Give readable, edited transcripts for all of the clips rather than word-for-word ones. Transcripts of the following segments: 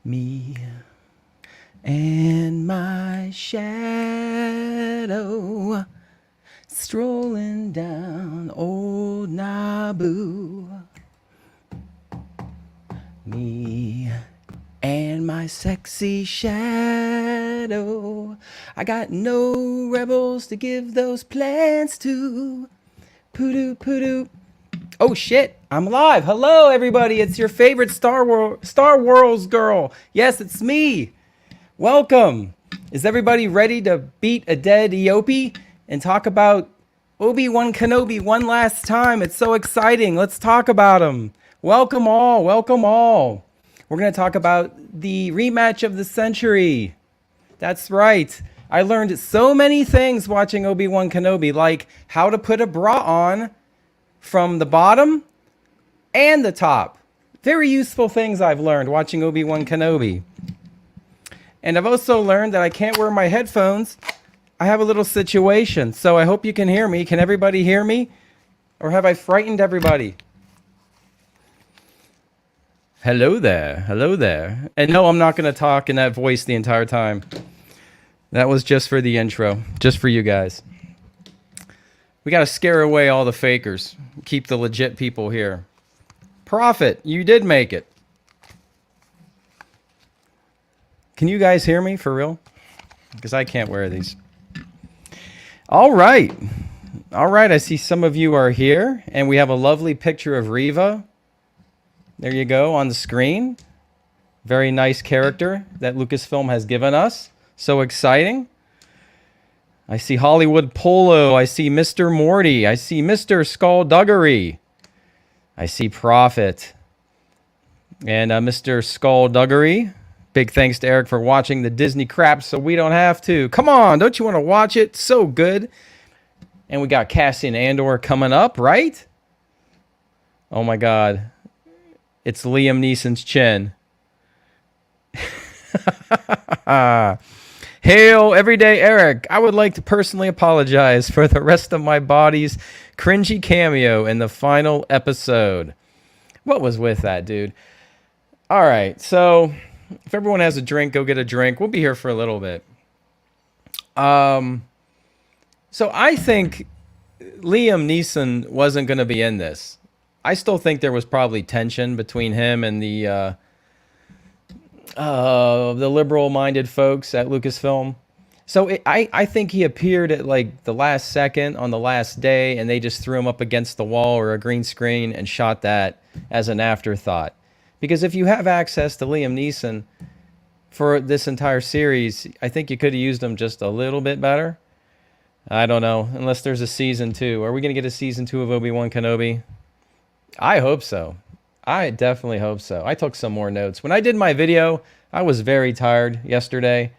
Me and my shadow strolling down old Naboo. Me and my sexy shadow. I got no rebels to give those plans to. Poodoo, poodoo. Oh shit, I'm live. Hello everybody, it's your favorite Star Wars girl. Yes, it's me. Welcome. Is everybody ready to beat a dead Eopie and talk about Obi-Wan Kenobi one last time? It's so exciting. Let's talk about him. Welcome all, welcome all. We're going to talk about the rematch of the century. That's right. I learned so many things watching Obi-Wan Kenobi, like how to put a bra on from the bottom and the top. Very useful things I've learned watching Obi-Wan Kenobi. And I've also learned that I can't wear my headphones. I have a little situation, so I hope you can hear me. Can everybody hear me? Or have I frightened everybody? Hello there. Hello there. And no, I'm not going to talk in that voice the entire time. That was just for the intro, just for you guys. We got to scare away all the fakers. Keep the legit people here. Prophet, you did make it. Can you guys hear me for real? Because I can't wear these. All right. All right, I see some of you are here, and we have a lovely picture of Reva. There you go on the screen. Very nice character that Lucasfilm has given us. So exciting. I see Hollywood Polo. I see Mr. Morty. I see Mr. Skullduggery. I see Prophet. And Mr. Skullduggery. Big thanks to Eric for watching the Disney crap so we don't have to. Come on, don't you want to watch it? So good. And we got Cassian Andor coming up, right? Oh my God. It's Liam Neeson's chin. Hail, everyday Eric. I would like to personally apologize for the rest of my body's cringy cameo in the final episode. What was with that, dude? All right, so if everyone has a drink, go get a drink. We'll be here for a little bit. So I think Liam Neeson wasn't going to be in this. I still think there was probably tension between him and the liberal-minded folks at Lucasfilm. So I think he appeared at like the last second on the last day, and they just threw him up against the wall or a green screen and shot that as an afterthought. Because if you have access to Liam Neeson for this entire series, I think you could have used him just a little bit better. I don't know, unless there's a season 2. Are we going to get a season 2 of Obi-Wan Kenobi? I hope so. I definitely hope so. I took some more notes. When I did my video, I was very tired yesterday.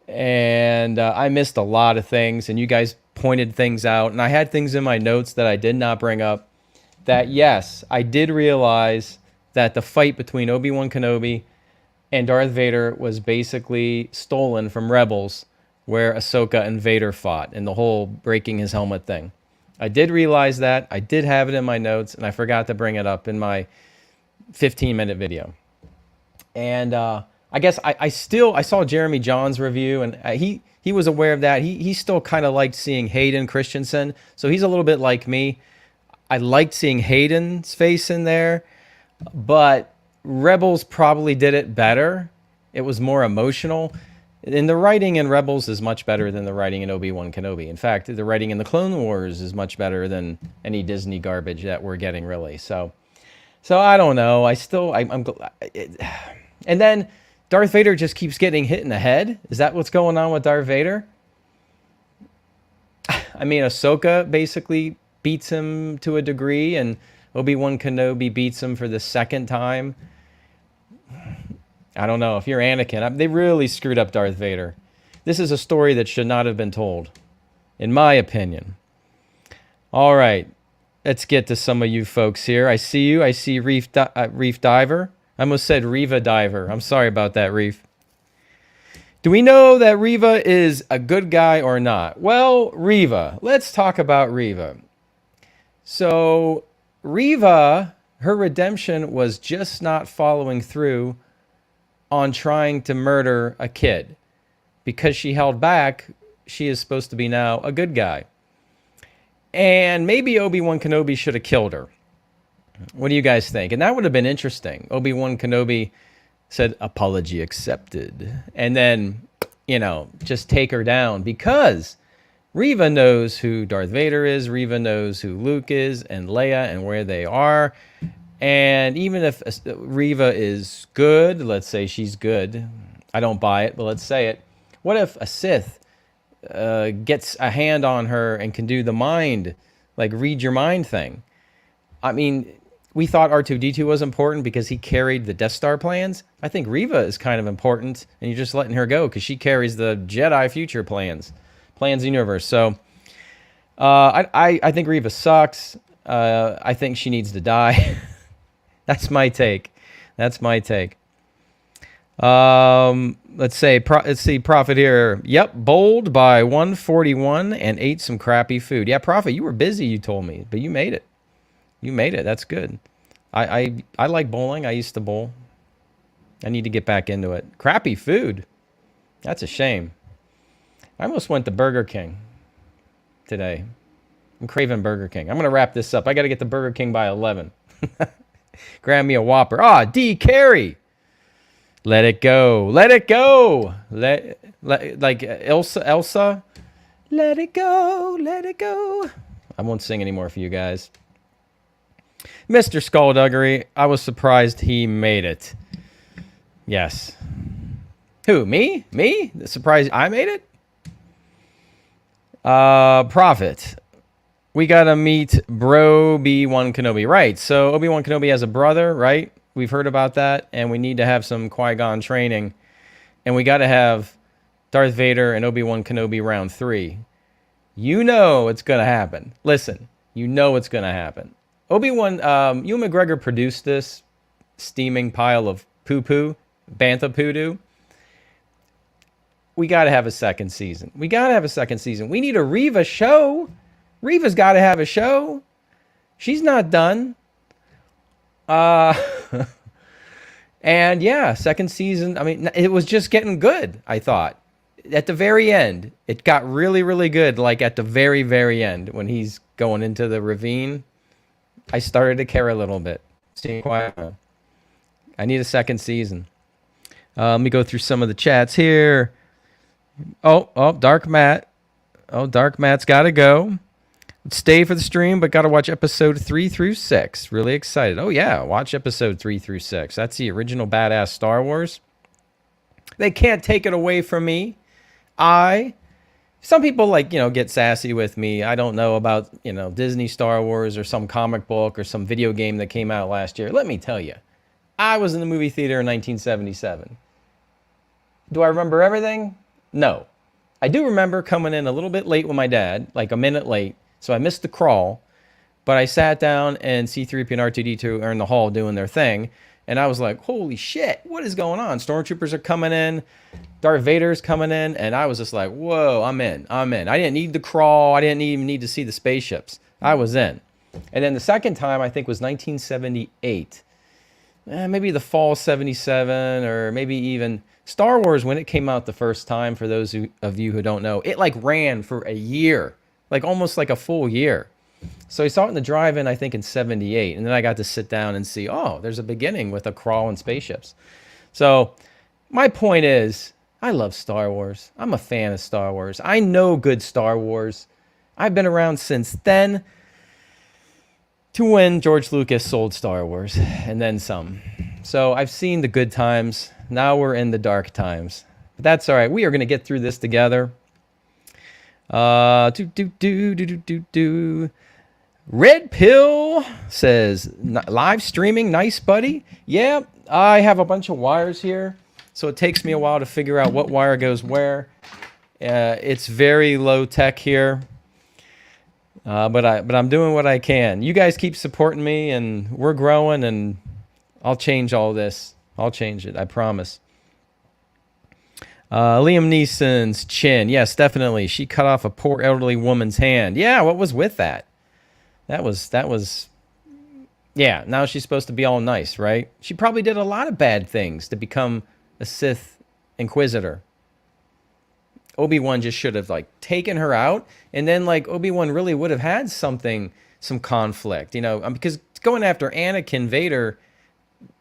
And I missed a lot of things. And you guys pointed things out. And I had things in my notes that I did not bring up. That, yes, I did realize that the fight between Obi-Wan Kenobi and Darth Vader was basically stolen from Rebels, where Ahsoka and Vader fought, and the whole breaking his helmet thing. I did realize that. I did have it in my notes, and I forgot to bring it up in my 15-minute video. And I guess I saw Jeremy John's review, and he was aware of that. He still kind of liked seeing Hayden Christensen, so he's a little bit like me. I liked seeing Hayden's face in there, but Rebels probably did it better. It was more emotional. And the writing in Rebels is much better than the writing in Obi-Wan Kenobi. In fact, the writing in the Clone Wars is much better than any Disney garbage that we're getting, really. So I don't know. And then Darth Vader just keeps getting hit in the head. Is that what's going on with Darth Vader? I mean, Ahsoka basically beats him to a degree, and Obi-Wan Kenobi beats him for the second time. I don't know. If you're Anakin, they really screwed up Darth Vader. This is a story that should not have been told, in my opinion. All right. Let's get to some of you folks here. I see you. I see Reef Diver. I almost said Reva Diver. I'm sorry about that, Reef. Do we know that Reva is a good guy or not? Well, Reva. Let's talk about Reva. So, Reva, Her redemption was just not following through on trying to murder a kid. Because she held back, she is supposed to be now a good guy. And maybe Obi-Wan Kenobi should have killed her. What do you guys think? And that would have been interesting. Obi-Wan Kenobi said, apology accepted. And then, just take her down. Because Reva knows who Darth Vader is. Reva knows who Luke is and Leia and where they are. And even if Reva is good, let's say she's good. I don't buy it, but let's say it. What if a Sith gets a hand on her and can do the mind, like read your mind thing? I mean, we thought R2-D2 was important because he carried the Death Star plans. I think Reva is kind of important, and you're just letting her go because she carries the Jedi future plans of the universe. So I think Reva sucks. I think she needs to die. That's my take. Let's see, Prophet here. Yep, bowled by 141 and ate some crappy food. Yeah, Prophet, you were busy, you told me, but you made it. That's good. I like bowling. I used to bowl. I need to get back into it. Crappy food. That's a shame. I almost went to Burger King today. I'm craving Burger King. I'm going to wrap this up. I got to get to Burger King by 11. Grab me a Whopper. D. Carey. Let it go. Like Elsa. Let it go. I won't sing anymore for you guys. Mr. Skullduggery, I was surprised he made it. Yes. Who, me? Surprised I made it? Prophet. We gotta meet Bro Obi-Wan Kenobi. Right, so Obi-Wan Kenobi has a brother, right? We've heard about that, and we need to have some Qui-Gon training. And we gotta have Darth Vader and Obi-Wan Kenobi round 3. You know it's gonna happen. Listen, you know it's gonna happen. Obi-Wan, Ewan McGregor produced this steaming pile of poo-poo, bantha poodoo. We got to have a second season. We need a Reva show. Reva's got to have a show. She's not done. And yeah, second season. I mean, it was just getting good, I thought. At the very end, it got really, really good. Like at the very, very end, when he's going into the ravine, I started to care a little bit. I need a second season. Let me go through some of the chats here. Oh, Dark Matt. Dark Matt's got to go. Stay for the stream, but got to watch episode 3 through 6. Really excited. Oh, yeah, watch episode 3 through 6. That's the original badass Star Wars. They can't take it away from me. Some people get sassy with me. I don't know about, Disney Star Wars or some comic book or some video game that came out last year. Let me tell you, I was in the movie theater in 1977. Do I remember everything? No. I do remember coming in a little bit late with my dad, like a minute late. So I missed the crawl, but I sat down and C-3PO and R2-D2 are in the hall doing their thing. And I was like, holy shit, what is going on? Stormtroopers are coming in. Darth Vader's coming in. And I was just like, whoa, I'm in. I didn't need the crawl. I didn't even need to see the spaceships. I was in. And then the second time, I think, was 1978. Maybe the fall 77, or maybe even Star Wars when it came out the first time, for those of you who don't know. It ran for a year, almost like a full year. So I saw it in the drive-in, I think, in 78. And then I got to sit down and see, there's a beginning with a crawl and spaceships. So my point is, I love Star Wars. I'm a fan of Star Wars. I know good Star Wars. I've been around since then, to when George Lucas sold Star Wars, and then some. So I've seen the good times. Now we're in the dark times. But that's all right. We are going to get through this together. Red Pill says, live streaming, nice buddy. Yeah, I have a bunch of wires here, so it takes me a while to figure out what wire goes where. It's very low tech here, but I'm doing what I can. You guys keep supporting me, and we're growing, and I'll change all this. I'll change it, I promise. Liam Neeson's chin. Yes, definitely. She cut off a poor elderly woman's hand. Yeah, what was with that? That was Yeah, now she's supposed to be all nice, right? She probably did a lot of bad things to become a Sith Inquisitor. Obi-Wan just should have like taken her out, and then like Obi-Wan really would have had something, some conflict, because going after Anakin Vader,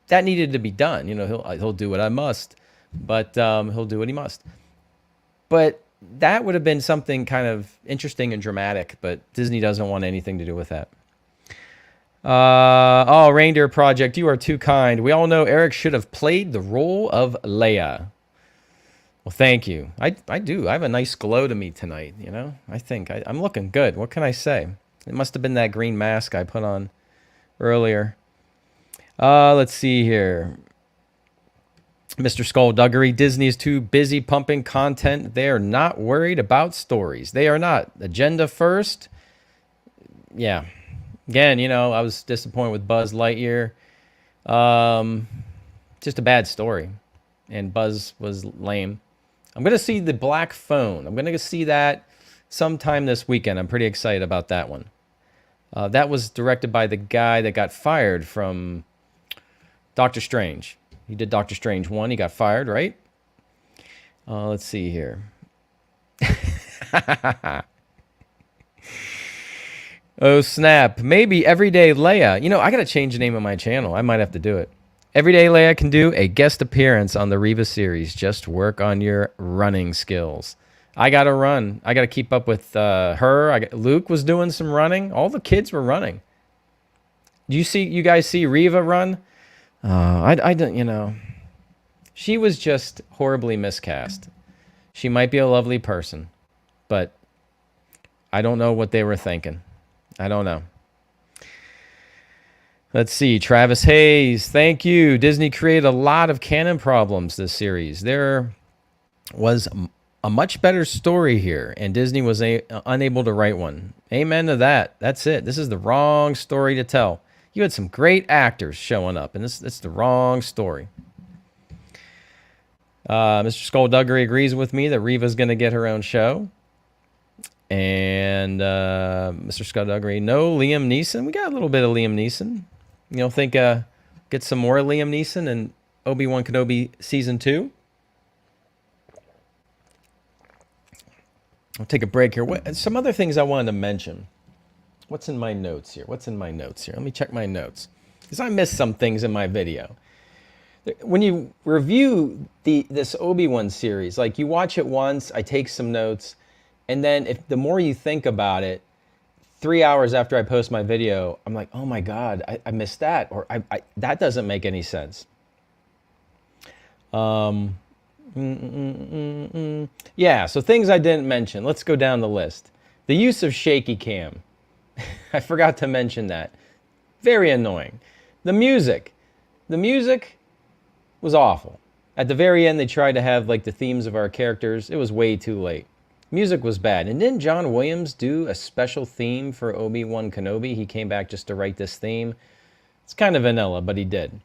that needed to be done. He'll do what I must, but he'll do what he must. But that would have been something kind of interesting and dramatic, but Disney doesn't want anything to do with that. Reindeer Project, you are too kind. We all know Eric should have played the role of Leia. Well, thank you. I do. I have a nice glow to me tonight, I think I'm looking good. What can I say? It must have been that green mask I put on earlier. Let's see here. Mr. Skullduggery, Disney is too busy pumping content. They are not worried about stories. They are not. Agenda first. Yeah. Again, I was disappointed with Buzz Lightyear. Just a bad story. And Buzz was lame. I'm going to see The Black Phone. I'm going to see that sometime this weekend. I'm pretty excited about that one. That was directed by the guy that got fired from Doctor Strange. He did Doctor Strange 1. He got fired, right? Let's see here. Oh, snap. Maybe Everyday Leia. I got to change the name of my channel. I might have to do it. Everyday Leia can do a guest appearance on the Reva series. Just work on your running skills. I got to run. I got to keep up with her. Luke was doing some running. All the kids were running. You guys see Reva run? I don't, she was just horribly miscast. She might be a lovely person, but I don't know what they were thinking. I don't know. Let's see. Travis Hayes, thank you. Disney created a lot of canon problems this series. There was a much better story here, and Disney was unable to write one. Amen to that. That's it. This is the wrong story to tell. You had some great actors showing up, and it's the wrong story. Mr. Skullduggery agrees with me that Reva's going to get her own show. And Mr. Skullduggery, no Liam Neeson. We got a little bit of Liam Neeson. Think get some more Liam Neeson in Obi-Wan Kenobi Season 2? I'll take a break here. Some other things I wanted to mention. What's in my notes here? Let me check my notes, because I missed some things in my video. When you review this Obi-Wan series, like you watch it once, I take some notes, and then the more you think about it, 3 hours after I post my video, I'm like, oh my God, I missed that, or that doesn't make any sense. Yeah, so things I didn't mention. Let's go down the list. The use of shaky cam. I forgot to mention that. Very annoying. The music was awful. At the very end, they tried to have like the themes of our characters. It was way too late. Music was bad. And didn't John Williams do a special theme for Obi-Wan Kenobi? He came back just to write this theme. It's kind of vanilla, but he did.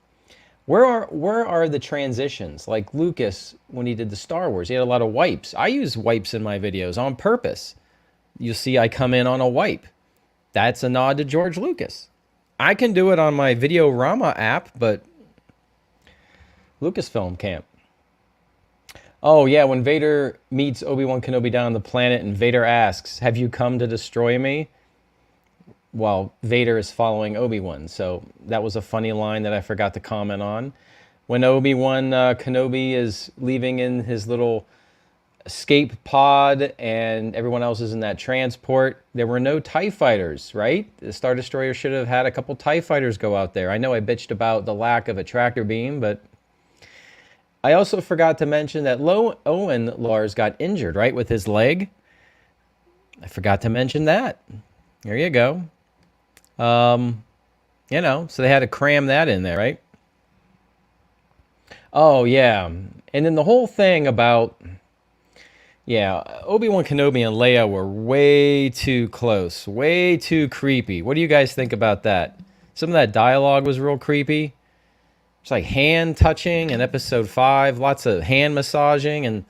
Where are the transitions? Like Lucas, when he did the Star Wars, he had a lot of wipes. I use wipes in my videos on purpose. You'll see I come in on a wipe. That's a nod to George Lucas. I can do it on my Videorama app, but Lucasfilm can't. Oh, yeah, when Vader meets Obi-Wan Kenobi down on the planet and Vader asks, "Have you come to destroy me?" While Vader is following Obi-Wan. So that was a funny line that I forgot to comment on. When Obi-Wan Kenobi is leaving in his little escape pod and everyone else is in that transport, there were no TIE fighters, right? The Star Destroyer should have had a couple TIE fighters go out there. I know I bitched about the lack of a tractor beam, but I also forgot to mention that Owen Lars got injured, right, with his leg. I forgot to mention that. There you go. So they had to cram that in there, right? Oh, yeah. And then the whole thing about, Obi-Wan Kenobi and Leia were way too close, way too creepy. What do you guys think about that? Some of that dialogue was real creepy. It's like hand touching in episode 5, lots of hand massaging, and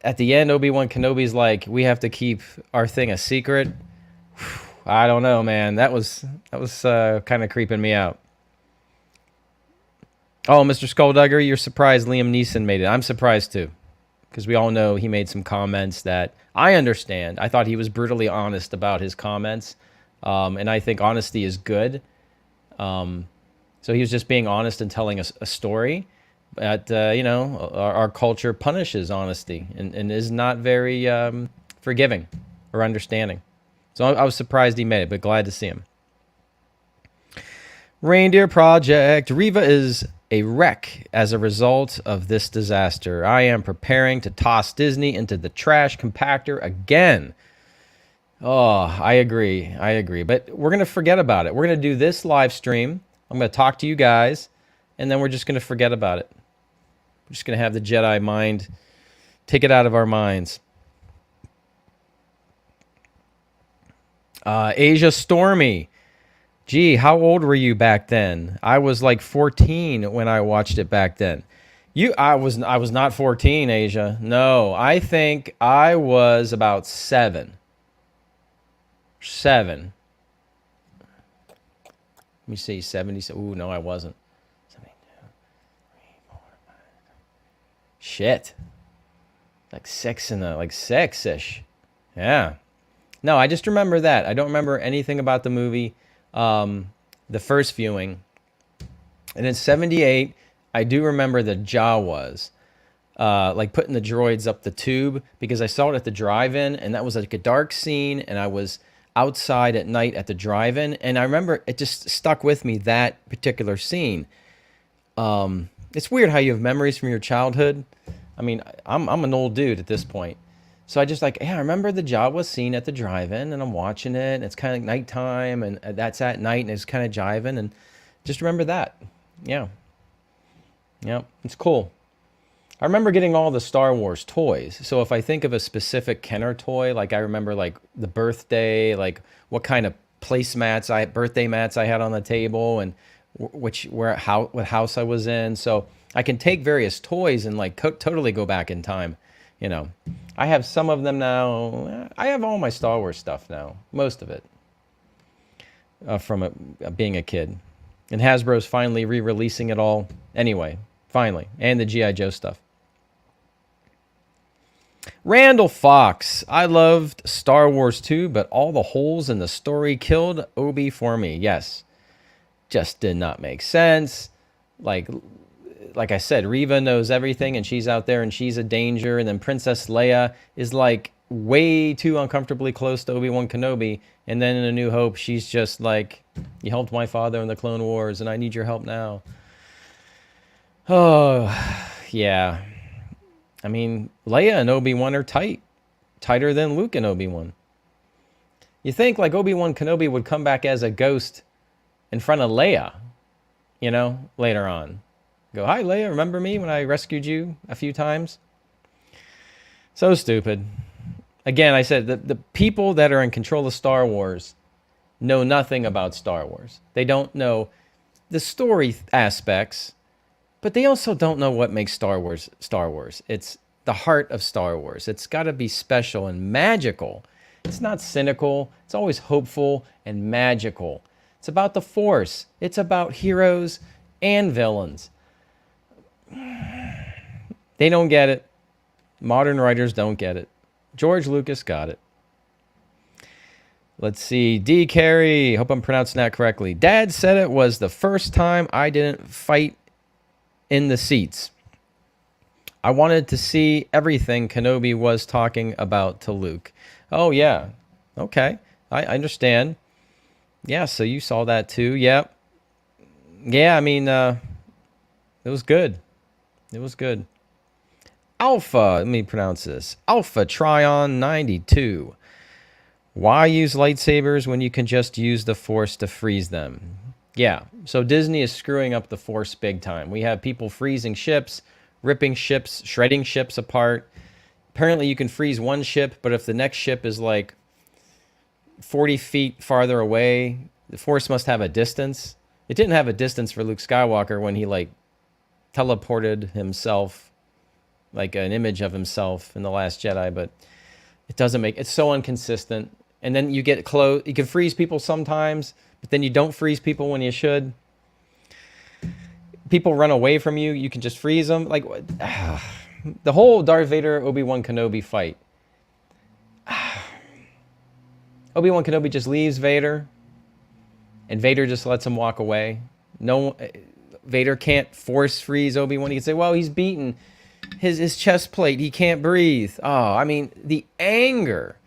at the end, Obi-Wan Kenobi's like, "We have to keep our thing a secret." I don't know, man. That was kind of creeping me out. Oh, Mr. Skulldugger, you're surprised Liam Neeson made it. I'm surprised too, because we all know he made some comments that I understand. I thought he was brutally honest about his comments, and I think honesty is good. So he was just being honest and telling us a story. But, our culture punishes honesty and is not very forgiving or understanding. So I was surprised he made it, but glad to see him. Reindeer Project. Riva is a wreck as a result of this disaster. I am preparing to toss Disney into the trash compactor again. Oh, I agree. But we're going to forget about it. We're going to do this live stream. I'm going to talk to you guys, and then we're just going to forget about it. We're just going to have the Jedi mind take it out of our minds. Asia Stormy. Gee, how old were you back then? I was like 14 when I watched it back then. I was not 14, Asia. No, I think I was about 7. 7. Let me see, 70. Ooh, no, I wasn't. 72, 3, 4, 5. Shit. Like 6-ish. Yeah. No, I just remember that. I don't remember anything about the movie, the first viewing. And in 78, I do remember the Jawas, like putting the droids up the tube, because I saw it at the drive-in, and that was like a dark scene, and I was outside at night at the drive-in, and I remember it just stuck with me, that particular scene. It's weird how you have memories from your childhood. I mean, I'm an old dude at this point. So I just I remember the Jawa scene at the drive-in, and I'm watching it, and it's kind of like nighttime, and that's at night, and it's kind of jiving, and just remember that. Yeah. Yeah, it's cool. I remember getting all the Star Wars toys. So if I think of a specific Kenner toy, like I remember like the birthday, like what kind of birthday mats I had on the table, and what house I was in. So I can take various toys and like totally go back in time. I have some of them now. I have all my Star Wars stuff now, most of it, from being a kid. And Hasbro's finally re-releasing it all. Anyway, finally. And the G.I. Joe stuff. Randall Fox. I loved Star Wars 2, but all the holes in the story killed Obi for me. Yes. Just did not make sense. Like I said, Riva knows everything, and she's out there, and she's a danger. And then Princess Leia is like way too uncomfortably close to Obi-Wan Kenobi. And then in A New Hope, she's just like, you helped my father in the Clone Wars, and I need your help now. Oh, yeah. I mean, Leia and Obi-Wan are tighter than Luke and Obi-Wan. You think like Obi-Wan Kenobi would come back as a ghost in front of Leia, later on. Go, hi, Leia, remember me when I rescued you a few times? So stupid. Again, I said the people that are in control of Star Wars know nothing about Star Wars. They don't know the story aspects, but they also don't know what makes Star Wars Star Wars. It's the heart of Star Wars. It's got to be special and magical. It's not cynical. It's always hopeful and magical. It's about the Force. It's about heroes and villains. They don't get it. Modern writers don't get it. George Lucas got it. Let's see. D. Carey. Hope I'm pronouncing that correctly. Dad said it was the first time I didn't fight in the seats. I wanted to see everything Kenobi was talking about to Luke. Oh, yeah. Okay. I understand. Yeah, so you saw that too. Yep. Yeah, I mean, it was good. It was good. Alpha, let me pronounce this. Alpha Trion 92. Why use lightsabers when you can just use the Force to freeze them? Yeah, so Disney is screwing up the Force big time. We have people freezing ships, ripping ships, shredding ships apart. Apparently you can freeze one ship, but if the next ship is like 40 feet farther away, the Force must have a distance. It didn't have a distance for Luke Skywalker when he like teleported himself, like an image of himself in The Last Jedi, but it doesn't make, it's so inconsistent. And then you get close. You can freeze people sometimes, but then you don't freeze people when you should. People run away from you. You can just freeze them. Like the whole Darth Vader Obi-Wan Kenobi fight. Obi-Wan Kenobi just leaves Vader, and Vader just lets him walk away. No, Vader can't force freeze Obi-Wan. He can say, well, he's beaten. His chest plate, he can't breathe. Oh, I mean, the anger.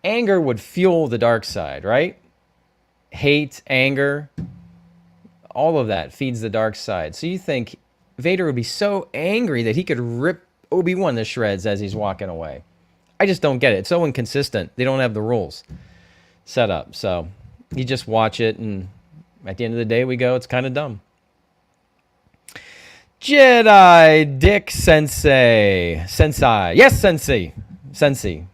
Anger would fuel the dark side, right? Hate, anger, all of that feeds the dark side. So you think Vader would be so angry that he could rip Obi-Wan to shreds as he's walking away. I just don't get it. It's so inconsistent. They don't have the rules set up. So you just watch it, and at the end of the day, we go, it's kind of dumb. Jedi Dick Sensei. Sensei. Yes, Sensei. Sensei.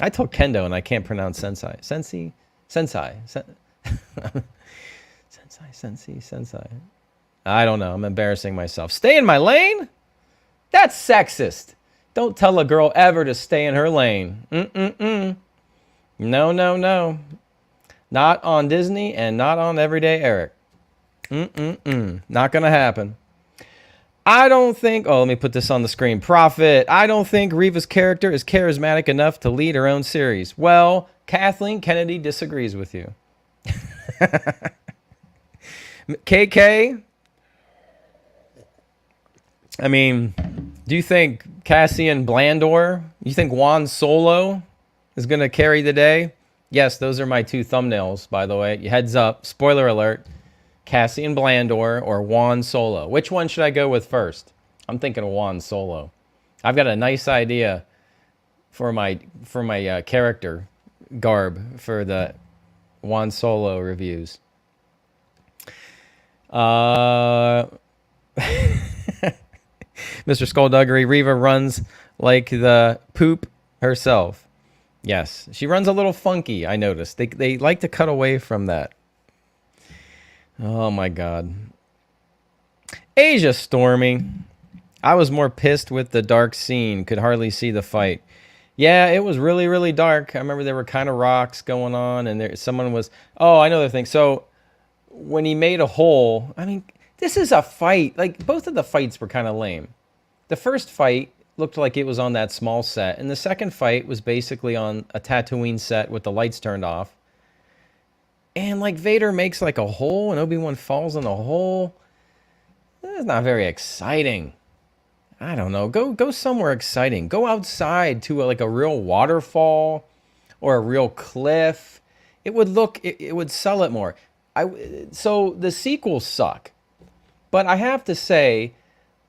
I told Kendo, and I can't pronounce Sensei. Sensei? Sensei. Sensei. I don't know. I'm embarrassing myself. Stay in my lane? That's sexist. Don't tell a girl ever to stay in her lane. No. Not on Disney and not on Everyday Eric. Not going to happen. I don't think... Oh, let me put this on the screen. Prophet. I don't think Reva's character is charismatic enough to lead her own series. Well, Kathleen Kennedy disagrees with you. KK? I mean, do you think Cassian Blandor, you think Juan Solo is going to carry the day? Yes, those are my two thumbnails, by the way. Heads up, spoiler alert. Cassian Blandor or Juan Solo. Which one should I go with first? I'm thinking of Juan Solo. I've got a nice idea for my character garb for the Juan Solo reviews. Mr. Skullduggery, Reva runs like the poop herself. Yes, she runs a little funky, I noticed. They like to cut away from that. Oh, my God. Asia Stormy. I was more pissed with the dark scene. Could hardly see the fight. Yeah, it was really, really dark. I remember there were kind of rocks going on, and someone was... Oh, I know the thing. So, when he made a hole... I mean, this is a fight. Like, both of the fights were kind of lame. The first fight looked like it was on that small set, and the second fight was basically on a Tatooine set with the lights turned off. And, like, Vader makes, like, a hole, and Obi-Wan falls in the hole. That's not very exciting. I don't know. Go somewhere exciting. Go outside to, like, a real waterfall or a real cliff. It would look... It would sell it more. So, the sequels suck. But I have to say,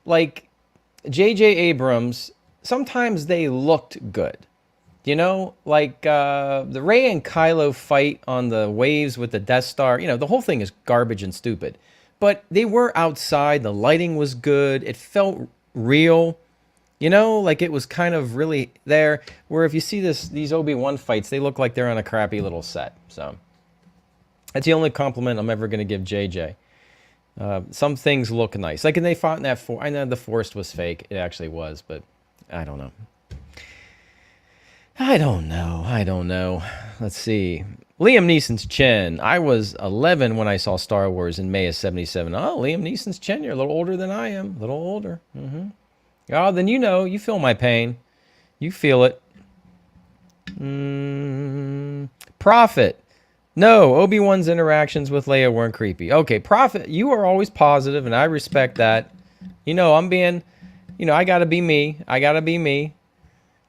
like, J.J. Abrams, sometimes they looked good. You know, like the Rey and Kylo fight on the waves with the Death Star. You know, the whole thing is garbage and stupid. But they were outside. The lighting was good. It felt real. You know, like it was kind of really there. Where if you see these Obi-Wan fights, they look like they're on a crappy little set. So that's the only compliment I'm ever going to give JJ. Some things look nice. Like when they fought in that... I know the Force was fake. It actually was, but I don't know. I don't know. Let's see. Liam Neeson's chin. I was 11 when I saw Star Wars in May of 77. Oh, Liam Neeson's chin. You're a little older than I am. A little older. Oh, then you know. You feel my pain. You feel it. Prophet. No, Obi-Wan's interactions with Leia weren't creepy. Okay, Prophet, you are always positive, and I respect that. You know, I'm being... You know, I gotta be me.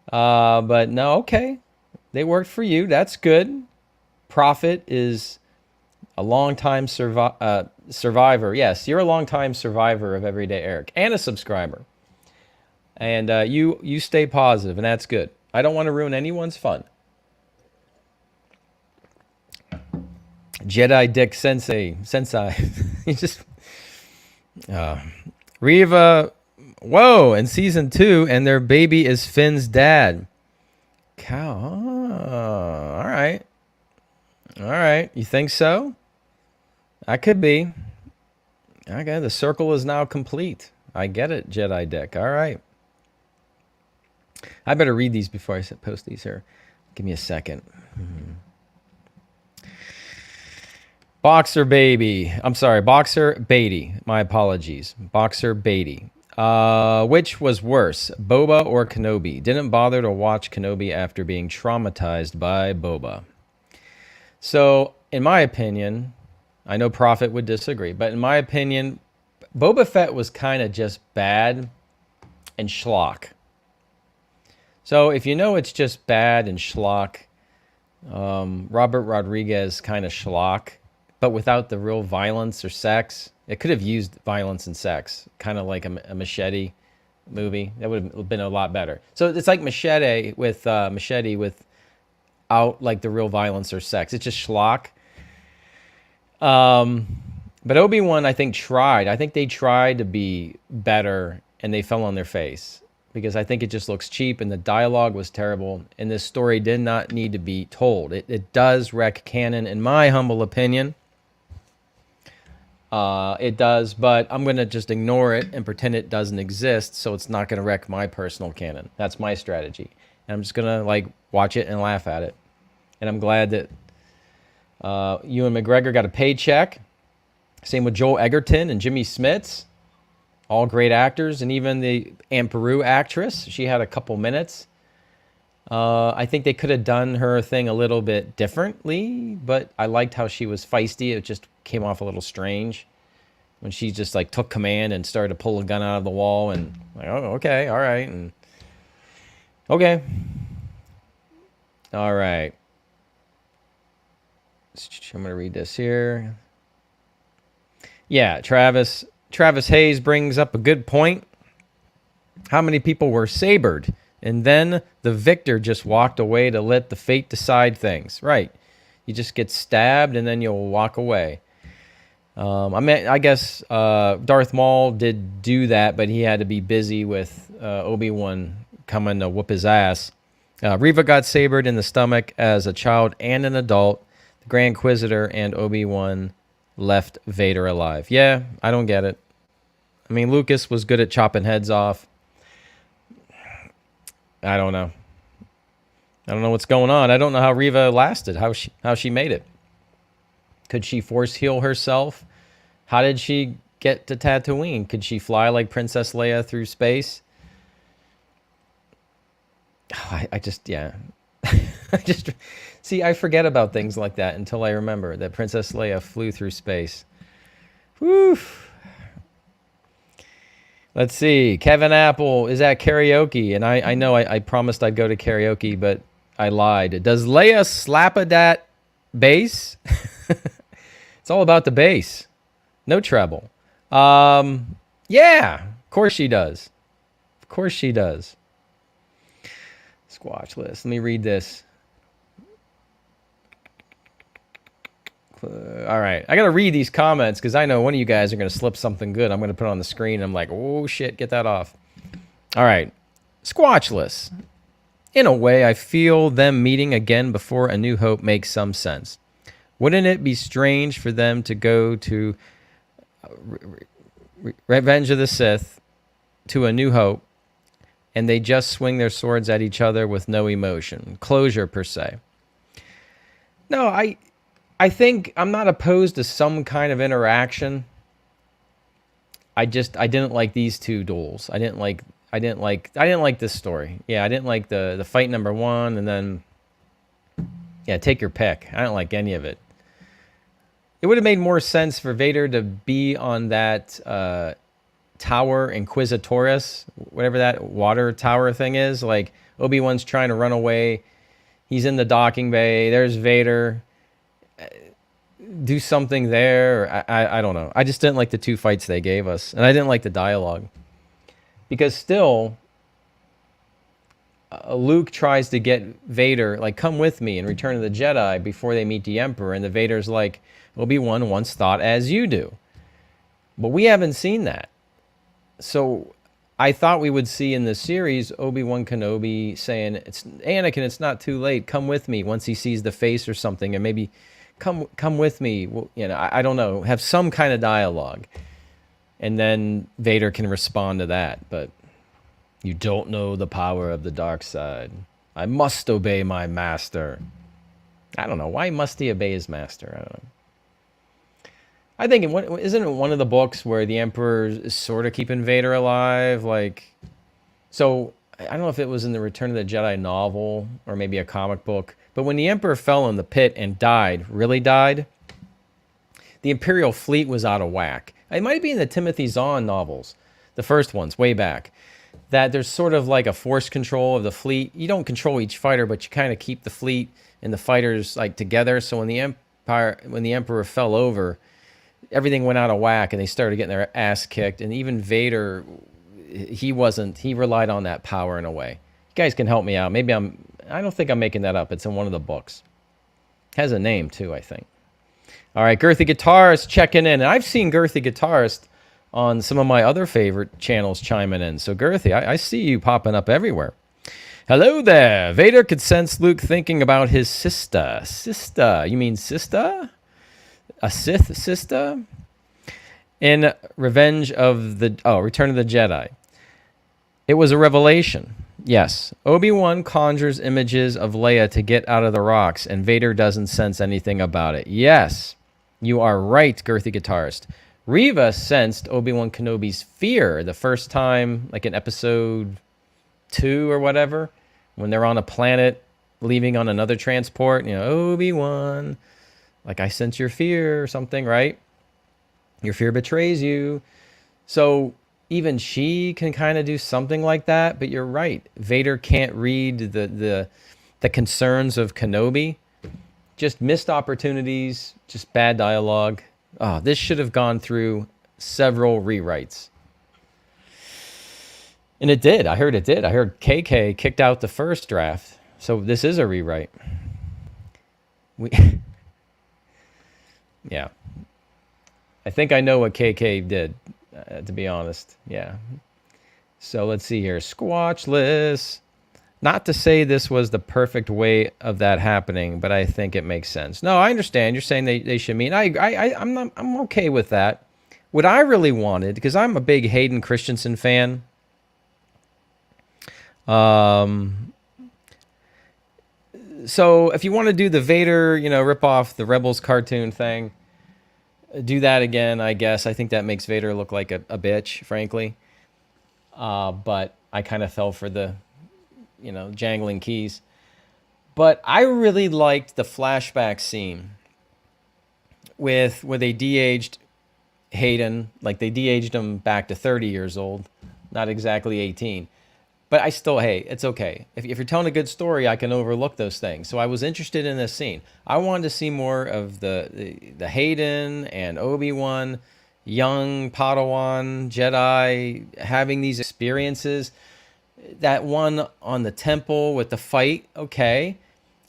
But no, okay. They worked for you. That's good. Prophet is a long-time survivor. Yes, you're a long-time survivor of Everyday Eric and a subscriber. And you stay positive, and that's good. I don't want to ruin anyone's fun. Jedi Dick Sensei. You just... Reva... Whoa, in season 2, and their baby is Finn's dad. Cow. Oh, all right. You think so? That could be. Okay, the circle is now complete. I get it, Jedi Dick. All right. I better read these before I post these here. Give me a second. Boxer Baby. I'm sorry, Boxer Beatty. My apologies. Boxer Beatty. Which was worse, Boba or Kenobi? Didn't bother to watch Kenobi after being traumatized by Boba. So, in my opinion, I know Prophet would disagree, but in my opinion, Boba Fett was kind of just bad and schlock. So, if you know it's just bad and schlock, Robert Rodriguez kind of schlock, but without the real violence or sex. It could have used violence and sex, kind of like a Machete movie. That would have been a lot better. So it's like Machete without like the real violence or sex. It's just schlock. But Obi-Wan, I think, tried. I think they tried to be better, and they fell on their face. Because I think it just looks cheap, and the dialogue was terrible, and this story did not need to be told. It does wreck canon, in my humble opinion. It does, but I'm going to just ignore it and pretend it doesn't exist, so it's not going to wreck my personal canon. That's my strategy. And I'm just going to like watch it and laugh at it. And I'm glad that Ewan McGregor got a paycheck. Same with Joel Egerton and Jimmy Smits. All great actors. And even the Aunt Beru actress, she had a couple minutes. I think they could have done her thing a little bit differently, but I liked how she was feisty. It just came off a little strange when she just like took command and started to pull a gun out of the wall and like, oh, okay, all right, and okay, all right. I'm gonna read this here. Yeah, Travis Hayes brings up a good point. How many people were sabered? And then the victor just walked away to let the fate decide things. Right. You just get stabbed and then you'll walk away. I guess Darth Maul did do that, but he had to be busy with Obi-Wan coming to whoop his ass. Reva got sabered in the stomach as a child and an adult. The Grand Inquisitor and Obi-Wan left Vader alive. Yeah, I don't get it. I mean, Lucas was good at chopping heads off. I don't know. I don't know what's going on. I don't know how Reva lasted, how she made it. Could she force heal herself? How did she get to Tatooine? Could she fly like Princess Leia through space? Oh, I just, yeah. See, I forget about things like that until I remember that Princess Leia flew through space. Whew. Let's see. Kevin Apple is at karaoke, and I know I promised I'd go to karaoke, but I lied. Does Leia slap at that bass? It's all about the bass. No treble. Yeah, of course she does. Of course she does. Squatch list. Let me read this. All right, I gotta read these comments because I know one of you guys are gonna slip something good. I'm gonna put it on the screen. I'm like, oh shit, get that off. All right, Squatchless. In a way, I feel them meeting again before A New Hope makes some sense. Wouldn't it be strange for them to go to Revenge of the Sith to A New Hope, and they just swing their swords at each other with no emotion, closure per se? No, I think I'm not opposed to some kind of interaction. I didn't like these two duels. I didn't like this story. Yeah, I didn't like the fight number one, and then yeah, take your pick. I don't like any of it. It would have made more sense for Vader to be on that tower Inquisitoris, whatever that water tower thing is. Like Obi-Wan's trying to run away. He's in the docking bay. There's Vader. Do something there. I don't know. I just didn't like the two fights they gave us. And I didn't like the dialogue. Because still, Luke tries to get Vader, like, come with me in Return of the Jedi before they meet the Emperor. And the Vader's like, Obi-Wan once thought as you do. But we haven't seen that. So I thought we would see in the series Obi-Wan Kenobi saying, "It's Anakin, it's not too late. Come with me," once he sees the face or something. And maybe, come with me. Well, you know, I don't know. Have some kind of dialogue. And then Vader can respond to that. But you don't know the power of the dark side. I must obey my master. I don't know. Why must he obey his master? I don't know. I think isn't it one of the books where the Emperor is sort of keeping Vader alive? Like, so I don't know if it was in the Return of the Jedi novel or maybe a comic book, but when the Emperor fell in the pit and died, really died, the Imperial fleet was out of whack. It might be in the Timothy Zahn novels, the first ones, way back, that there's sort of like a force control of the fleet. You don't control each fighter, but you kind of keep the fleet and the fighters like together. So when the Emperor fell over, everything went out of whack and they started getting their ass kicked. And even Vader, he relied on that power in a way. You guys can help me out. I don't think I'm making that up. It's in one of the books. Has a name too, I think. All right, Girthy Guitarist checking in. And I've seen Girthy Guitarist on some of my other favorite channels chiming in. So Girthy, I see you popping up everywhere. Hello there. Vader could sense Luke thinking about his sister. Sister? You mean sister? A Sith sister? In Return of the Jedi. It was a revelation. Yes. Obi-Wan conjures images of Leia to get out of the rocks, and Vader doesn't sense anything about it. Yes. You are right, Girthy Guitarist. Reva sensed Obi-Wan Kenobi's fear the first time, like in episode 2 or whatever, when they're on a planet leaving on another transport. You know, Obi-Wan, like, I sense your fear or something, right? Your fear betrays you. So even she can kind of do something like that, but you're right. Vader can't read the concerns of Kenobi. Just missed opportunities, just bad dialogue. Oh, this should have gone through several rewrites. And it did. I heard it did. I heard KK kicked out the first draft. So this is a rewrite. Yeah. I think I know what KK did, to be honest. Yeah. So let's see here. Squatchless. Not to say this was the perfect way of that happening, but I think it makes sense. No, I understand. You're saying they should meet. I'm okay with that. What I really wanted, because I'm a big Hayden Christensen fan. So if you want to do the Vader, rip off the Rebels cartoon thing, do that again, I guess. I think that makes Vader look like a bitch, frankly. But I kind of fell for the jangling keys. But I really liked the flashback scene where they de-aged Hayden, like they de-aged him back to 30 years old, not exactly 18. But I still, hey, it's okay. If you're telling a good story, I can overlook those things. So I was interested in this scene. I wanted to see more of the Hayden and Obi-Wan, young Padawan Jedi, having these experiences. That one on the temple with the fight, okay.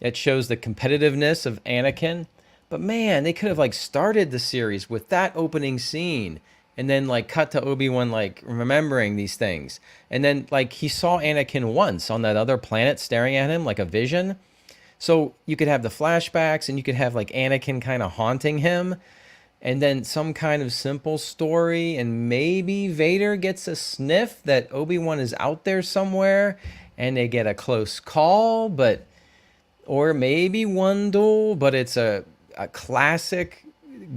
It shows the competitiveness of Anakin. But man, they could have started the series with that opening scene and then cut to Obi-Wan remembering these things. And then he saw Anakin once on that other planet staring at him like a vision. So you could have the flashbacks and you could have Anakin kind of haunting him. And then some kind of simple story, and maybe Vader gets a sniff that Obi-Wan is out there somewhere and they get a close call, or maybe one duel, but it's a classic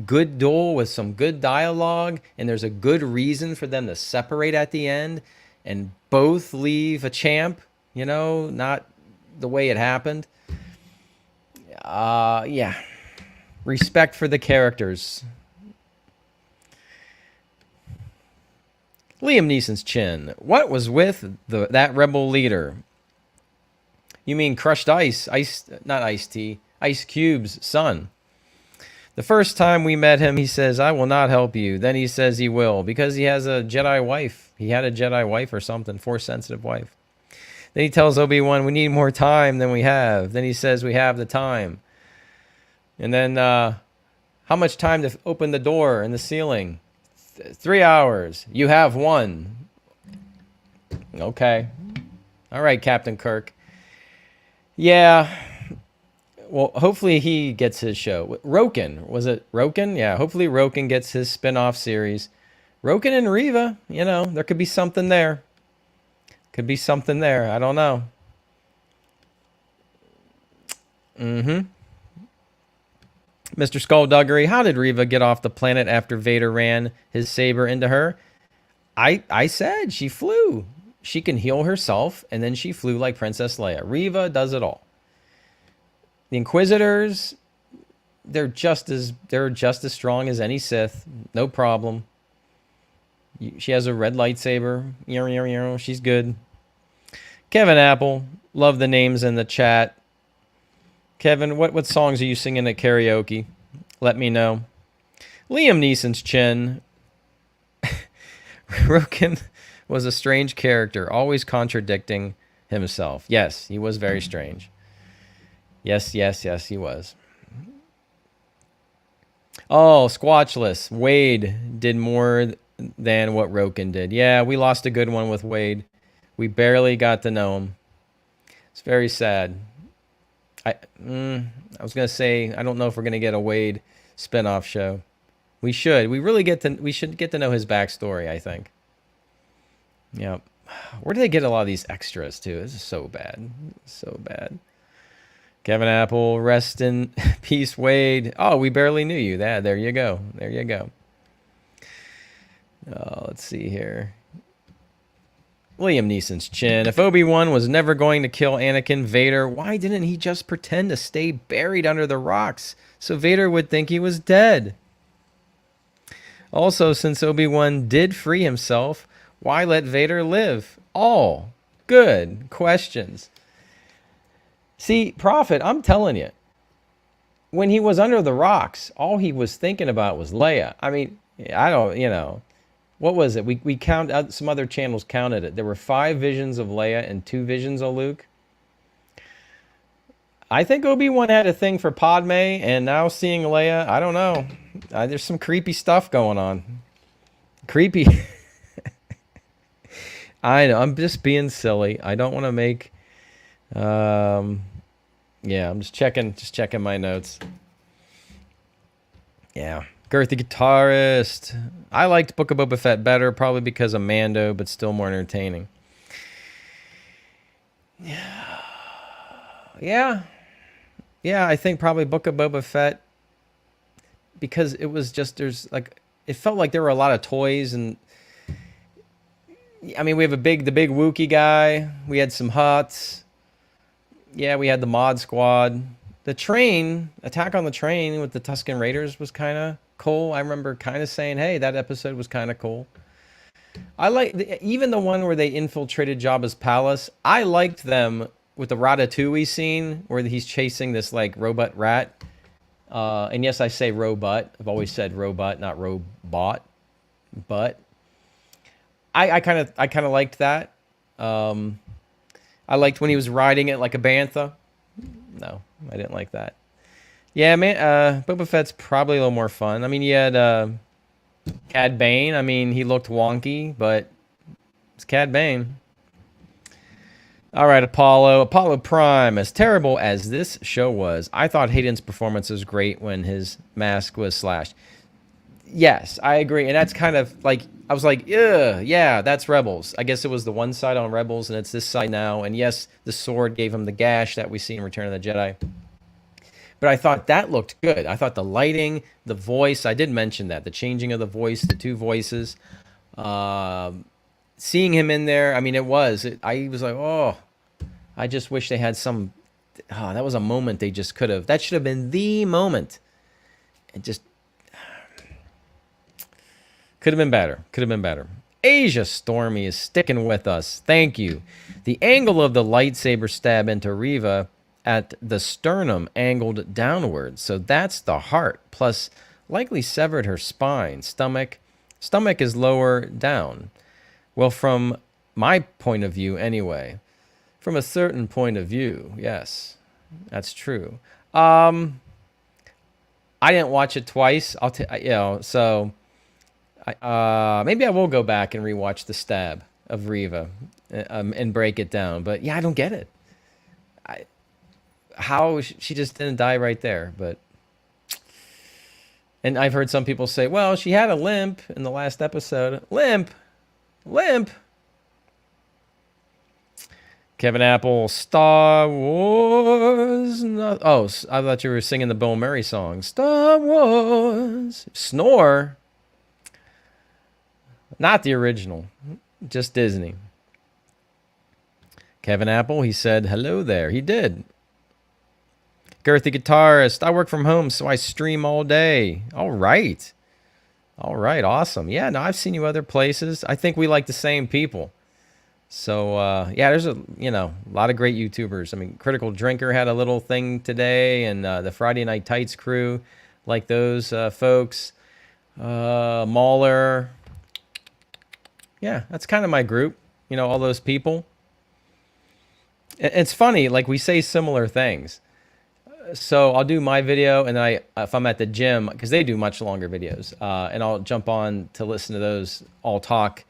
good duel with some good dialogue, and there's a good reason for them to separate at the end and both leave a champ, not the way it happened. Yeah. Respect for the characters. Liam Neeson's chin. What was with that rebel leader? You mean crushed ice, not iced tea, Ice Cube's son. The first time we met him, he says, "I will not help you." Then he says he will, because he has a Jedi wife. He had a Jedi wife or something, Force-sensitive wife. Then he tells Obi-Wan, "We need more time than we have." Then he says, "We have the time." And then, how much time to open the door in the ceiling? 3 hours. You have 1. Okay. All right, Captain Kirk. Yeah. Well, hopefully he gets his show. Roken. Was it Roken? Yeah, hopefully Roken gets his spin-off series. Roken and Reva, there could be something there. Could be something there. I don't know. Mr. Skullduggery, how did Reva get off the planet after Vader ran his saber into her? I said she flew. She can heal herself, and then she flew like Princess Leia. Reva does it all. The Inquisitors, they're just as strong as any Sith. No problem. She has a red lightsaber. She's good. Kevin Apple, love the names in the chat. Kevin, what songs are you singing at karaoke? Let me know. Liam Neeson's chin. Roken was a strange character, always contradicting himself. Yes, he was very strange. Yes, he was. Oh, Squatchless. Wade did more than what Roken did. Yeah, we lost a good one with Wade. We barely got to know him. It's very sad. I was gonna say I don't know if we're gonna get a Wade spinoff show. We should. We should get to know his backstory, I think. Yeah. Where do they get a lot of these extras too? This is so bad. So bad. Kevin Apple, rest in peace, Wade. Oh, we barely knew you. There you go. There you go. Let's see here. Liam Neeson's chin. If Obi-Wan was never going to kill Anakin Vader, why didn't he just pretend to stay buried under the rocks so Vader would think he was dead? Also, since Obi-Wan did free himself, why let Vader live? All good questions. See, Prophet, I'm telling you, when he was under the rocks, all he was thinking about was Leia. I mean, I don't, what was it? We count out, some other channels counted it. There were 5 visions of Leia and 2 visions of Luke. I think Obi-Wan had a thing for Padme, and now seeing Leia, I don't know. There's some creepy stuff going on. Creepy. I know. I'm just being silly. I don't want to make. Yeah, I'm just checking my notes. Yeah. Girth the Guitarist. I liked Book of Boba Fett better, probably because of Mando, but still more entertaining. Yeah, I think probably Book of Boba Fett, because it was just, it felt like there were a lot of toys, and I mean, we have the big Wookiee guy. We had some Hutts. Yeah, we had the Mod Squad. The train, Attack on the Train with the Tusken Raiders was kind of cool. I remember kind of saying, hey, that episode was kind of cool. I like even the one where they infiltrated Jabba's palace. I liked them with the Ratatouille scene where he's chasing this like robot rat. And yes, I say robot. I've always said robot, not robot. But I kind of liked that. I liked when he was riding it like a bantha. No, I didn't like that. Yeah, man, Boba Fett's probably a little more fun. I mean, you had Cad Bane. I mean, he looked wonky, but it's Cad Bane. All right, Apollo Prime. As terrible as this show was, I thought Hayden's performance was great when his mask was slashed. Yes, I agree. And that's kind of like, I was like, yeah, that's Rebels. I guess it was the one side on Rebels, and it's this side now. And yes, the sword gave him the gash that we see in Return of the Jedi. But I thought that looked good. I thought the lighting, the voice, I did mention that. The changing of the voice, the 2 voices. Seeing him in there, I mean, I was like, oh, I just wish they had some, that was a moment they just could have. That should have been the moment. It just could have been better. Asia Stormy is sticking with us. Thank you. The angle of the lightsaber stab into Reva at the sternum angled downward. So that's the heart. Plus, likely severed her spine. Stomach is lower down. Well, from my point of view anyway. From a certain point of view, yes. That's true. I didn't watch it twice. So maybe I will go back and rewatch the stab of Reva and break it down. But yeah, I don't get it. How she just didn't die right there. And I've heard some people say, well, she had a limp in the last episode. Limp. Kevin Apple, Star Wars. Oh, I thought you were singing the Bill Murray song. Star Wars. Snore. Not the original, just Disney. Kevin Apple, he said, hello there. He did. Girthy Guitarist, I work from home, so I stream all day. All right. All right, awesome. Yeah, no, I've seen you other places. I think we like the same people. So, yeah, there's a lot of great YouTubers. I mean, Critical Drinker had a little thing today, and the Friday Night Tights crew, like those folks. Mauler. Yeah, that's kind of my group. All those people. It's funny, like we say similar things. So I'll do my video, and then if I'm at the gym, because they do much longer videos, and I'll jump on to listen to those all talk.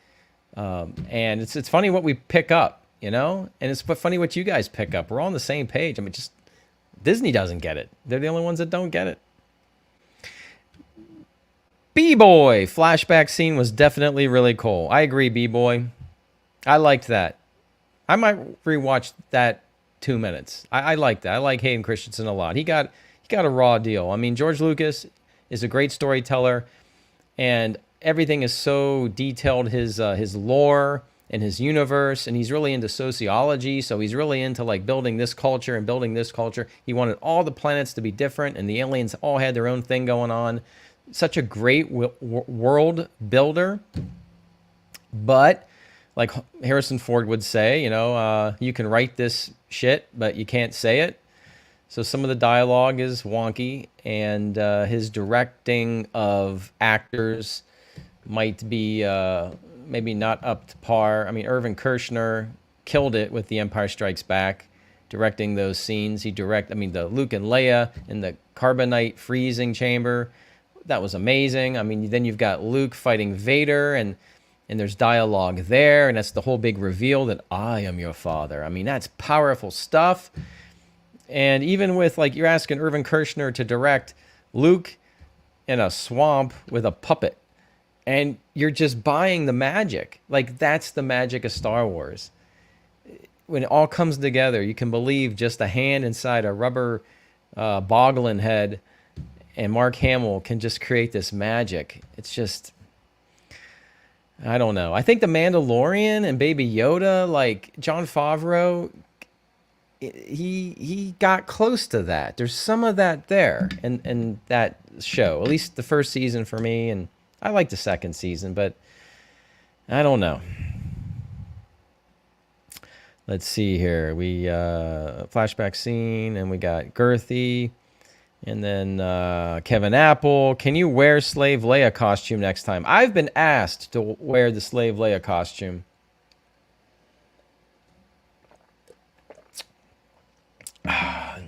And it's funny what we pick up, and it's funny what you guys pick up. We're all on the same page. I mean, just Disney doesn't get it. They're the only ones that don't get it. B-Boy flashback scene was definitely really cool. I agree, B-Boy. I liked that. I might rewatch that 2 minutes. I like that. I like Hayden Christensen a lot. He got a raw deal. I mean, George Lucas is a great storyteller, and everything is so detailed. His lore and his universe, and he's really into sociology. So he's really into like building this culture and building this culture. He wanted all the planets to be different, and the aliens all had their own thing going on. Such a great world builder, but like Harrison Ford would say, you can write this shit, but you can't say it. So some of the dialogue is wonky, and his directing of actors might be maybe not up to par. I mean, Irvin Kershner killed it with The Empire Strikes Back, directing those scenes. The Luke and Leia in the carbonite freezing chamber. That was amazing. I mean, then you've got Luke fighting Vader, and there's dialogue there, and that's the whole big reveal that I am your father. I mean, that's powerful stuff. And even with, like, you're asking Irvin Kershner to direct Luke in a swamp with a puppet, and you're just buying the magic. Like, that's the magic of Star Wars. When it all comes together, you can believe just a hand inside a rubber boggling head, and Mark Hamill can just create this magic. It's just, I don't know. I think The Mandalorian and Baby Yoda, like Jon Favreau, he got close to that. There's some of that there in that show, at least the first season for me, and I like the second season, but I don't know. Let's see here. We flashback scene, and we got Girthy. And then Kevin Apple, can you wear Slave Leia costume next time? I've been asked to wear the Slave Leia costume.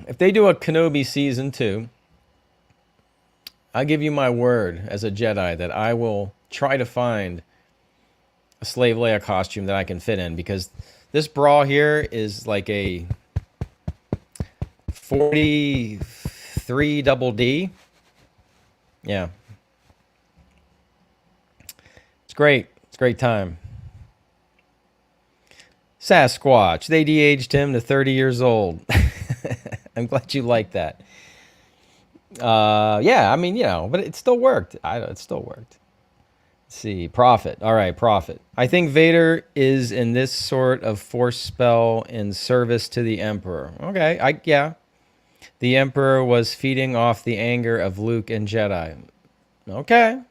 If they do a Kenobi season 2, I'll give you my word as a Jedi that I will try to find a Slave Leia costume that I can fit in, because this bra here is like a 43 double D. Yeah. It's great. It's a great time. Sasquatch. They de-aged him to 30 years old. I'm glad you like that. Yeah, I mean, but it still worked. It still worked. Let's see. Prophet. All right, Prophet. I think Vader is in this sort of force spell in service to the Emperor. Okay, yeah. The Emperor was feeding off the anger of Luke and Jedi. Okay.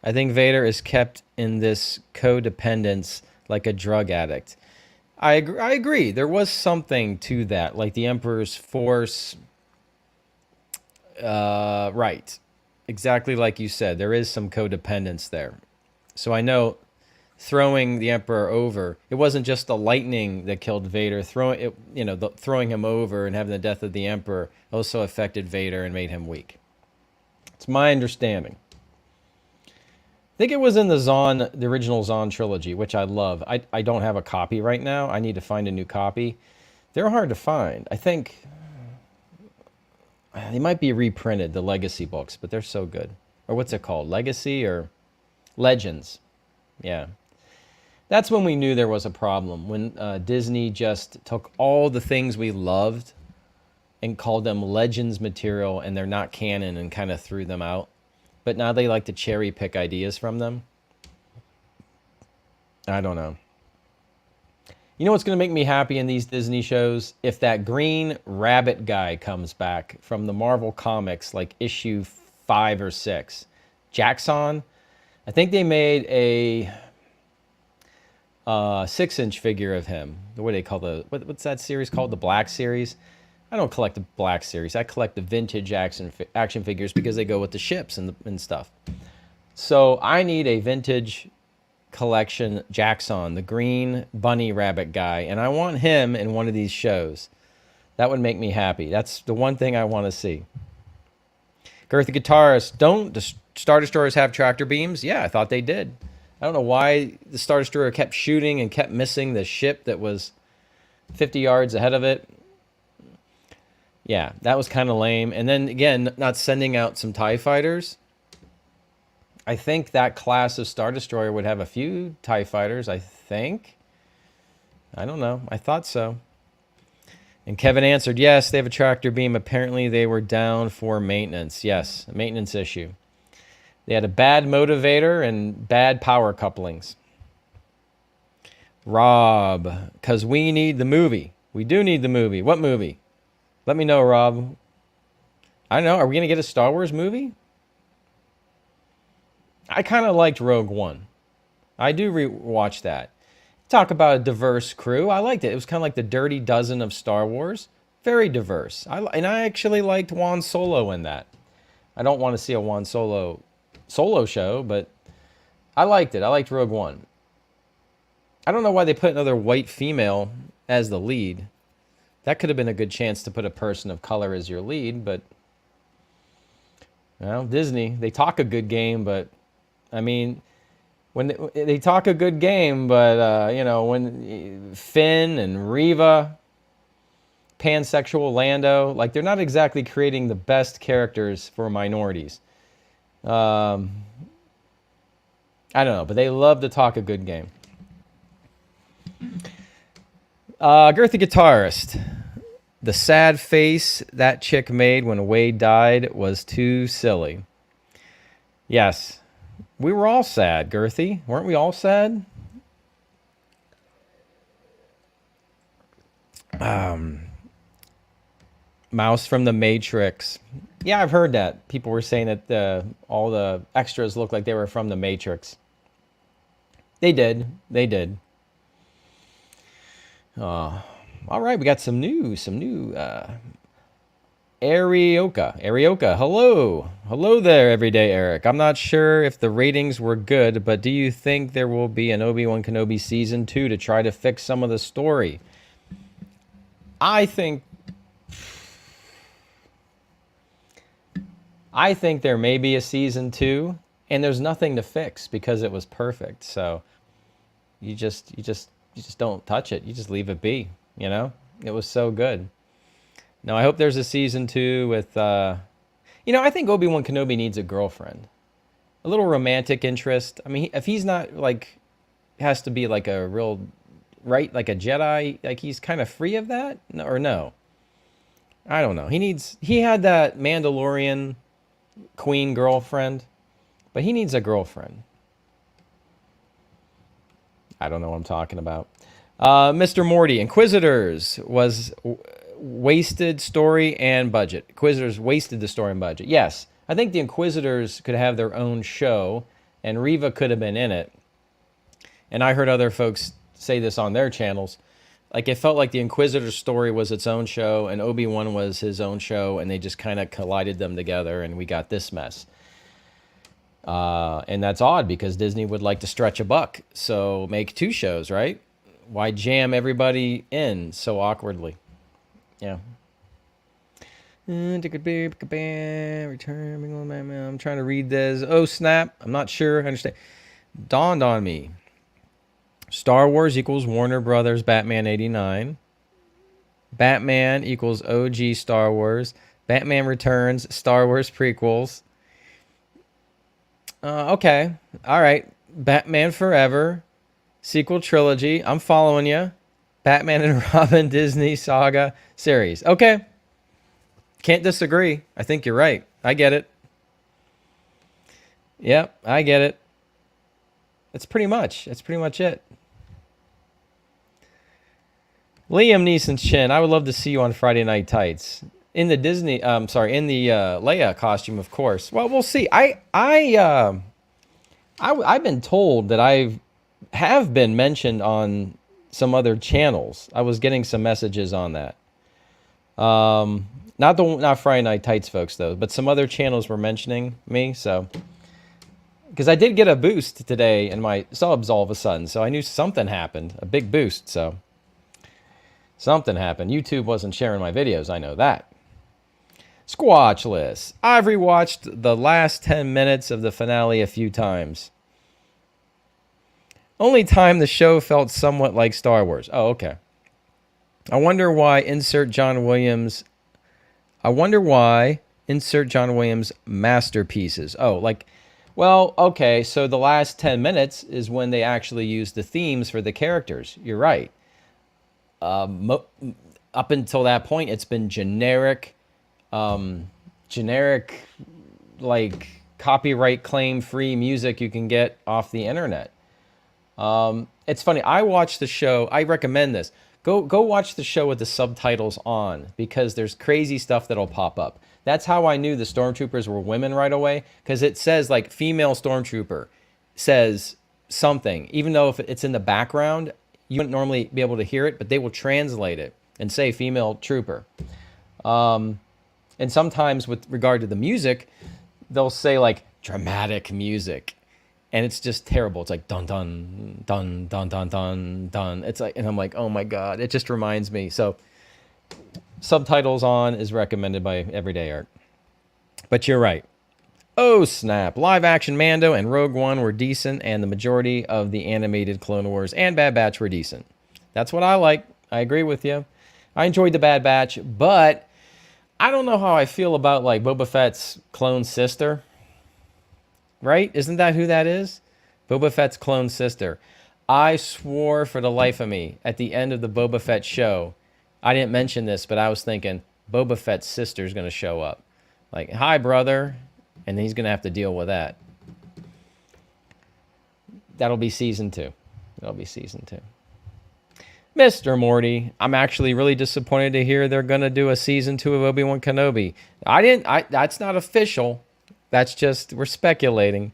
I think Vader is kept in this codependence like a drug addict. I agree. There was something to that, like the Emperor's force. Right. Exactly like you said. There is some codependence there. So I know throwing the Emperor over, it wasn't just the lightning that killed Vader. Throwing him over and having the death of the Emperor also affected Vader and made him weak. It's my understanding. I think it was in the original Zahn trilogy, which I love. I don't have a copy right now. I need to find a new copy. They're hard to find. I think they might be reprinted, the Legacy books, but they're so good. Or what's it called? Legacy or Legends? Yeah. That's when we knew there was a problem. When Disney just took all the things we loved and called them legends material, and they're not canon, and kind of threw them out. But now they like to cherry pick ideas from them. I don't know. You know what's going to make me happy in these Disney shows? If that green rabbit guy comes back from the Marvel Comics, like issue 5 or 6. Jackson. I think they made a 6-inch figure of him. What do they call what's that series called? The Black Series? I don't collect the Black Series. I collect the vintage action figures because they go with the ships and stuff. So I need a vintage collection Jackson, the green bunny rabbit guy, and I want him in one of these shows. That would make me happy. That's the one thing I want to see. Girth the Guitarist, don't the Star Destroyers have tractor beams? Yeah, I thought they did. I don't know why the Star Destroyer kept shooting and kept missing the ship that was 50 yards ahead of it. Yeah, that was kind of lame. And then again, not sending out some TIE fighters. I think that class of Star Destroyer would have a few TIE fighters, I think. I don't know. I thought so. And Kevin answered, yes, they have a tractor beam. Apparently they were down for maintenance. Yes, a maintenance issue. They had a bad motivator and bad power couplings. Rob, because we need the movie. We do need the movie. What movie? Let me know, Rob. I don't know. Are we going to get a Star Wars movie? I kind of liked Rogue One. I do rewatch that. Talk about a diverse crew. I liked it. It was kind of like the Dirty Dozen of Star Wars. Very diverse. And I actually liked Juan Solo in that. I don't want to see a Juan Solo show, but I liked it. I liked Rogue One. I don't know why they put another white female as the lead. That could have been a good chance to put a person of color as your lead, but well, Disney, they talk a good game, but I mean, when they talk a good game, but you know, when Finn and Reva, pansexual Lando, like they're not exactly creating the best characters for minorities. I don't know, but they love to talk a good game. Girth the Guitarist. The sad face that chick made when Wade died was too silly. Yes. We were all sad, Girthy. Weren't we all sad? Mouse from the Matrix. Yeah, I've heard that. People were saying that all the extras looked like they were from the Matrix. They did. They did. All right, we got some new Arioka, hello. Hello there, Everyday Eric. I'm not sure if the ratings were good, but do you think there will be an Obi-Wan Kenobi Season 2 to try to fix some of the story? I think there may be a Season 2, and there's nothing to fix because it was perfect. So you just don't touch it. You just leave it be, you know? It was so good. No, I hope there's a Season 2 with, I think Obi-Wan Kenobi needs a girlfriend. A little romantic interest. I mean, if he's not, like, has to be, like, a real, right, like a Jedi, like, he's kind of free of that? No, or no? I don't know. He had that Mandalorian queen girlfriend, but he needs a girlfriend. I don't know what I'm talking about. Mr. Morty, Inquisitors was wasted story and budget. Inquisitors wasted the story and budget. Yes, I think the Inquisitors could have their own show, and Reva could have been in it. And I heard other folks say this on their channels. Like, it felt like the Inquisitor's story was its own show, and Obi-Wan was his own show, and they just kind of collided them together, and we got this mess. And that's odd, because Disney would like to stretch a buck, so make 2 shows, right? Why jam everybody in so awkwardly? Yeah. I'm trying to read this. Oh, snap. I'm not sure. I understand. Dawned on me. Star Wars equals Warner Brothers Batman 89. Batman equals OG Star Wars. Batman Returns, Star Wars prequels. Okay. All right. Batman Forever. Sequel trilogy. I'm following you. Batman and Robin Disney saga series. Okay. Can't disagree. I think you're right. I get it. Yep, I get it. That's pretty much it. Liam Neeson's chin. I would love to see you on Friday Night Tights in the Disney. In the Leia costume, of course. Well, we'll see. I've been told that I have been mentioned on some other channels. I was getting some messages on that. Not Friday Night Tights folks though, but some other channels were mentioning me. So, because I did get a boost today in my subs all of a sudden, so I knew something happened, a big boost. So something happened. YouTube wasn't sharing my videos. I know that. Squatchless. I've rewatched the last 10 minutes of the finale a few times. Only time the show felt somewhat like Star Wars. Oh, okay. I wonder why insert John Williams masterpieces. Oh, like, well, okay, so the last 10 minutes is when they actually use the themes for the characters. You're right. Up until that point, it's been generic, like copyright claim free music you can get off the internet. It's funny. I watched the show. I recommend this. Go watch the show with the subtitles on, because there's crazy stuff that'll pop up. That's how I knew the stormtroopers were women right away, because it says like female stormtrooper says something, even though if it's in the background, you wouldn't normally be able to hear it, but they will translate it and say female trooper. And sometimes with regard to the music, they'll say like dramatic music. And it's just terrible. It's like dun dun dun dun dun dun dun. It's like, and I'm like, oh my god! It just reminds me. So, subtitles on is recommended by Everyday Art. But you're right. Oh snap! Live action Mando and Rogue One were decent, and the majority of the animated Clone Wars and Bad Batch were decent. That's what I like. I agree with you. I enjoyed the Bad Batch, but I don't know how I feel about like Boba Fett's clone sister. Right? Isn't that who that is? Boba Fett's clone sister. I swore for the life of me at the end of the Boba Fett show. I didn't mention this, but I was thinking Boba Fett's sister's going to show up. Like, hi, brother. And he's going to have to deal with that. That'll be season 2. That'll be season 2. Mr. Morty, I'm actually really disappointed to hear they're going to do a season 2 of Obi-Wan Kenobi. That's not official. That's just, we're speculating.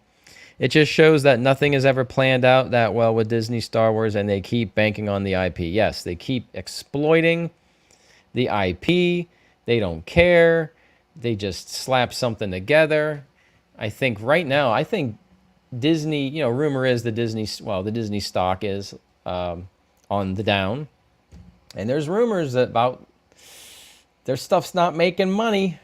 It just shows that nothing is ever planned out that well with Disney Star Wars, and they keep banking on the IP. Yes, they keep exploiting the IP. They don't care. They just slap something together. I think right now, Disney, rumor is the Disney stock is on the down. And there's rumors about their stuff's not making money.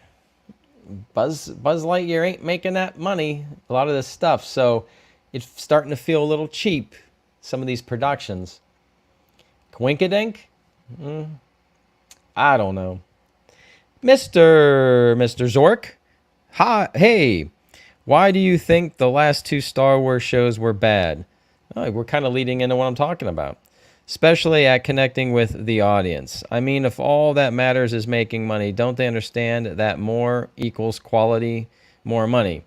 Buzz Lightyear ain't making that money, a lot of this stuff, so it's starting to feel a little cheap, some of these productions. Quinkadink? I don't know. Mr. Zork? Hi, hey, why do you think the last 2 Star Wars shows were bad? Oh, we're kind of leading into what I'm talking about. Especially at connecting with the audience. I mean, if all that matters is making money, don't they understand that more equals quality, more money?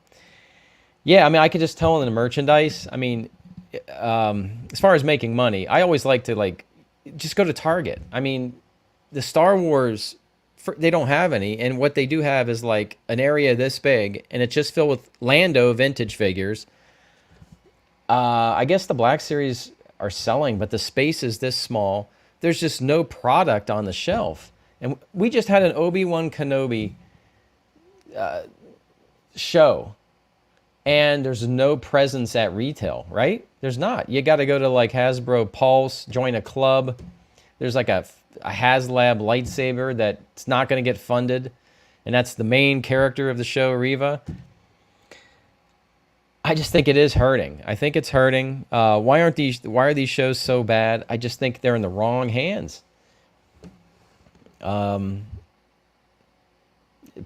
Yeah, I mean, I could just tell in the merchandise. I mean, as far as making money, I always like to just go to Target. I mean, the Star Wars, they don't have any, and what they do have is like an area this big, and it's just filled with Lando vintage figures. I guess the Black Series are selling, but the space is this small. There's just no product on the shelf. And we just had an Obi-Wan Kenobi show, and there's no presence at retail, right? There's not. You got to go to like Hasbro Pulse, join a club. There's like a HasLab lightsaber that's not going to get funded, and that's the main character of the show, Reva. I just think it is hurting. I think it's hurting. Why are these shows so bad? I just think they're in the wrong hands.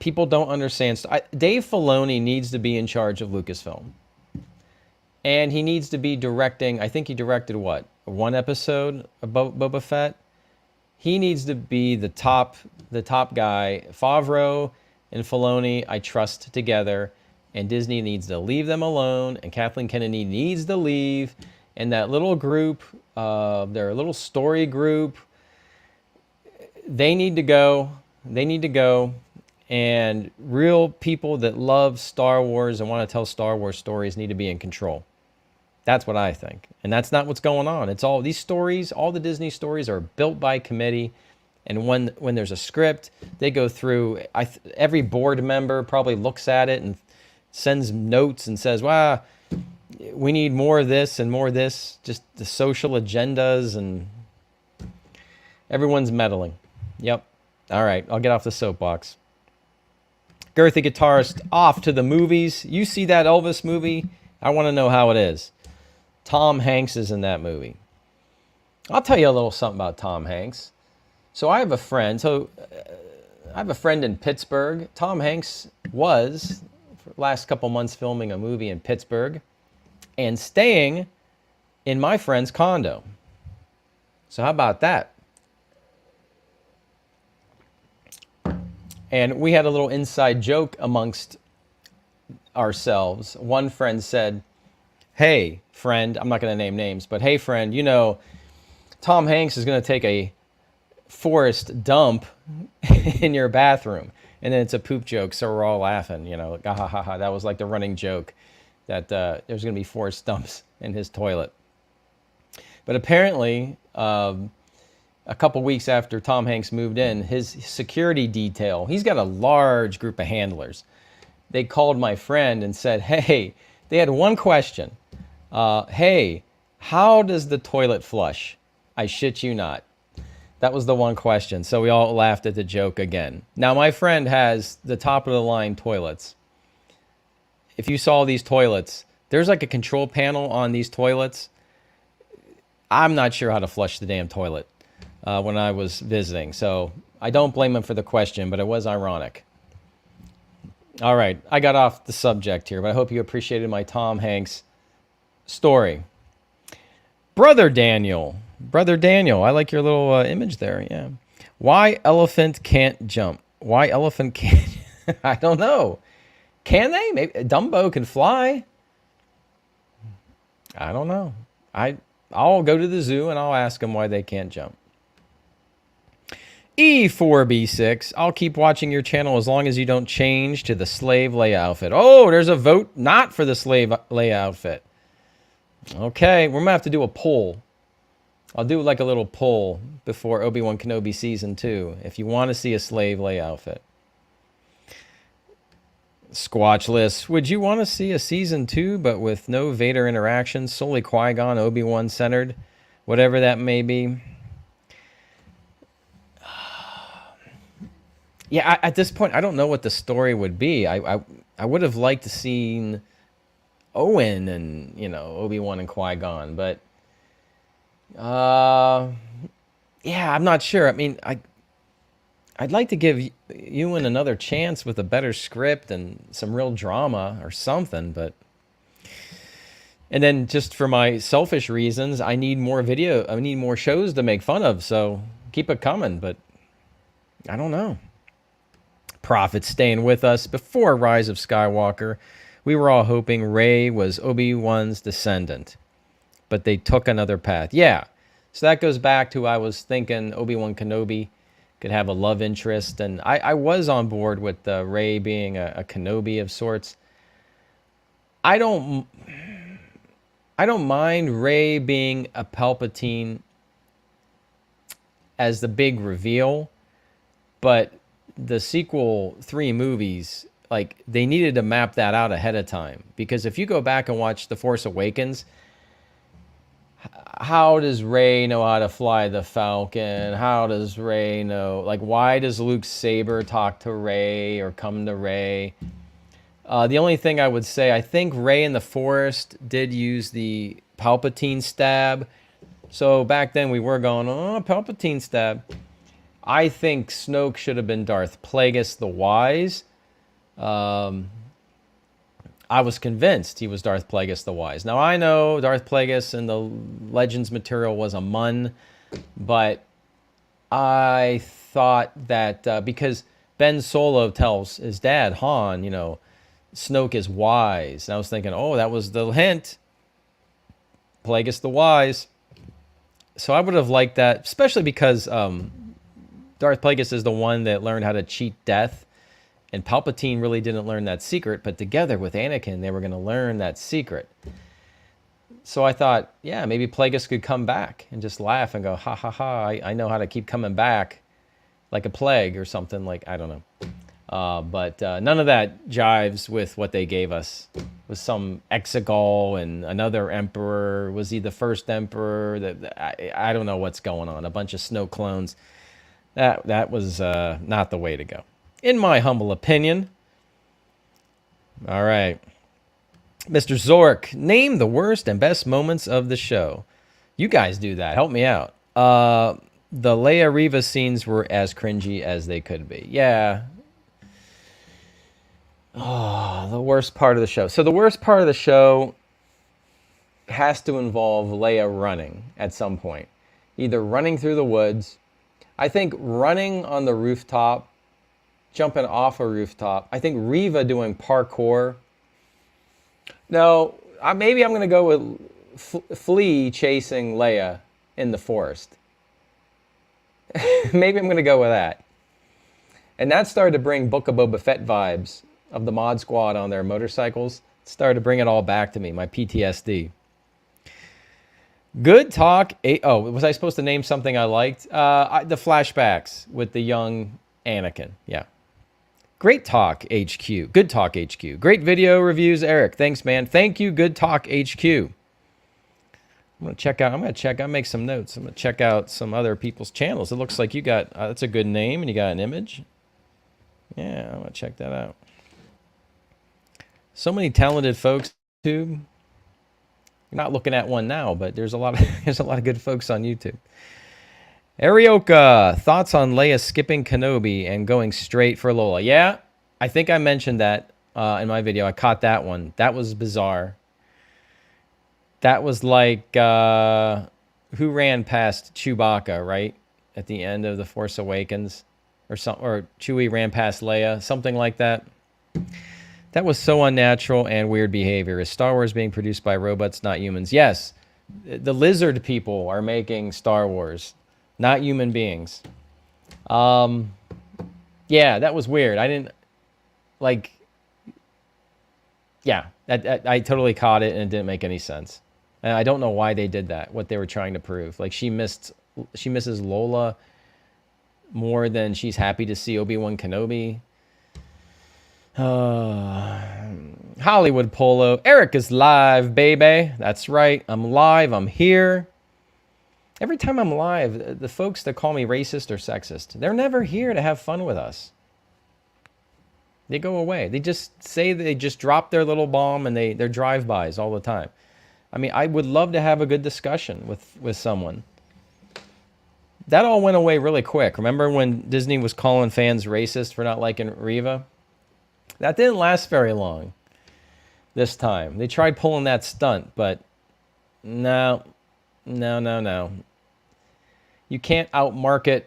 People don't understand. Dave Filoni needs to be in charge of Lucasfilm. And he needs to be directing. I think he directed what? one episode of Boba Fett. He needs to be the top guy. Favreau and Filoni, I trust together, and Disney needs to leave them alone, and Kathleen Kennedy needs to leave, and that little group, their little story group, they need to go. They need to go. And real people that love Star Wars and want to tell Star Wars stories need to be in control. That's what I think. And that's not what's going on. It's all these stories, all the Disney stories are built by committee. And when there's a script, they go through, every board member probably looks at it and sends notes and says, wow, we need more of this and more of this. Just the social agendas, and everyone's meddling. Yep. All right, I'll get off the soapbox. Girthy Guitarist, off to the movies. You see that Elvis movie? I want to know how it is. Tom Hanks is in that movie. I'll tell you a little something about Tom Hanks. So I have a friend. I have a friend in Pittsburgh. Tom Hanks was, for the last couple months, filming a movie in Pittsburgh and staying in my friend's condo. So how about that? And we had a little inside joke amongst ourselves. One friend said, hey, friend, I'm not going to name names, but hey, friend, you know, Tom Hanks is going to take a forced dump in your bathroom. And then it's a poop joke, so we're all laughing, you know, like, ah, ha, ha, ha. That was like the running joke that there's going to be forced dumps in his toilet. But apparently, a couple weeks after Tom Hanks moved in, his security detail, he's got a large group of handlers. They called my friend and said, hey, they had one question. Hey, how does the toilet flush? I shit you not. That was the one question. So we all laughed at the joke again. Now, my friend has the top of the line toilets. If you saw these toilets, there's like a control panel on these toilets. I'm not sure how to flush the damn toilet when I was visiting. So I don't blame him for the question, but it was ironic. All right, I got off the subject here, but I hope you appreciated my Tom Hanks story. Brother Daniel, I like your little image there. Yeah. Why elephant can't jump? Why elephant can't? I don't know. Can they? Maybe Dumbo can fly. I don't know. I'll go to the zoo and I'll ask them why they can't jump. E4B6, I'll keep watching your channel as long as you don't change to the slave Leia outfit. Oh, there's a vote not for the slave Leia outfit. Okay, we're going to have to do a poll. I'll do like a little poll before Obi-Wan Kenobi Season 2 if you want to see a slave Leia outfit. Squatch List, would you want to see a Season 2 but with no Vader interaction, solely Qui-Gon, Obi-Wan centered, whatever that may be? Yeah, at this point, I don't know what the story would be. I would have liked to seen Owen and, you know, Obi-Wan and Qui-Gon, but yeah, I'm not sure. I mean, I'd like to give Ewan another chance with a better script and some real drama or something, but and then just for my selfish reasons, I need more video. I need more shows to make fun of, so keep it coming, but I don't know. Prophet staying with us before Rise of Skywalker. We were all hoping Rey was Obi-Wan's descendant, but they took another path. Yeah, so that goes back to I was thinking Obi-Wan Kenobi could have a love interest, and I was on board with Rey being a Kenobi of sorts. I don't mind Rey being a Palpatine as the big reveal, but the sequel 3 movies, like, they needed to map that out ahead of time. Because if you go back and watch The Force Awakens, how does Rey know how to fly the Falcon? How does Rey know? Like, why does Luke's saber talk to Rey or come to Rey? The only thing I would say, I think Rey in the Forest did use the Palpatine stab. So back then we were going, oh, Palpatine stab. I think Snoke should have been Darth Plagueis the Wise. I I was convinced he was Darth Plagueis the Wise. Now, I know Darth Plagueis in the Legends material was a mun, but I thought that because Ben Solo tells his dad, Han, Snoke is wise. And I was thinking, oh, that was the hint. Plagueis the Wise. So I would have liked that, especially because Darth Plagueis is the one that learned how to cheat death. And Palpatine really didn't learn that secret, but together with Anakin, they were going to learn that secret. So I thought, yeah, maybe Plagueis could come back and just laugh and go, ha, ha, ha, I know how to keep coming back like a plague or something like, I don't know. But none of that jives with what they gave us. It was some Exegol and another emperor. Was he the first emperor? I don't know what's going on. A bunch of Snoke clones. That was not the way to go, in my humble opinion. All right. Mr. Zork, name the worst and best moments of the show. You guys do that. Help me out. The Leia Reva scenes were as cringy as they could be. Yeah. Oh, the worst part of the show. So the worst part of the show has to involve Leia running at some point. Either running through the woods. I think running on the rooftop, jumping off a rooftop. I think Reva doing parkour. No, maybe I'm going to go with Flea chasing Leia in the forest. Maybe I'm going to go with that. And that started to bring Book of Boba Fett vibes of the Mod Squad on their motorcycles. It started to bring it all back to me, my PTSD. Good talk. Oh, was I supposed to name something I liked? The flashbacks with the young Anakin. Yeah. Great talk, HQ. Good talk, HQ. Great video reviews, Eric. Thanks, man. Thank you, Good talk, HQ. I'm gonna make some notes. I'm gonna check out some other people's channels. It looks like you got that's a good name and you got an image. Yeah, I'm gonna check that out. So many talented folks, YouTube. You're not looking at one now, but there's a lot of good folks on YouTube. Arioka, thoughts on Leia skipping Kenobi and going straight for Lola? Yeah, I think I mentioned that in my video. I caught that one. That was bizarre. That was like who ran past Chewbacca, right? At the end of The Force Awakens. Or Chewie ran past Leia. Something like that. That was so unnatural and weird behavior. Is Star Wars being produced by robots, not humans? Yes. The lizard people are making Star Wars, not human beings. Yeah, that was weird. I didn't, like, yeah, I totally caught it and it didn't make any sense. And I don't know why they did that, what they were trying to prove. Like, she misses Lola more than she's happy to see Obi-Wan Kenobi. Hollywood Polo. Eric is live, baby. That's right. I'm live. I'm here. Every time I'm live, the folks that call me racist or sexist, they're never here to have fun with us. They go away. They just say they just drop their little bomb and they're drive-bys all the time. I mean, I would love to have a good discussion with someone. That all went away really quick. Remember when Disney was calling fans racist for not liking Reva? That didn't last very long this time. They tried pulling that stunt, but no. You can't outmarket,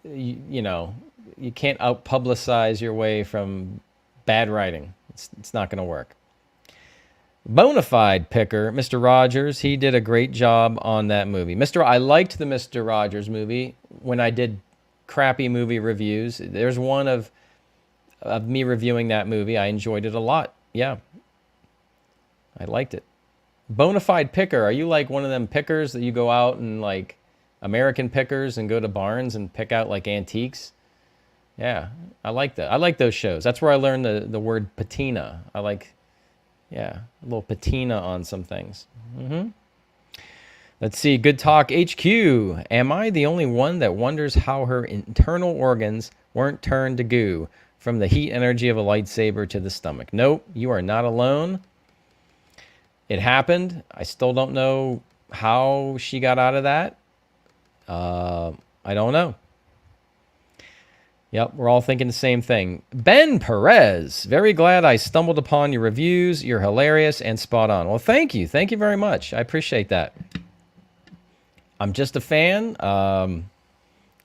you can't out-publicize your way from bad writing. It's not going to work. Bonafide picker, Mr. Rogers, he did a great job on that movie. I liked the Mr. Rogers movie when I did crappy movie reviews. There's one of me reviewing that movie. I enjoyed it a lot. Yeah. I liked it. Bonafide picker, are you like one of them pickers that you go out and like American pickers and go to barns and pick out like antiques? Yeah, I like that. I like those shows. That's where I learned the word patina. I like, yeah, a little patina on some things. Let's see. Good talk, HQ. Am I the only one that wonders how her internal organs weren't turned to goo from the heat energy of a lightsaber to the stomach? Nope, you are not alone. It happened. I still don't know how she got out of that. I don't know. Yep, we're all thinking the same thing. Ben Perez, very glad I stumbled upon your reviews. You're hilarious and spot on. Well, thank you. Thank you very much. I appreciate that. I'm just a fan.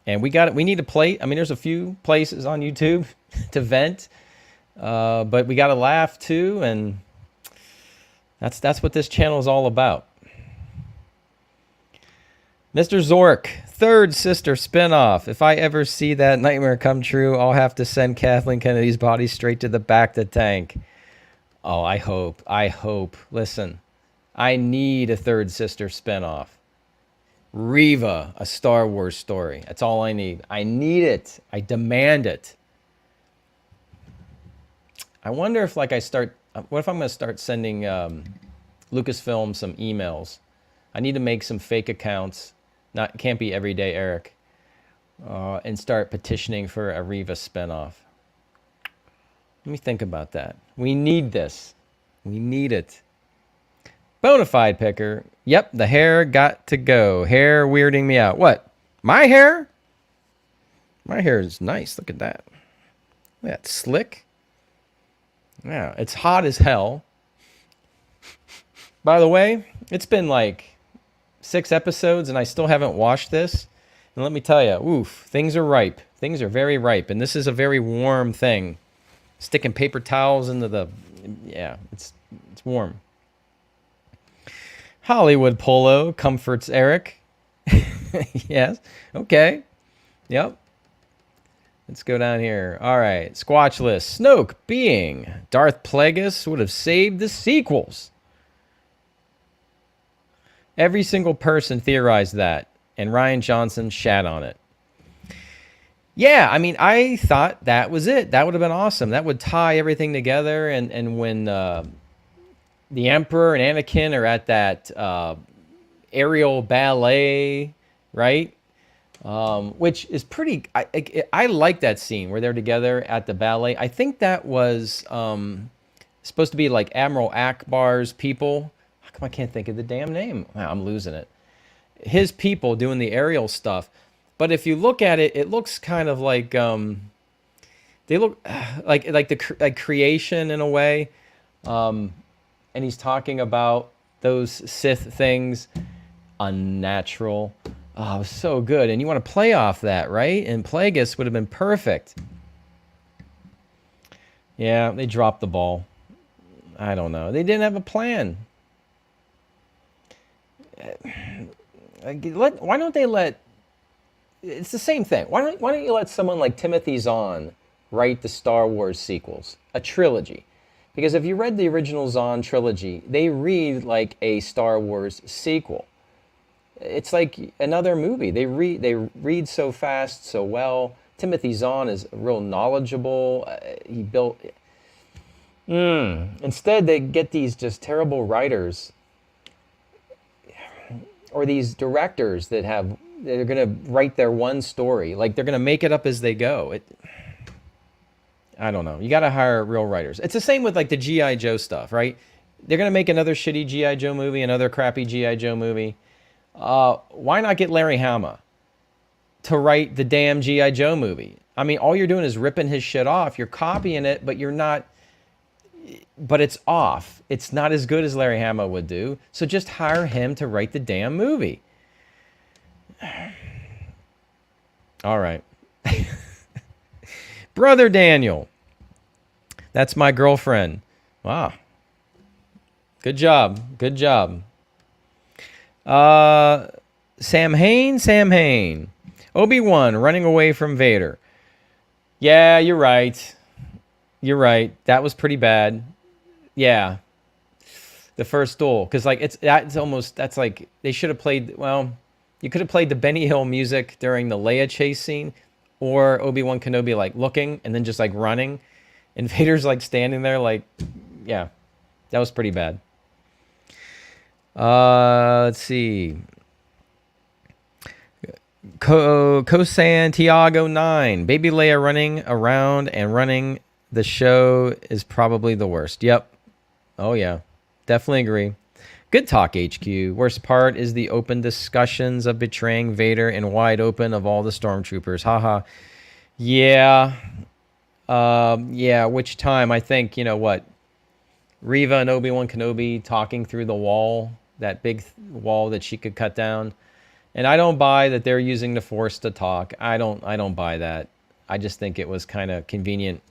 And we need a plate. I mean, there's a few places on YouTube to vent. But we got to laugh too, and that's what this channel is all about. Mr. Zork, third sister spinoff. If I ever see that nightmare come true, I'll have to send Kathleen Kennedy's body straight to the back of the tank. Oh, I hope. I hope. Listen, I need a third sister spinoff. Reva, a Star Wars story. That's all I need. I need it. I demand it. I wonder if, like, what if I'm going to start sending Lucasfilm some emails? I need to make some fake accounts. Can't be Everyday Eric. And start petitioning for a Reva spinoff. Let me think about that. We need this. We need it. Bonafide picker. Yep, the hair got to go. Hair weirding me out. What? My hair? My hair is nice. Look at that. Look at that. Slick. Yeah, it's hot as hell. By the way, it's been like 6 episodes and I still haven't washed this. And let me tell you, oof, things are ripe. Things are very ripe. And this is a very warm thing. Sticking paper towels into the... Yeah, it's warm. Hollywood Polo comforts Eric. Yes. Okay. Yep. Let's go down here. All right. Squatch list. Snoke being Darth Plagueis would have saved the sequels. Every single person theorized that, and Rian Johnson shat on it. Yeah, I mean, I thought that was it. That would have been awesome. That would tie everything together, and when the Emperor and Anakin are at that aerial ballet, right? Which is pretty... I like that scene where they're together at the ballet. I think that was supposed to be like Admiral Akbar's people. How come I can't think of the damn name? Wow, I'm losing it. His people doing the aerial stuff. But if you look at it, it looks kind of like... they look like creation in a way. And he's talking about those Sith things. Unnatural. Oh, so good. And you want to play off that, right? And Plagueis would have been perfect. Yeah, they dropped the ball. I don't know. They didn't have a plan. Why don't they let... It's the same thing. Why don't you let someone like Timothy Zahn write the Star Wars sequels? A trilogy. Because if you read the original Zahn trilogy, they read like a Star Wars sequel. It's like another movie. They read so fast, so well. Timothy Zahn is real knowledgeable. He built... Instead, they get these just terrible writers or these directors that they're going to write their one story. Like, they're going to make it up as they go. I don't know. You got to hire real writers. It's the same with like the G.I. Joe stuff, right? They're going to make another shitty G.I. Joe movie, another crappy G.I. Joe movie. Why not get Larry Hama to write the damn G.I. Joe movie? I mean, all you're doing is ripping his shit off. You're copying it, but you're not... But it's off. It's not as good as Larry Hama would do. So just hire him to write the damn movie. All right. Brother Daniel. That's my girlfriend. Wow. Good job. Good job. Sam Hain. Obi-Wan running away from Vader. Yeah, you're right. You're right. That was pretty bad. Yeah. The first duel. Because like that's like they should have played, well, you could have played the Benny Hill music during the Leia chase scene, or Obi-Wan Kenobi like looking and then just like running. And Vader's like standing there like, yeah. That was pretty bad. Let's see. Santiago 9. Baby Leia running around and running the show is probably the worst. Yep. Oh, yeah. Definitely agree. Good talk, HQ. Worst part is the open discussions of betraying Vader and wide open of all the stormtroopers. Haha. Yeah. Yeah, which time? I think, you know what? Reva and Obi-Wan Kenobi talking through the wall, that big wall that she could cut down. And I don't buy that they're using the Force to talk. I don't buy that. I just think it was kind of convenient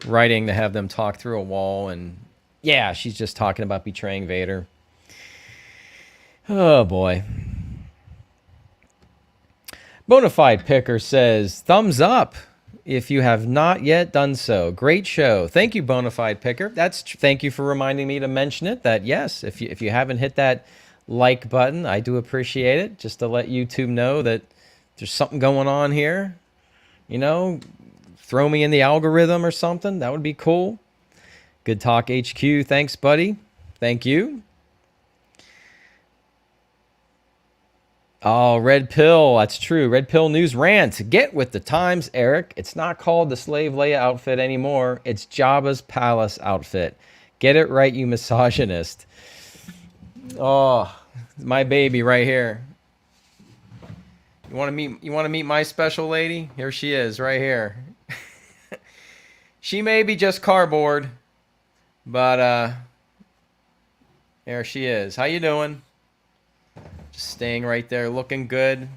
writing to have them talk through a wall, and yeah, she's just talking about betraying Vader. Oh boy. Bonafide Picker says, thumbs up if you have not yet done so. Great show. Thank you, Bonafide Picker. Thank you for reminding me to mention it. That yes, if you haven't hit that like button, I do appreciate it. Just to let YouTube know that there's something going on here. You know, throw me in the algorithm or something. That would be cool. Good Talk HQ. Thanks, buddy. Thank you. Oh, Red Pill. That's true. Red Pill News Rant. Get with the times, Eric. It's not called the Slave Leia outfit anymore. It's Jabba's palace outfit. Get it right, you misogynist. Oh, my baby right here. You want to meet my special lady? Here she is, right here. She may be just cardboard, but there she is. How you doing? Just staying right there, looking good.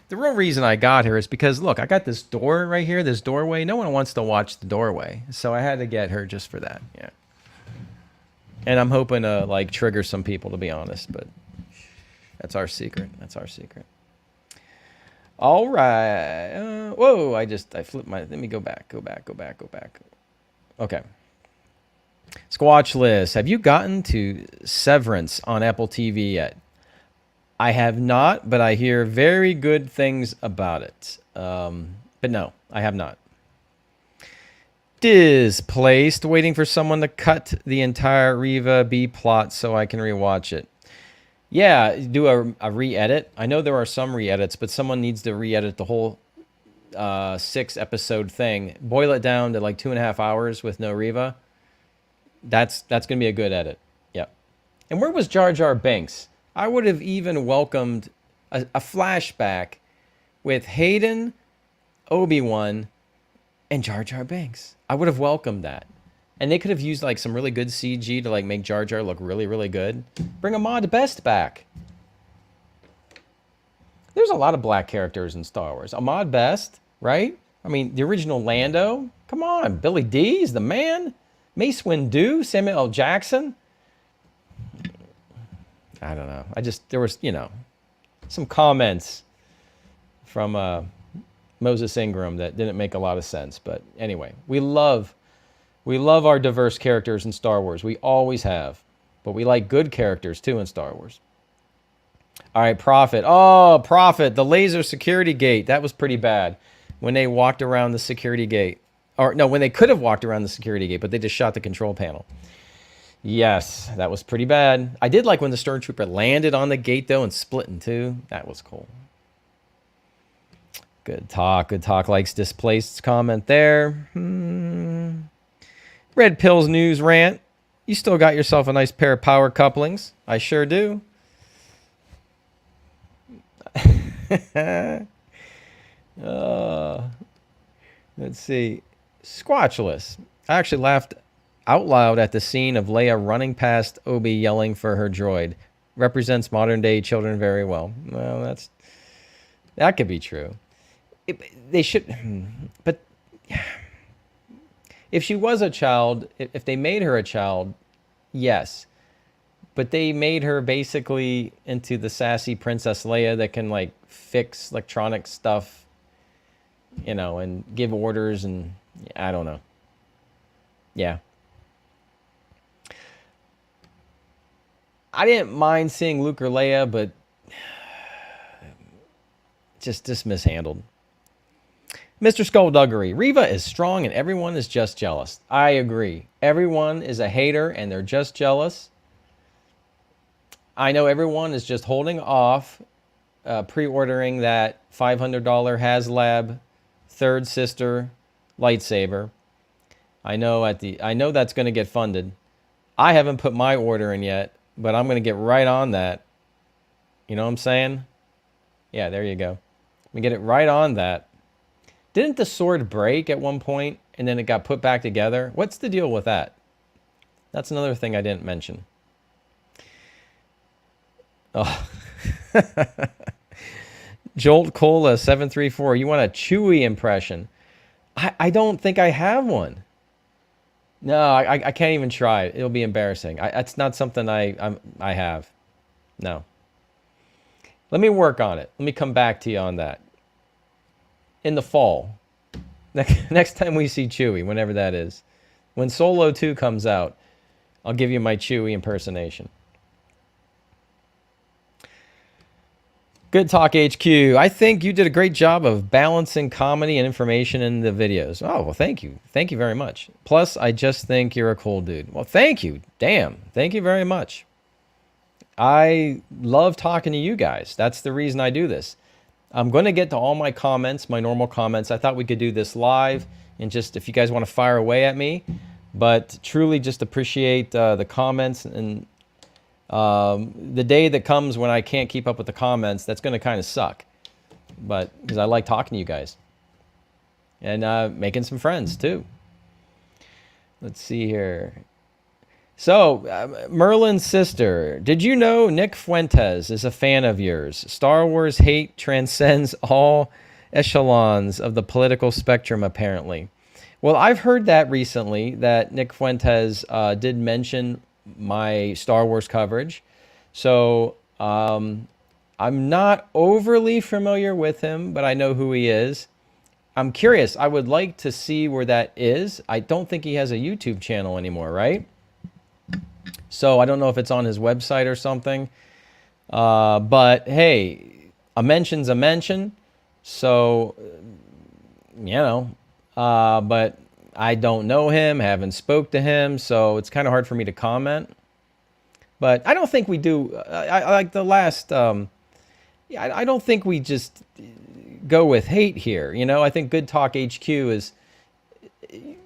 The real reason I got her is because, look, I got this door right here, this doorway. No one wants to watch the doorway, so I had to get her just for that. Yeah. And I'm hoping to like trigger some people, to be honest, but that's our secret. That's our secret. All right. Whoa! I flipped my. Let me go back. Go back. Okay. Squatch List. Have you gotten to Severance on Apple TV yet? I have not, but I hear very good things about it. But no, I have not. Displaced, waiting for someone to cut the entire Reva B plot so I can rewatch it. Yeah, do a re-edit. I know there are some re-edits, but someone needs to re-edit the whole 6-episode thing. Boil it down to like 2.5 hours with no Reva. That's gonna be a good edit. Yep. And where was Jar Jar Binks? I would have even welcomed a flashback with Hayden, Obi-Wan, and Jar Jar Binks. I would have welcomed that. And they could have used like some really good CG to like make Jar Jar look really, really good. Bring Ahmad Best back. There's a lot of black characters in Star Wars. Ahmad Best, right? I mean, the original Lando. Come on, Billy D is the man. Mace Windu, Samuel L. Jackson. I don't know. There was, some comments from Moses Ingram that didn't make a lot of sense. But anyway, we love our diverse characters in Star Wars. We always have. But we like good characters, too, in Star Wars. All right, Prophet. Oh, Prophet, the laser security gate. That was pretty bad. When they walked around the security gate. Or, no, when they could have walked around the security gate, but they just shot the control panel. Yes, that was pretty bad. I did like when the Stormtrooper landed on the gate, though, and split in two. That was cool. Good talk. Good talk. Likes Displaced's comment there. Red Pills News Rant. You still got yourself a nice pair of power couplings. I sure do. Let's see. Squatchless. I actually laughed out loud at the scene of Leia running past Obi yelling for her droid. Represents modern day children very well. Well, that could be true. They should, but if she was a child, if they made her a child, yes. But they made her basically into the sassy Princess Leia that can like fix electronic stuff, and give orders, and I don't know. Yeah. I didn't mind seeing Luke or Leia, but just mishandled. Mr. Skullduggery, Reva is strong and everyone is just jealous. I agree. Everyone is a hater and they're just jealous. I know everyone is just holding off, pre-ordering that $500 HasLab third sister lightsaber. I know that's going to get funded. I haven't put my order in yet, but I'm going to get right on that. You know what I'm saying? Yeah, there you go. We get it right on that. Didn't the sword break at one point and then it got put back together? What's the deal with that? That's another thing I didn't mention. Oh. Jolt Cola 734. You want a Chewy impression? I don't think I have one. No, I can't even try it. It'll be embarrassing. That's not something I have. No. Let me work on it. Let me come back to you on that. In the fall. Next time we see Chewy, whenever that is. When Solo 2 comes out, I'll give you my Chewy impersonation. Good Talk HQ. I think you did a great job of balancing comedy and information in the videos. Oh, well, thank you. Thank you very much. Plus, I just think you're a cool dude. Well, thank you. Damn. Thank you very much. I love talking to you guys. That's the reason I do this. I'm going to get to all my comments, my normal comments. I thought we could do this live and just if you guys want to fire away at me. But truly just appreciate the comments and the day that comes when I can't keep up with the comments, that's going to kind of suck. But because I like talking to you guys and making some friends too. Let's see here. So, Merlin's sister, did you know Nick Fuentes is a fan of yours? Star Wars hate transcends all echelons of the political spectrum, apparently. Well, I've heard that recently, that Nick Fuentes did mention my Star Wars coverage. So, I'm not overly familiar with him, but I know who he is. I'm curious. I would like to see where that is. I don't think he has a YouTube channel anymore, right? So I don't know if it's on his website or something. But hey, a mention's a mention. So, you know, but I don't know him, haven't spoke to him. So it's kind of hard for me to comment. But I don't think we do. I like the last, I don't think we just go with hate here. You know, I think Good Talk HQ is,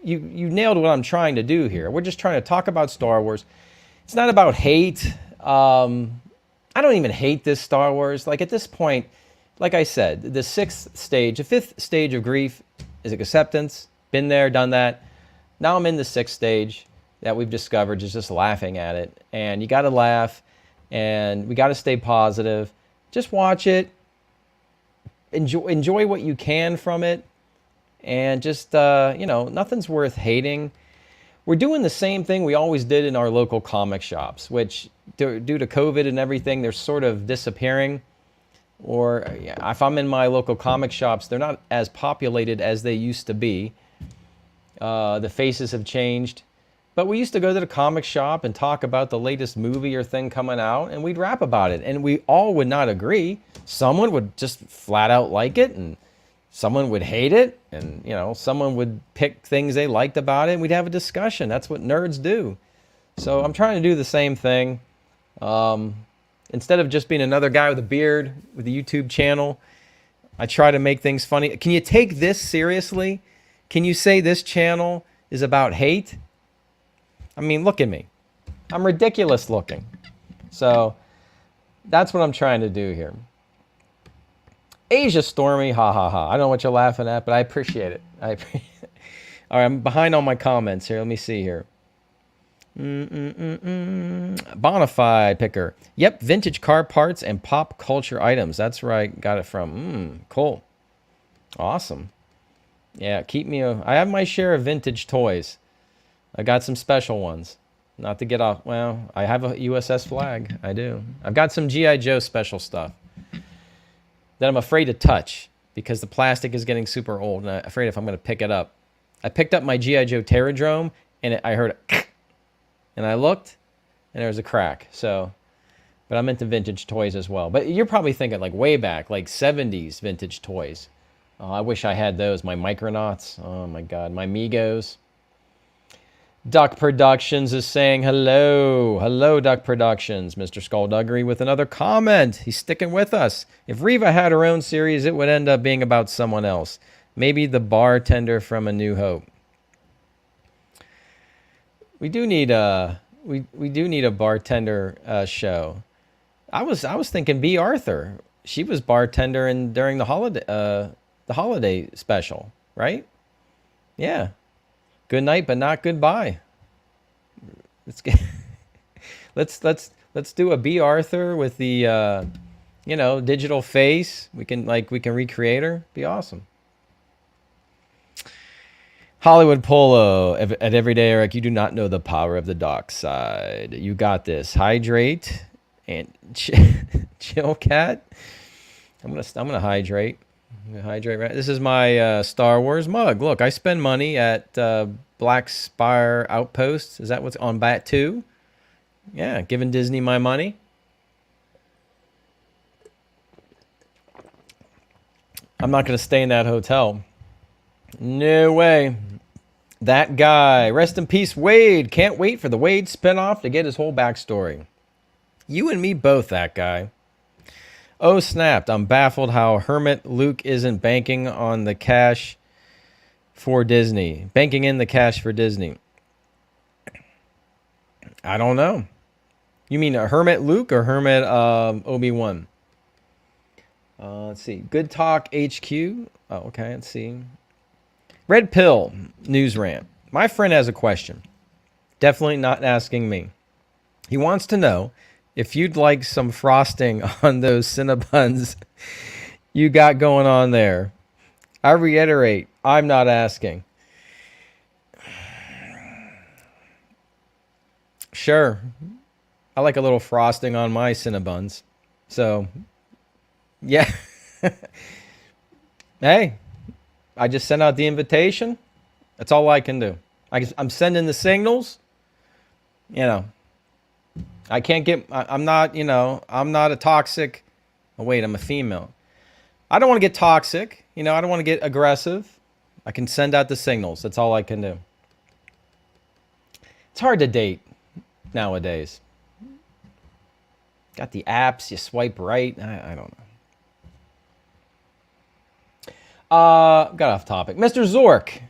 you nailed what I'm trying to do here. We're just trying to talk about Star Wars. It's not about hate. I don't even hate this Star Wars. Like at this point, like I said, the fifth stage of grief is acceptance. Been there, done that. Now I'm in the sixth stage that we've discovered, just laughing at it. And you got to laugh, and we got to stay positive. Just watch it. Enjoy what you can from it. And just, you know, nothing's worth hating. We're doing the same thing we always did in our local comic shops, which due to COVID and everything, they're sort of disappearing. Or if I'm in my local comic shops, they're not as populated as they used to be. The faces have changed. But we used to go to the comic shop and talk about the latest movie or thing coming out, and we'd rap about it. And we all would not agree. Someone would just flat out like it, and someone would hate it, and you know, someone would pick things they liked about it, and we'd have a discussion. That's what nerds do. So I'm trying to do the same thing. Instead of just being another guy with a beard with a YouTube channel, I try to make things funny. Can you take this seriously? Can you say this channel is about hate? I mean, look at me. I'm ridiculous looking. So that's what I'm trying to do here. Asia Stormy, ha ha ha. I don't know what you're laughing at, but I appreciate it. All right, I'm behind on my comments here. Let me see here. Bonafide picker. Yep, vintage car parts and pop culture items. That's where I got it from. Cool. Awesome. Yeah, I have my share of vintage toys. I got some special ones. Not to get off. Well, I have a USS flag. I do. I've got some G.I. Joe special stuff that I'm afraid to touch because the plastic is getting super old, and I'm afraid if I'm going to pick it up. I picked up my G.I. Joe Terradrome, and I heard it, and I looked, and there was a crack. So, but I'm into vintage toys as well. But you're probably thinking like way back, like 70s vintage toys. Oh, I wish I had those. My Micronauts. Oh my God, my Migos. Duck Productions is saying hello. Hello, Duck Productions. Mr. Skullduggery with another comment. He's sticking with us. If Reva had her own series, it would end up being about someone else. Maybe the bartender from A New Hope. We do need a bartender show. I was thinking B. Arthur. She was bartender during the holiday special. right? Yeah. Good night, but not goodbye. Let's get let's do a B. Arthur with the digital face. We can recreate her. Be awesome. Hollywood Polo at Everyday Eric. You do not know the power of the dark side. You got this. Hydrate and chill, cat. I'm gonna hydrate. Hydrate. Right. This is my Star Wars mug. Look, I spend money at Black Spire Outpost. Is that what's on Bat 2? Yeah, giving Disney my money. I'm not going to stay in that hotel. No way. That guy. Rest in peace, Wade. Can't wait for the Wade spinoff to get his whole backstory. You and me both, that guy. Oh, snapped. I'm baffled how Hermit Luke isn't banking on the cash for Disney. Banking in the cash for Disney. I don't know. You mean a Hermit Luke or Hermit Obi-Wan? Let's see. Good Talk HQ. Oh, okay. Let's see. Red Pill News Rant. My friend has a question. Definitely not asking me. He wants to know if you'd like some frosting on those Cinnabons you got going on there. I reiterate, I'm not asking. Sure. I like a little frosting on my Cinnabons. So, yeah. Hey, I just sent out the invitation. That's all I can do. I'm sending the signals. I can't get, I'm not a toxic. Oh, wait, I'm a female. I don't want to get toxic. I don't want to get aggressive. I can send out the signals. That's all I can do. It's hard to date nowadays. Got the apps, you swipe right. I don't know. Got off topic. Mr. Zork.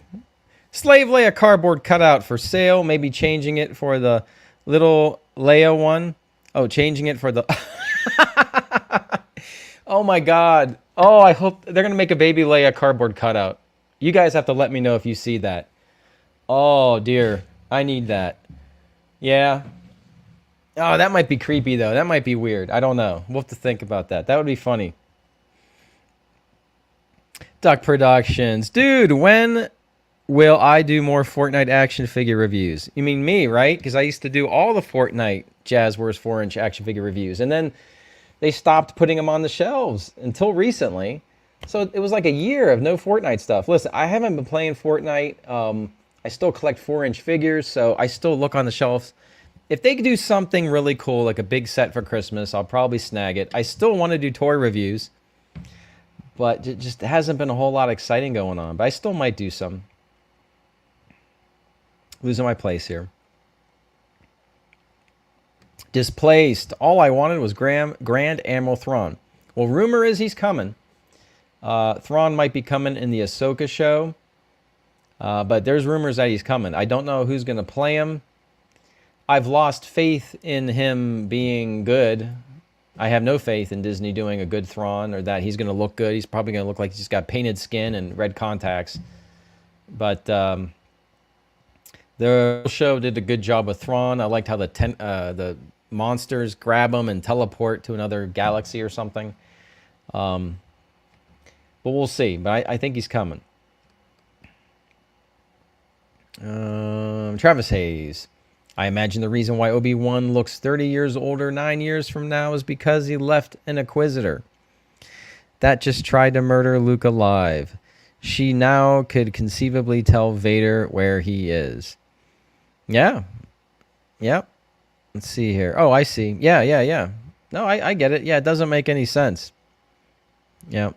Slave Leia cardboard cutout for sale. Maybe changing it for the little Leia one. Oh, changing it for the... Oh my God. Oh, I hope they're going to make a baby Leia cardboard cutout. You guys have to let me know if you see that. Oh dear. I need that. Yeah. Oh, that might be creepy though. That might be weird. I don't know. We'll have to think about that. That would be funny. Duck Productions. Dude, when will I do more Fortnite action figure reviews? You mean me, right? Because I used to do all the Fortnite Jazzwares 4-inch action figure reviews. And then they stopped putting them on the shelves until recently. So it was like a year of no Fortnite stuff. Listen, I haven't been playing Fortnite. I still collect 4-inch figures, so I still look on the shelves. If they could do something really cool, like a big set for Christmas, I'll probably snag it. I still want to do toy reviews, but it just hasn't been a whole lot exciting going on. But I still might do some. Losing my place here. Displaced. All I wanted was Grand Admiral Thrawn. Well, rumor is he's coming. Thrawn might be coming in the Ahsoka show. But there's rumors that he's coming. I don't know who's going to play him. I've lost faith in him being good. I have no faith in Disney doing a good Thrawn or that he's going to look good. He's probably going to look like he's got painted skin and red contacts. But the show did a good job with Thrawn. I liked how the monsters grab him and teleport to another galaxy or something. But we'll see. But I think he's coming. Travis Hayes. I imagine the reason why Obi-Wan looks 30 years older 9 years from now is because he left an Inquisitor that just tried to murder Luke alive. She now could conceivably tell Vader where he is. Yeah. Yep. Let's see here. Oh, I see. Yeah. No, I get it. Yeah, it doesn't make any sense. Yep.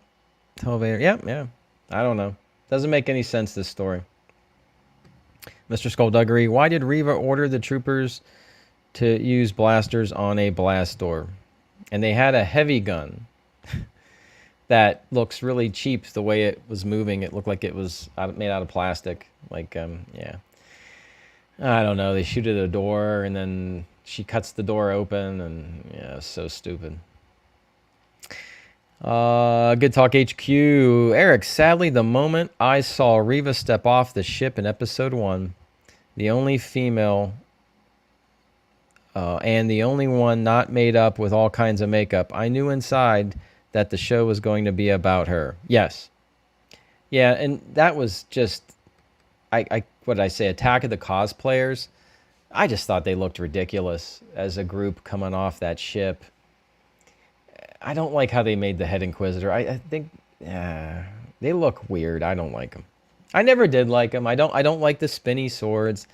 Tell Vader. Yeah. I don't know. Doesn't make any sense, this story. Mr. Skullduggery, why did Reva order the troopers to use blasters on a blast door? And they had a heavy gun that looks really cheap the way it was moving. It looked like it was made out of plastic. Yeah. I don't know. They shoot at a door, and then she cuts the door open, and yeah, it's so stupid. Good Talk HQ. Eric, sadly, the moment I saw Reva step off the ship in episode 1, the only female and the only one not made up with all kinds of makeup, I knew inside that the show was going to be about her. Yes. Yeah, and that was just, what did I say, Attack of the Cosplayers? I just thought they looked ridiculous as a group coming off that ship. I don't like how they made the head Inquisitor. I think they look weird. I don't like them. I never did like them. I don't like the spinny swords.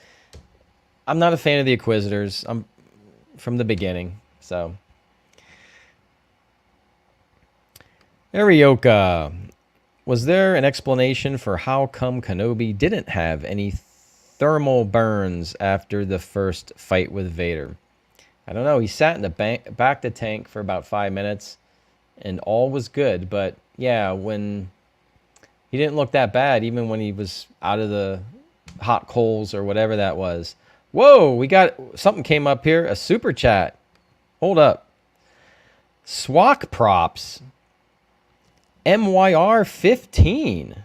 I'm not a fan of the Inquisitors. I'm from the beginning. So Arioka, was there an explanation for how come Kenobi didn't have any thermal burns after the first fight with Vader? I don't know. He sat in the back of the tank for about 5 minutes, and all was good. But yeah, when he didn't look that bad, even when he was out of the hot coals or whatever that was. Whoa, we got something came up here. A super chat. Hold up. Swak props. MYR 15.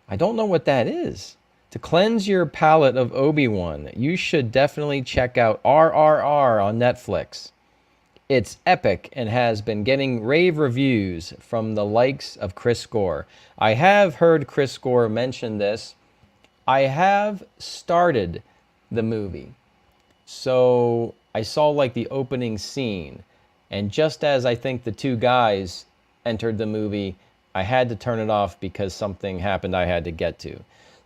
I don't know what that is. To cleanse your palate of Obi-Wan, you should definitely check out RRR on Netflix. It's epic and has been getting rave reviews from the likes of Chris Gore. I have heard Chris Gore mention this. I have started the movie. So I saw like the opening scene. And just as I think the two guys entered the movie, I had to turn it off because something happened I had to get to.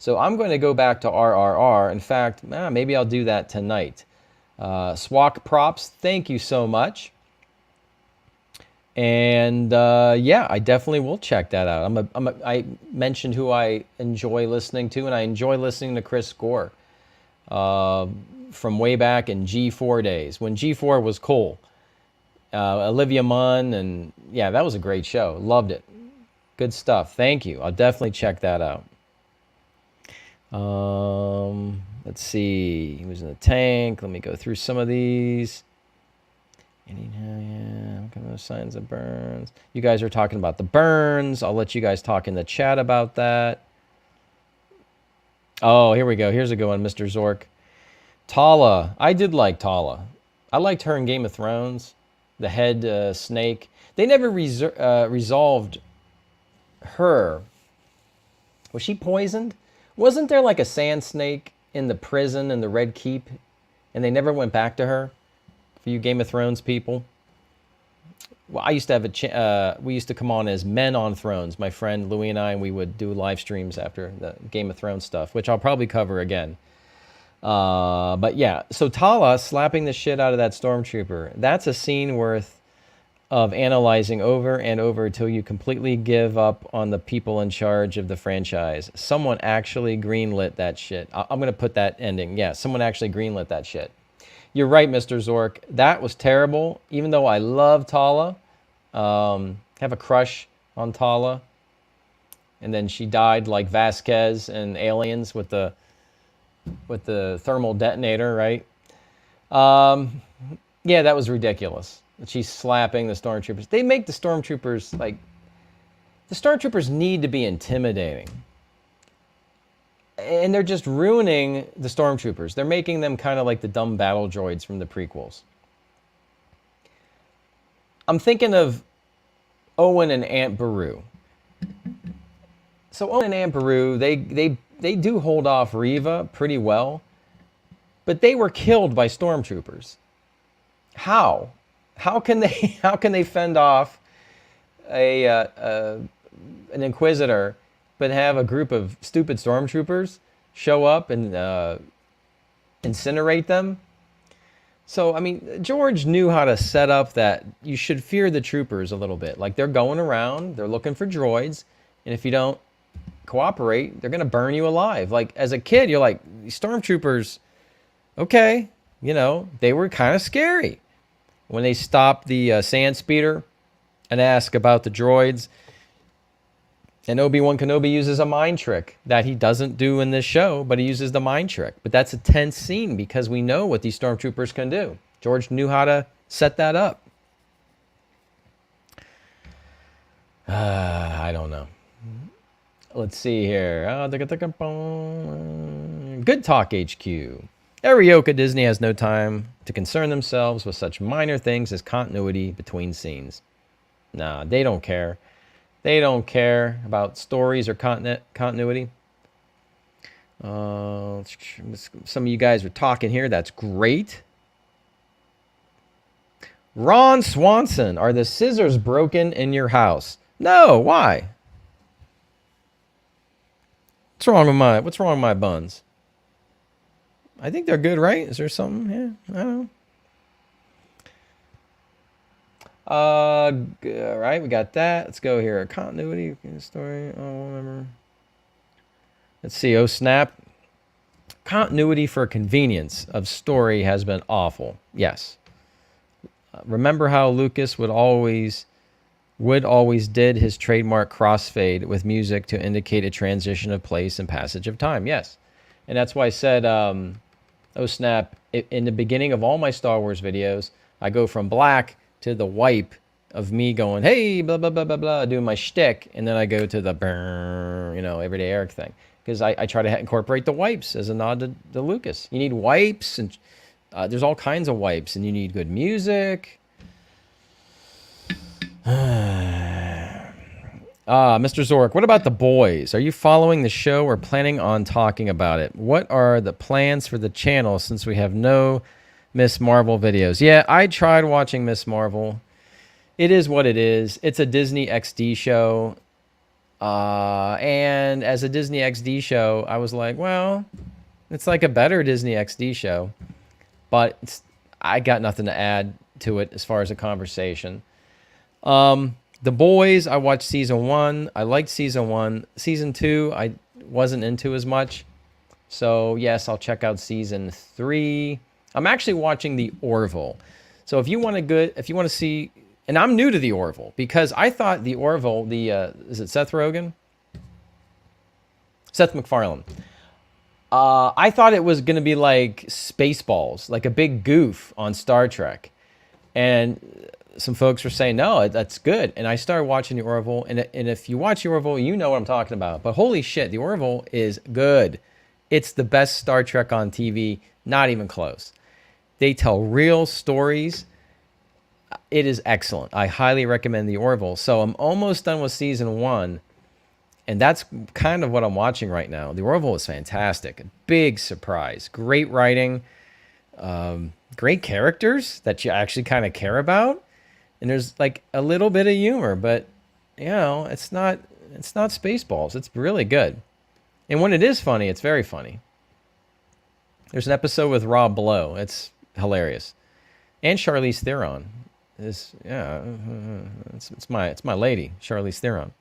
So I'm going to go back to RRR. In fact, maybe I'll do that tonight. Swak Props, thank you so much. And yeah, I definitely will check that out. I mentioned who I enjoy listening to, and I enjoy listening to Chris Gore from way back in G4 days, when G4 was cool. Olivia Munn, and yeah, that was a great show. Loved it. Good stuff. Thank you. I'll definitely check that out. Let's see. He was in the tank. Let me go through some of these. Yeah, look at those signs of burns. You guys are talking about the burns. I'll let you guys talk in the chat about that. Oh, here we go. Here's a good one, Mr. Zork. Tala. I did like Tala. I liked her in Game of Thrones. The head snake. They never resolved her. Was she poisoned? Wasn't there like a sand snake in the prison in the Red Keep, and they never went back to her? For you Game of Thrones people. Well, I used to have we used to come on as Men on Thrones. My friend Louie and I, we would do live streams after the Game of Thrones stuff, which I'll probably cover again. But yeah, so Tala slapping the shit out of that stormtrooper. That's a scene worth of analyzing over and over till you completely give up on the people in charge of the franchise. Someone actually greenlit that shit. I'm going to put that ending. Yeah, someone actually greenlit that shit. You're right, Mr. Zork. That was terrible. Even though I love Tala, have a crush on Tala, and then she died like Vasquez and Aliens with the thermal detonator, right? Yeah, that was ridiculous. She's slapping the stormtroopers. They make the stormtroopers like, the stormtroopers need to be intimidating. And they're just ruining the stormtroopers. They're making them kind of like the dumb battle droids from the prequels. I'm thinking of Owen and Aunt Beru. So Owen and Aunt Beru, they do hold off Reva pretty well, but they were killed by stormtroopers. How? How can they fend off an Inquisitor, but have a group of stupid stormtroopers show up and incinerate them? So, I mean, George knew how to set up that you should fear the troopers a little bit. Like, they're going around, they're looking for droids, and if you don't cooperate, they're going to burn you alive. Like, as a kid, you're like, these stormtroopers, okay, you know, they were kind of scary. When they stop the sand speeder and ask about the droids, and Obi-Wan Kenobi uses a mind trick that he doesn't do in this show, but he uses the mind trick. But that's a tense scene because we know what these stormtroopers can do. George knew how to set that up. I don't know. Let's see here. Good Talk HQ. Arioka Disney has no time to concern themselves with such minor things as continuity between scenes. Nah, they don't care. They don't care about stories or continuity. Some of you guys are talking here. That's great. Ron Swanson, are the scissors broken in your house? No, why? What's wrong with my buns? I think they're good, right? Is there something? Yeah, I don't know. All right, we got that. Let's go here. Continuity story. Oh, remember. Let's see. Oh, snap. Continuity for convenience of story has been awful. Yes. Remember how Lucas would always did his trademark crossfade with music to indicate a transition of place and passage of time. Yes. And that's why I said, oh snap, in the beginning of all my Star Wars videos, I go from black to the wipe of me going, hey, blah, blah, blah, blah, blah, doing my shtick. And then I go to the, everyday Eric thing. Because I try to incorporate the wipes as a nod to Lucas. You need wipes, and there's all kinds of wipes, and you need good music. Mr. Zork, what about The Boys? Are you following the show or planning on talking about it? What are the plans for the channel since we have no Miss Marvel videos? Yeah, I tried watching Miss Marvel. It is what it is. It's a Disney XD show. And as a Disney XD show, I was like, well, it's like a better Disney XD show. But I got nothing to add to it as far as a conversation. The Boys, I watched season 1. I liked season 1. Season 2, I wasn't into as much. So, yes, I'll check out season 3. I'm actually watching the Orville. So, if you want to see, and I'm new to the Orville because I thought the Orville, is it Seth Rogen? Seth MacFarlane. I thought it was going to be like Spaceballs, like a big goof on Star Trek. And some folks were saying, no, that's good. And I started watching the Orville. And if you watch the Orville, you know what I'm talking about. But holy shit, the Orville is good. It's the best Star Trek on TV. Not even close. They tell real stories. It is excellent. I highly recommend the Orville. So I'm almost done with season 1. And that's kind of what I'm watching right now. The Orville is fantastic. A big surprise. Great writing. Great characters that you actually kind of care about. And there's like a little bit of humor, but it's not Spaceballs. It's really good. And when it is funny, it's very funny. There's an episode with Rob Lowe. It's hilarious. And Charlize Theron. It's my lady, Charlize Theron.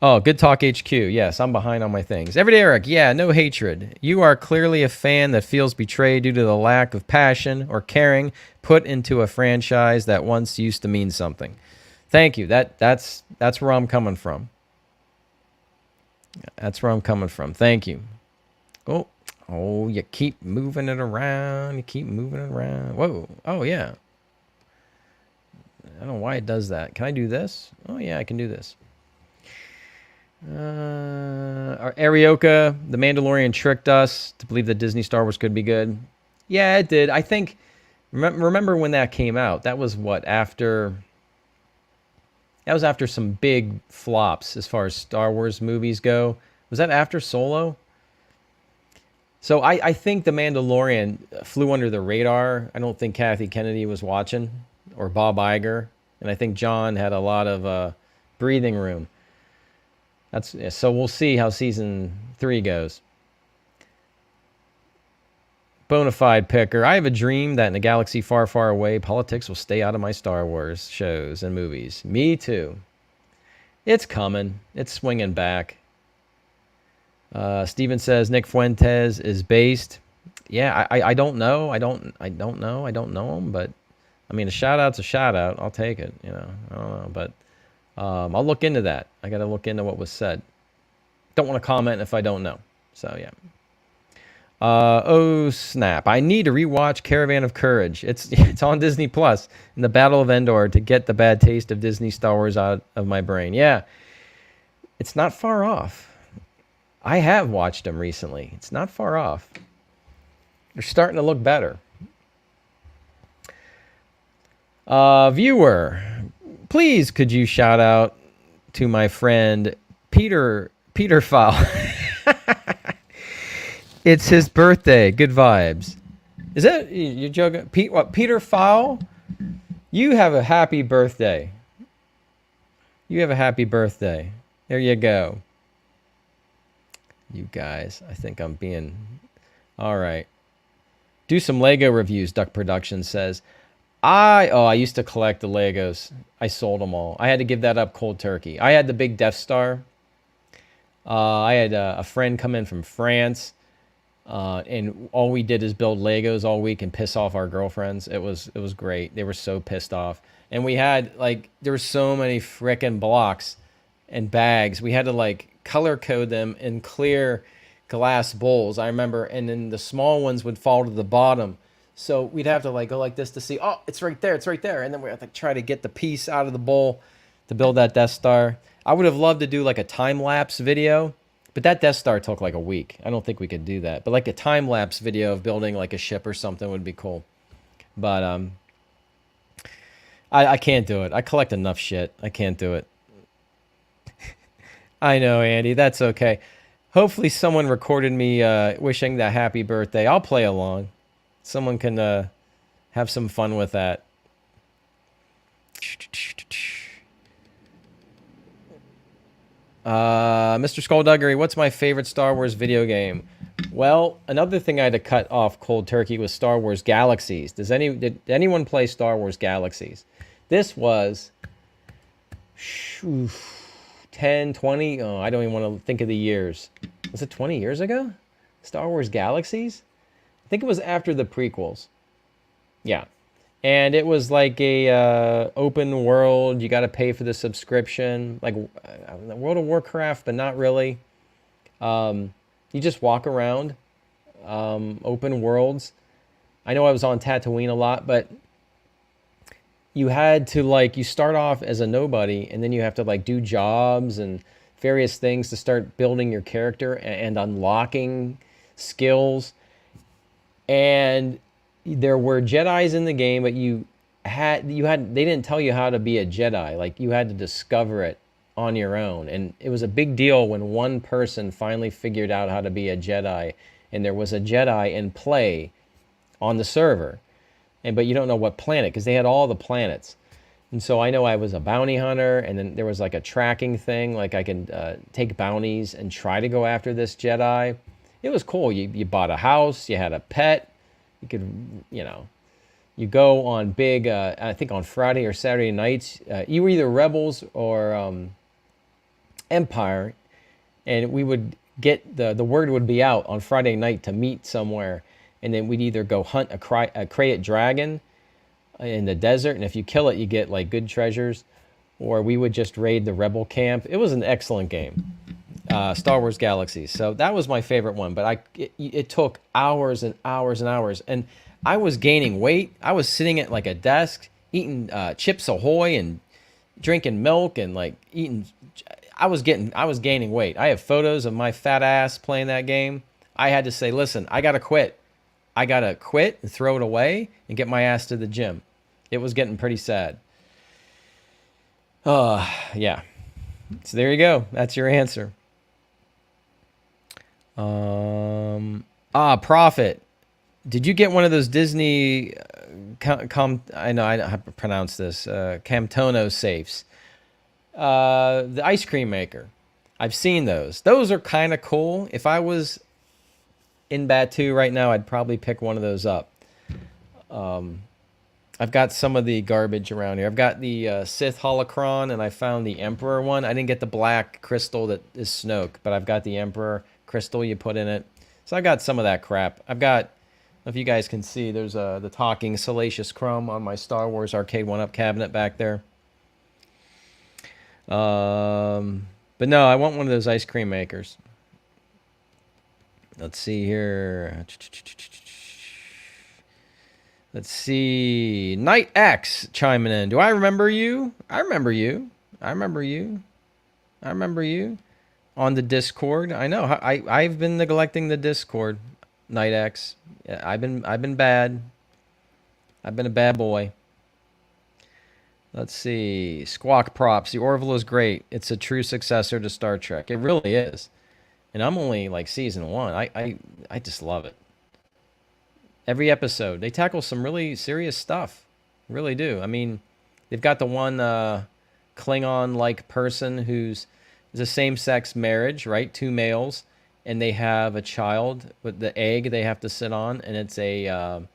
Oh, Good Talk HQ. Yes, I'm behind on my things. Everyday Eric. Yeah, no hatred. You are clearly a fan that feels betrayed due to the lack of passion or caring put into a franchise that once used to mean something. Thank you. That's where I'm coming from. That's where I'm coming from. Thank you. Oh, you keep moving it around. Whoa. Oh, yeah. I don't know why it does that. Can I do this? Oh, yeah, I can do this. Arioka, The Mandalorian tricked us to believe that Disney Star Wars could be good. Yeah, it did. I think, remember when that came out? That was what, after some big flops as far as Star Wars movies go. Was that after Solo? So I think The Mandalorian flew under the radar. I don't think Kathy Kennedy was watching, or Bob Iger. And I think John had a lot of breathing room. So we'll see how season 3 goes. Bonafide picker. I have a dream that in a galaxy far, far away, politics will stay out of my Star Wars shows and movies. Me too. It's coming. It's swinging back. Steven says Nick Fuentes is based. Yeah, I don't know. I don't know him, but I mean, a shout out's a shout out. I'll take it. I don't know, but I'll look into that. I got to look into what was said. Don't want to comment if I don't know. So, yeah. Oh snap! I need to rewatch Caravan of Courage. It's on Disney Plus in the Battle of Endor to get the bad taste of Disney Star Wars out of my brain. Yeah, it's not far off. I have watched them recently. It's not far off. They're starting to look better. Viewer, please could you shout out to my friend Peter Fowl? It's his birthday. Good vibes. Is that you joking? Peter Fowl? You have a happy birthday. You have a happy birthday. There you go. You guys, I think I'm being all right. Do some Lego reviews. Duck Productions says, I used to collect the Legos. I sold them all. I had to give that up cold turkey. I had the big Death Star. I had a friend come in from France. And all we did is build Legos all week and piss off our girlfriends. It was great. They were so pissed off. And we had there were so many frickin' blocks and bags. We had to color code them in clear glass bowls. I remember, and then the small ones would fall to the bottom. So we'd have to go like this to see, oh, it's right there, it's right there. And then we have to try to get the piece out of the bowl to build that Death Star. I would have loved to do a time-lapse video. But that Death Star took a week. I don't think we could do that. But a time-lapse video of building a ship or something would be cool. But I can't do it. I collect enough shit. I can't do it. I know, Andy. That's okay. Hopefully someone recorded me wishing that happy birthday. I'll play along. Someone can have some fun with that. Mr. Skullduggery, what's my favorite Star Wars video game? Well, another thing I had to cut off cold turkey was Star Wars Galaxies. Did anyone play Star Wars Galaxies? This was 10, 20, oh, I don't even want to think of the years. Was it 20 years ago? Star Wars Galaxies? I think it was after the prequels. Yeah. And it was a open world. You got to pay for the subscription, World of Warcraft, but not really. You just walk around, open worlds. I know I was on Tatooine a lot, but you had to you start off as a nobody, and then you have to do jobs and various things to start building your character and unlocking skills. And there were Jedis in the game, but they didn't tell you how to be a Jedi. You had to discover it on your own. And it was a big deal when one person finally figured out how to be a Jedi, and there was a Jedi in play on the server. But you don't know what planet, because they had all the planets. And so I know I was a bounty hunter, and then there was a tracking thing, I can take bounties and try to go after this Jedi. It was cool. You bought a house, you had a pet. You could, you go on big, I think on Friday or Saturday nights, you were either Rebels or Empire, and we would get, the word would be out on Friday night to meet somewhere, and then we'd either go hunt a Krayt dragon in the desert, and if you kill it, you get good treasures, or we would just raid the Rebel camp. It was an excellent game. Star Wars Galaxies. So that was my favorite one, but it took hours and hours and hours, and I was gaining weight. I was sitting at a desk eating Chips Ahoy and drinking milk and eating. I was gaining weight. I have photos of my fat ass playing that game. I had to say, listen, I gotta quit. I gotta quit and throw it away and get my ass to the gym. It was getting pretty sad. Yeah. So there you go. That's your answer. Prophet. Did you get one of those Disney, I know I don't have to pronounce this, Camtono safes? The ice cream maker. I've seen those. Those are kind of cool. If I was in Batu right now, I'd probably pick one of those up. I've got some of the garbage around here. I've got the Sith holocron, and I found the Emperor one. I didn't get the black crystal that is Snoke, but I've got the Emperor crystal you put in it. So I got some of that crap. I've got, if you guys can see, there's the talking Salacious Crumb on my Star Wars Arcade 1-Up cabinet back there. But no, I want one of those ice cream makers. Let's see here. Let's see. Night X chiming in. Do I remember you? I remember you. I remember you. I remember you on the Discord. I know. I've been neglecting the Discord. Night X. Yeah, I've been bad. I've been a bad boy. Let's see. Squawk Props. The Orville is great. It's a true successor to Star Trek. It really is. And I'm only like season 1. I just love it. Every episode, they tackle some really serious stuff. Really do. I mean, they've got the one Klingon-like person who's a same-sex marriage, right? 2 males, and they have a child with the egg they have to sit on, and it's a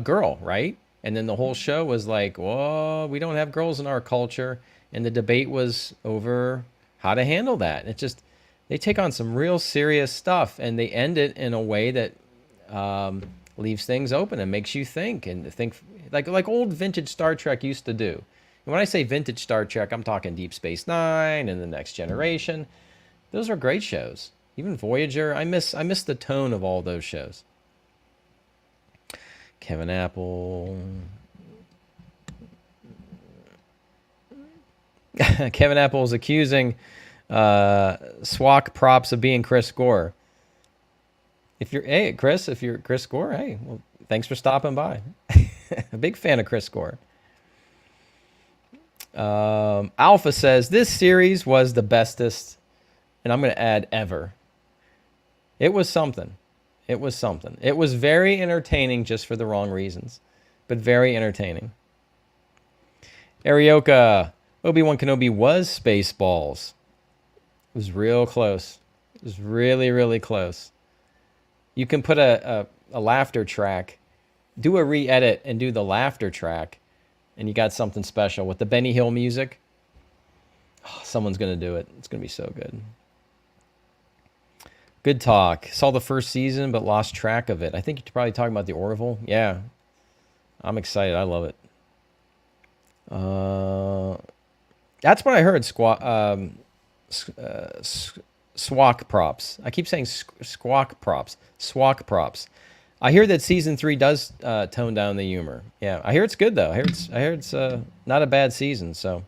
girl, right? And then the whole show was like, whoa, we don't have girls in our culture, and the debate was over how to handle that. It's just they take on some real serious stuff, and they end it in a way that leaves things open and makes you think like old vintage Star Trek used to do. And when I say vintage Star Trek, I'm talking Deep Space Nine and The Next Generation. Those are great shows. Even Voyager. I miss the tone of all those shows. Kevin Apple. Kevin Apple is accusing Swak Props of being Chris Gore. If you're Chris Gore, hey, well, thanks for stopping by. A big fan of Chris Gore. Alpha says this series was the bestest, and I'm going to add ever. It was something. It was something. It was very entertaining, just for the wrong reasons, but very entertaining. Arioka, Obi-Wan Kenobi was Spaceballs. It was real close. It was really, really close. You can put a laughter track, do a re-edit and do the laughter track, and you got something special with the Benny Hill music. Oh, someone's going to do it. It's going to be so good. Good talk. Saw the first season, but lost track of it. I think you're probably talking about the Orville. Yeah. I'm excited. I love it. That's what I heard. Swak Props. I keep saying Squawk Props. Swak Props. I hear that season 3 does tone down the humor. Yeah, I hear it's good though. I hear it's not a bad season. So,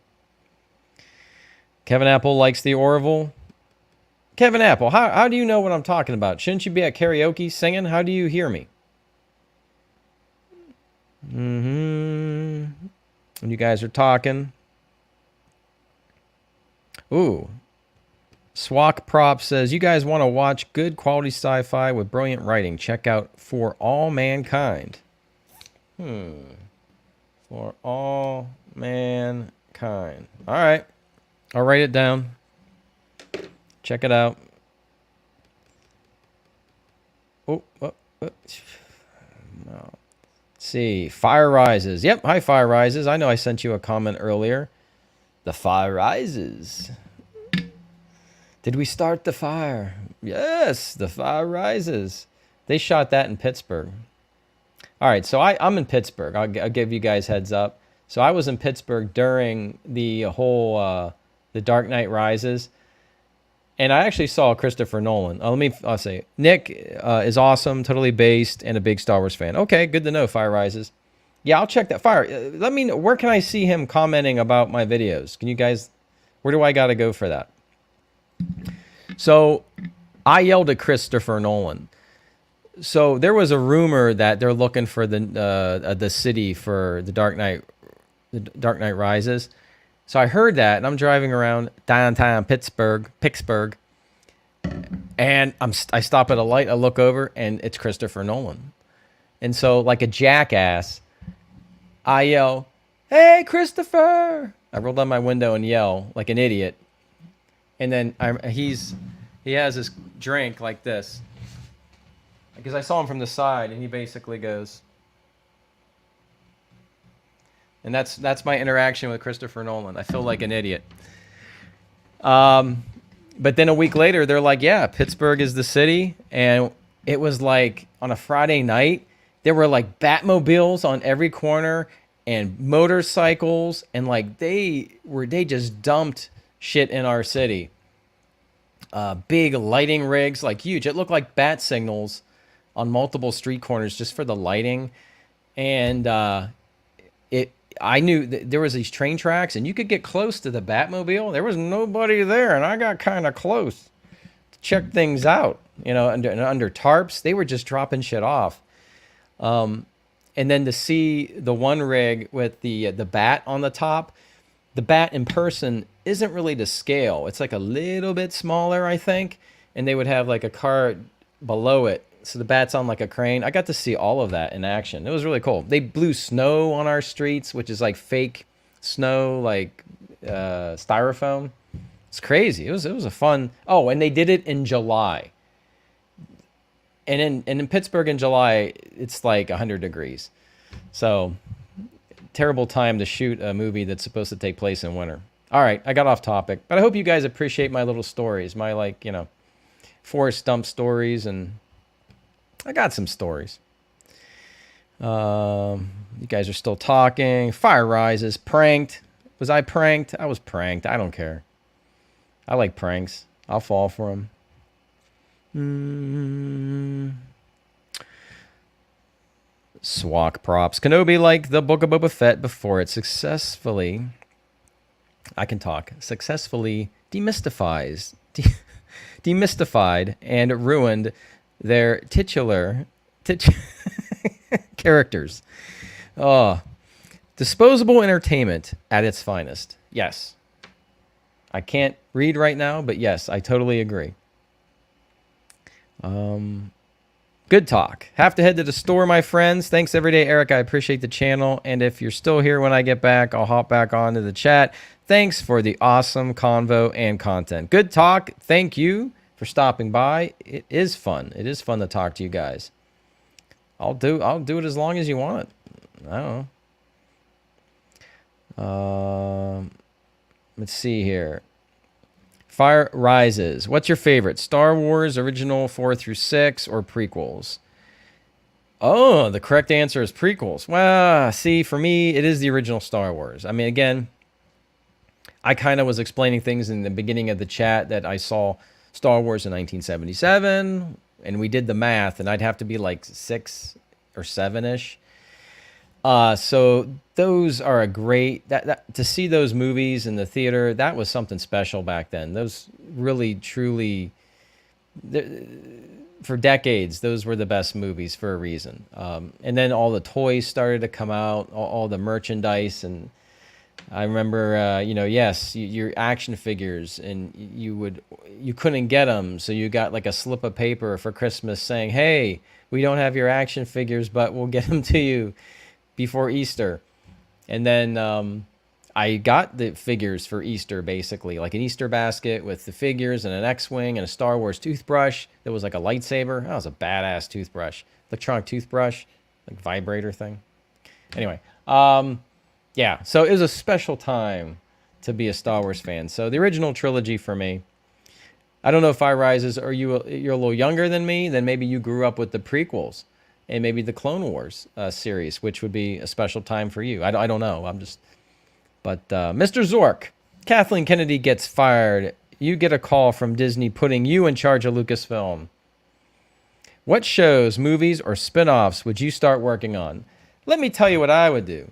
Kevin Apple likes the Orville. Kevin Apple, how do you know what I'm talking about? Shouldn't you be at karaoke singing? How do you hear me? When you guys are talking. Ooh. Swak Prop says, you guys want to watch good quality sci-fi with brilliant writing. Check out For All Mankind. For All Mankind. All right. I'll write it down. Check it out. No. Let's see. Fire Rises. Yep. Hi, Fire Rises. I know I sent you a comment earlier. The Fire Rises. Did we start the fire? Yes, the fire rises. They shot that in Pittsburgh. All right, so I'm in Pittsburgh. I'll give you guys heads up. So I was in Pittsburgh during the whole The Dark Knight Rises, and I actually saw Christopher Nolan. I'll say Nick is awesome, totally based, and a big Star Wars fan. Okay, good to know. Fire Rises. Yeah, I'll check that. Let me know, where can I see him commenting about my videos? Can you guys? Where do I got to go for that? So I yelled at Christopher Nolan. So there was a rumor that they're looking for the city for the Dark Knight Rises. So I heard that, and I'm driving around downtown Pittsburgh, and I stop at a light. I look over, and it's Christopher Nolan. And so, like a jackass, I yell, "Hey, Christopher!" I roll down my window and yell like an idiot. And then he has this drink like this, because I saw him from the side, and he basically goes, and that's my interaction with Christopher Nolan. I feel like an idiot. But then a week later, they're like, yeah, Pittsburgh is the city, and it was like on a Friday night, there were like Batmobiles on every corner and motorcycles, and like they just dumped shit in our city. Big lighting rigs, like huge. It looked like bat signals on multiple street corners just for the lighting. And it, I knew there was these train tracks, and you could get close to the Batmobile. There was nobody there, and I got kind of close to check things out. You know, under tarps, they were just dropping shit off. And then to see the one rig with the bat on the top, the bat in person isn't really to scale. It's like a little bit smaller, I think. And they would have like a car below it. So the bat's on like a crane. I got to see all of that in action. It was really cool. They blew snow on our streets, which is like fake snow, like styrofoam. It's crazy. It was a fun. Oh, and they did it in July. And in Pittsburgh in July, it's like 100 degrees. So terrible time to shoot a movie that's supposed to take place in winter. All right, I got off topic, but I hope you guys appreciate my little stories, my like, Forrest Gump stories, and I got some stories. You guys are still talking. Fire Rises, pranked. Was I pranked? I was pranked. I don't care. I like pranks. I'll fall for them. Swak props. Kenobi like the Book of Boba Fett before it successfully, I can talk, successfully demystified and ruined their titular characters. Oh, disposable entertainment at its finest. Yes. I can't read right now, but yes, I totally agree. Good talk. Have to head to the store, my friends. Thanks every day, Eric. I appreciate the channel. And if you're still here when I get back, I'll hop back onto the chat. Thanks for the awesome convo and content. Good talk. Thank you for stopping by. It is fun. It is fun to talk to you guys. I'll do it as long as you want it. I don't know. Let's see here. Fire Rises. What's your favorite? Star Wars original 4 through 6 or prequels? Oh, the correct answer is prequels. Well, see, for me, it is the original Star Wars. I mean, again, I kind of was explaining things in the beginning of the chat that I saw Star Wars in 1977, and we did the math, and I'd have to be like 6 or 7-ish. So those are a great, that to see those movies in the theater, that was something special back then. Those really, truly, for decades, those were the best movies for a reason. And then all the toys started to come out, all the merchandise. And I remember, yes, your action figures, and you couldn't get them. So you got like a slip of paper for Christmas saying, hey, we don't have your action figures, but we'll get them to you before Easter. And then I got the figures for Easter, basically, like an Easter basket with the figures and an X-Wing and a Star Wars toothbrush that was like a lightsaber. That was a badass toothbrush. Electronic toothbrush, like vibrator thing. Anyway, yeah, so it was a special time to be a Star Wars fan. So the original trilogy for me. I don't know if Fire Rises, you're a little younger than me, then maybe you grew up with the prequels and maybe the Clone Wars series, which would be a special time for you. I don't know. But Mr. Zork, Kathleen Kennedy gets fired. You get a call from Disney putting you in charge of Lucasfilm. What shows, movies, or spin-offs would you start working on? Let me tell you what I would do.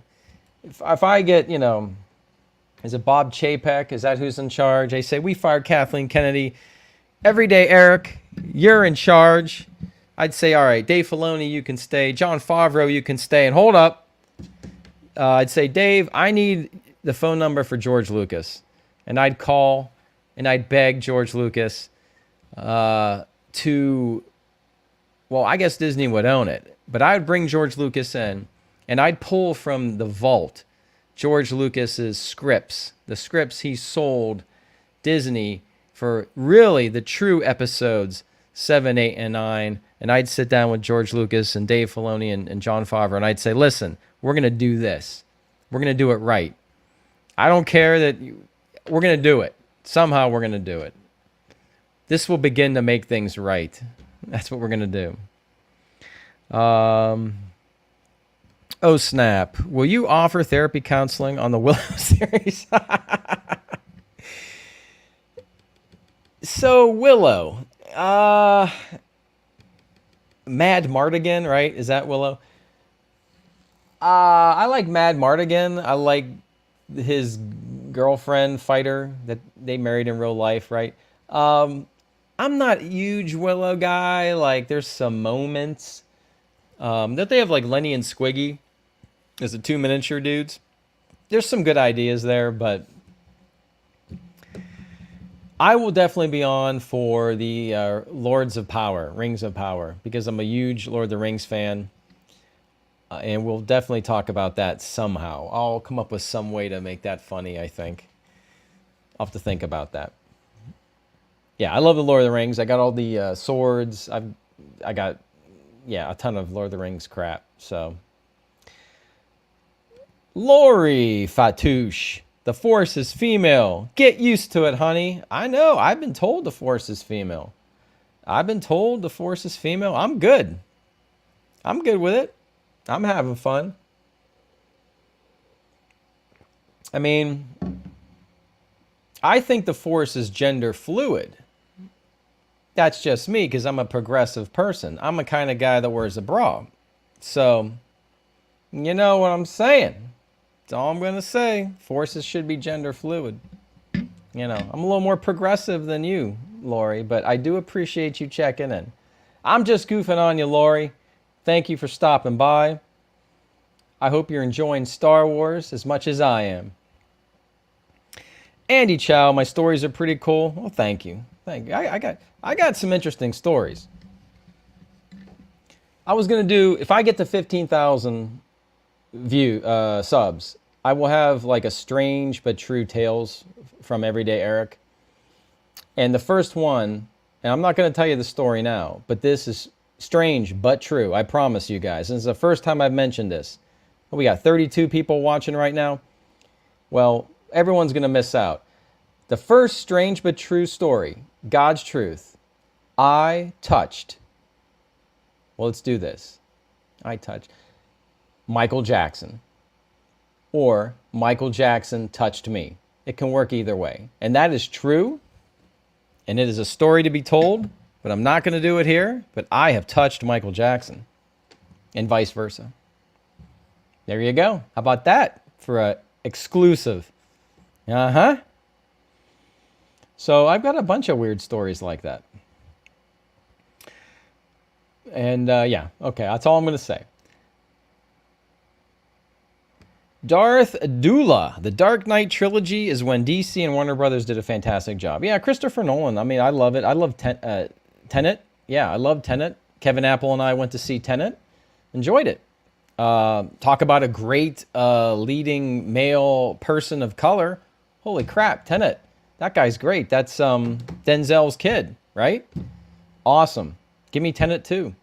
If I get, is it Bob Chapek? Is that who's in charge? They say, we fired Kathleen Kennedy. Every day, Eric, you're in charge. I'd say, all right, Dave Filoni, you can stay. Jon Favreau, you can stay. And hold up. I'd say, Dave, I need the phone number for George Lucas. And I'd call and I'd beg George Lucas to, well, I guess Disney would own it. But I would bring George Lucas in and I'd pull from the vault George Lucas's scripts, the scripts he sold Disney for really the true episodes 7, 8, and 9. And I'd sit down with George Lucas and Dave Filoni and Jon Favreau, and I'd say, listen, we're going to do this. We're going to do it right. I don't care that we're going to do it. Somehow we're going to do it. This will begin to make things right. That's what we're going to do. Oh, snap. Will you offer therapy counseling on the Willow series? So Willow, Mad Mardigan, right? Is that Willow? I like Mad Mardigan. I like his girlfriend fighter that they married in real life, right? I'm not a huge Willow guy. Like, there's some moments that they have, like Lenny and Squiggy as the two miniature dudes. There's some good ideas there, but I will definitely be on for the Lords of Power, Rings of Power, because I'm a huge Lord of the Rings fan. And we'll definitely talk about that somehow. I'll come up with some way to make that funny, I think. I'll have to think about that. Yeah, I love the Lord of the Rings. I got all the swords. I got, yeah, a ton of Lord of the Rings crap. So, Lori Fatouche. The Force is female. Get used to it, honey. I know. I've been told the Force is female. I've been told the Force is female. I'm good. I'm good with it. I'm having fun. I mean, I think the Force is gender fluid. That's just me because I'm a progressive person. I'm a kind of guy that wears a bra. So, you know what I'm saying. That's all I'm going to say. Forces should be gender fluid. You know, I'm a little more progressive than you, Lori, but I do appreciate you checking in. I'm just goofing on you, Lori. Thank you for stopping by. I hope you're enjoying Star Wars as much as I am. Andy Chow, my stories are pretty cool. Well, thank you. Thank you. I got some interesting stories. I was gonna do, if I get to 15,000 subs, I will have like a strange but true tales from Everyday Eric. And the first one, and I'm not gonna tell you the story now, but this is strange but true. I promise you guys. This is the first time I've mentioned this. We got 32 people watching right now. Well, everyone's gonna miss out. The first strange but true story, God's truth. I touched. Well, let's do this. I touched Michael Jackson. Or Michael Jackson touched me. It can work either way. And that is true. And it is a story to be told. But I'm not going to do it here. But I have touched Michael Jackson. And vice versa. There you go. How about that for an exclusive? Uh-huh. So I've got a bunch of weird stories like that. And yeah, okay, that's all I'm going to say. Darth Dula. The Dark Knight trilogy is when DC and Warner Brothers did a fantastic job. Yeah, Christopher Nolan. I mean, I love it. I love Tenet. Yeah, I love Tenet. Kevin Apple and I went to see Tenet. Enjoyed it. Talk about a great leading male person of color. Holy crap, Tenet. That guy's great. That's Denzel's kid, right? Awesome. Give me Tenet too.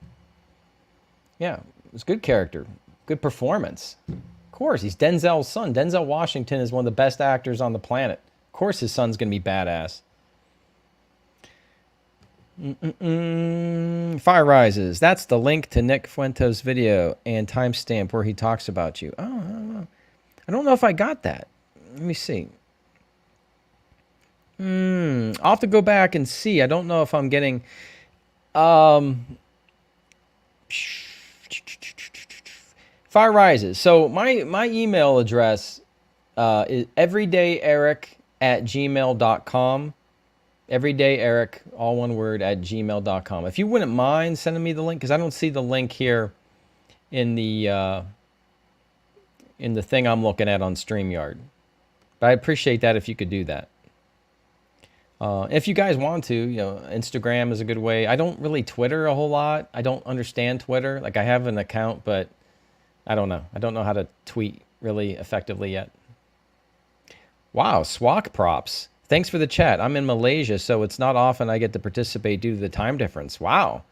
Yeah, it was a good character. Good performance. Of course, he's Denzel's son. Denzel Washington is one of the best actors on the planet. Of course his son's going to be badass. Fire Rises. That's the link to Nick Fuente's video and timestamp where he talks about you. Oh, I don't know. I don't know if I got that. Let me see. I'll have to go back and see. I don't know if I'm getting... Fire Rises. So my email address is everydayeric@gmail.com. Everydayeric, all one word, @gmail.com. If you wouldn't mind sending me the link, because I don't see the link here in the thing I'm looking at on StreamYard. But I appreciate that if you could do that. If you guys want to, you know, Instagram is a good way. I don't really Twitter a whole lot. I don't understand Twitter. Like, I have an account, but I don't know. I don't know how to tweet really effectively yet. Wow, Swak props. Thanks for the chat. I'm in Malaysia, so it's not often I get to participate due to the time difference. Wow.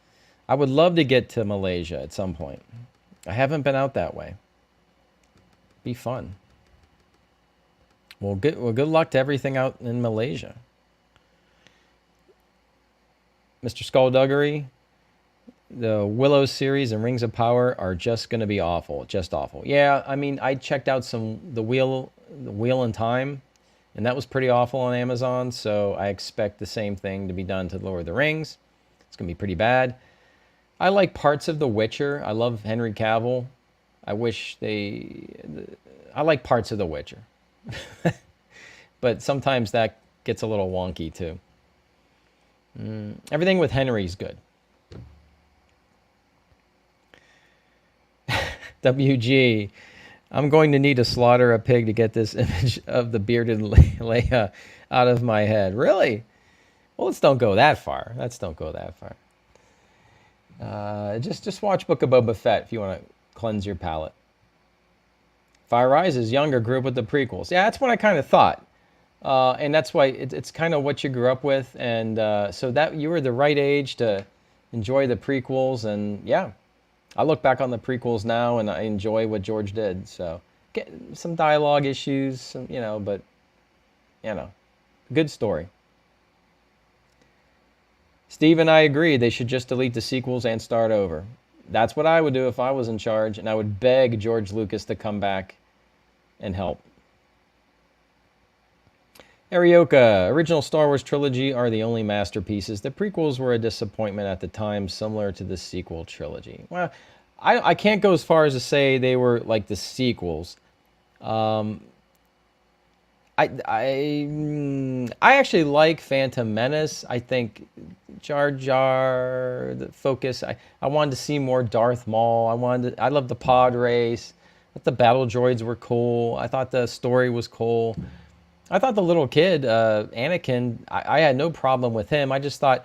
I would love to get to Malaysia at some point. I haven't been out that way. Be fun. Well, good luck to everything out in Malaysia. Mr. Skullduggery, the Willow series and Rings of Power are just going to be awful. Just awful. Yeah, I mean, I checked out the Wheel in Time. and that was pretty awful on Amazon. So I expect the same thing to be done to Lord of the Rings. It's gonna be pretty bad. I like parts of The Witcher. I love Henry Cavill. I wish they. I like parts of The Witcher, but sometimes that gets a little wonky too. Everything with Henry's good. WG, I'm going to need to slaughter a pig to get this image of the bearded Leia out of my head. Really? Well, let's don't go that far. Let's don't go that far. Just watch Book of Boba Fett if you want to cleanse your palate. Fire Rise's younger grew up with the prequels. Yeah, that's what I kind of thought. And that's why it's kind of what you grew up with. And so that you were the right age to enjoy the prequels. And yeah, I look back on the prequels now and I enjoy what George did. So get some dialogue issues, but good story. Steve and I agree they should just delete the sequels and start over. That's what I would do if I was in charge, and I would beg George Lucas to come back and help. Arioka, original Star Wars trilogy are the only masterpieces. The prequels were a disappointment at the time, similar to the sequel trilogy. Well, I can't go as far as to say they were like the sequels. I actually like Phantom Menace. I think Jar Jar, the focus. I wanted to see more Darth Maul. I love the pod race. I thought the battle droids were cool. I thought the story was cool. I thought the little kid, Anakin, I had no problem with him. I just thought,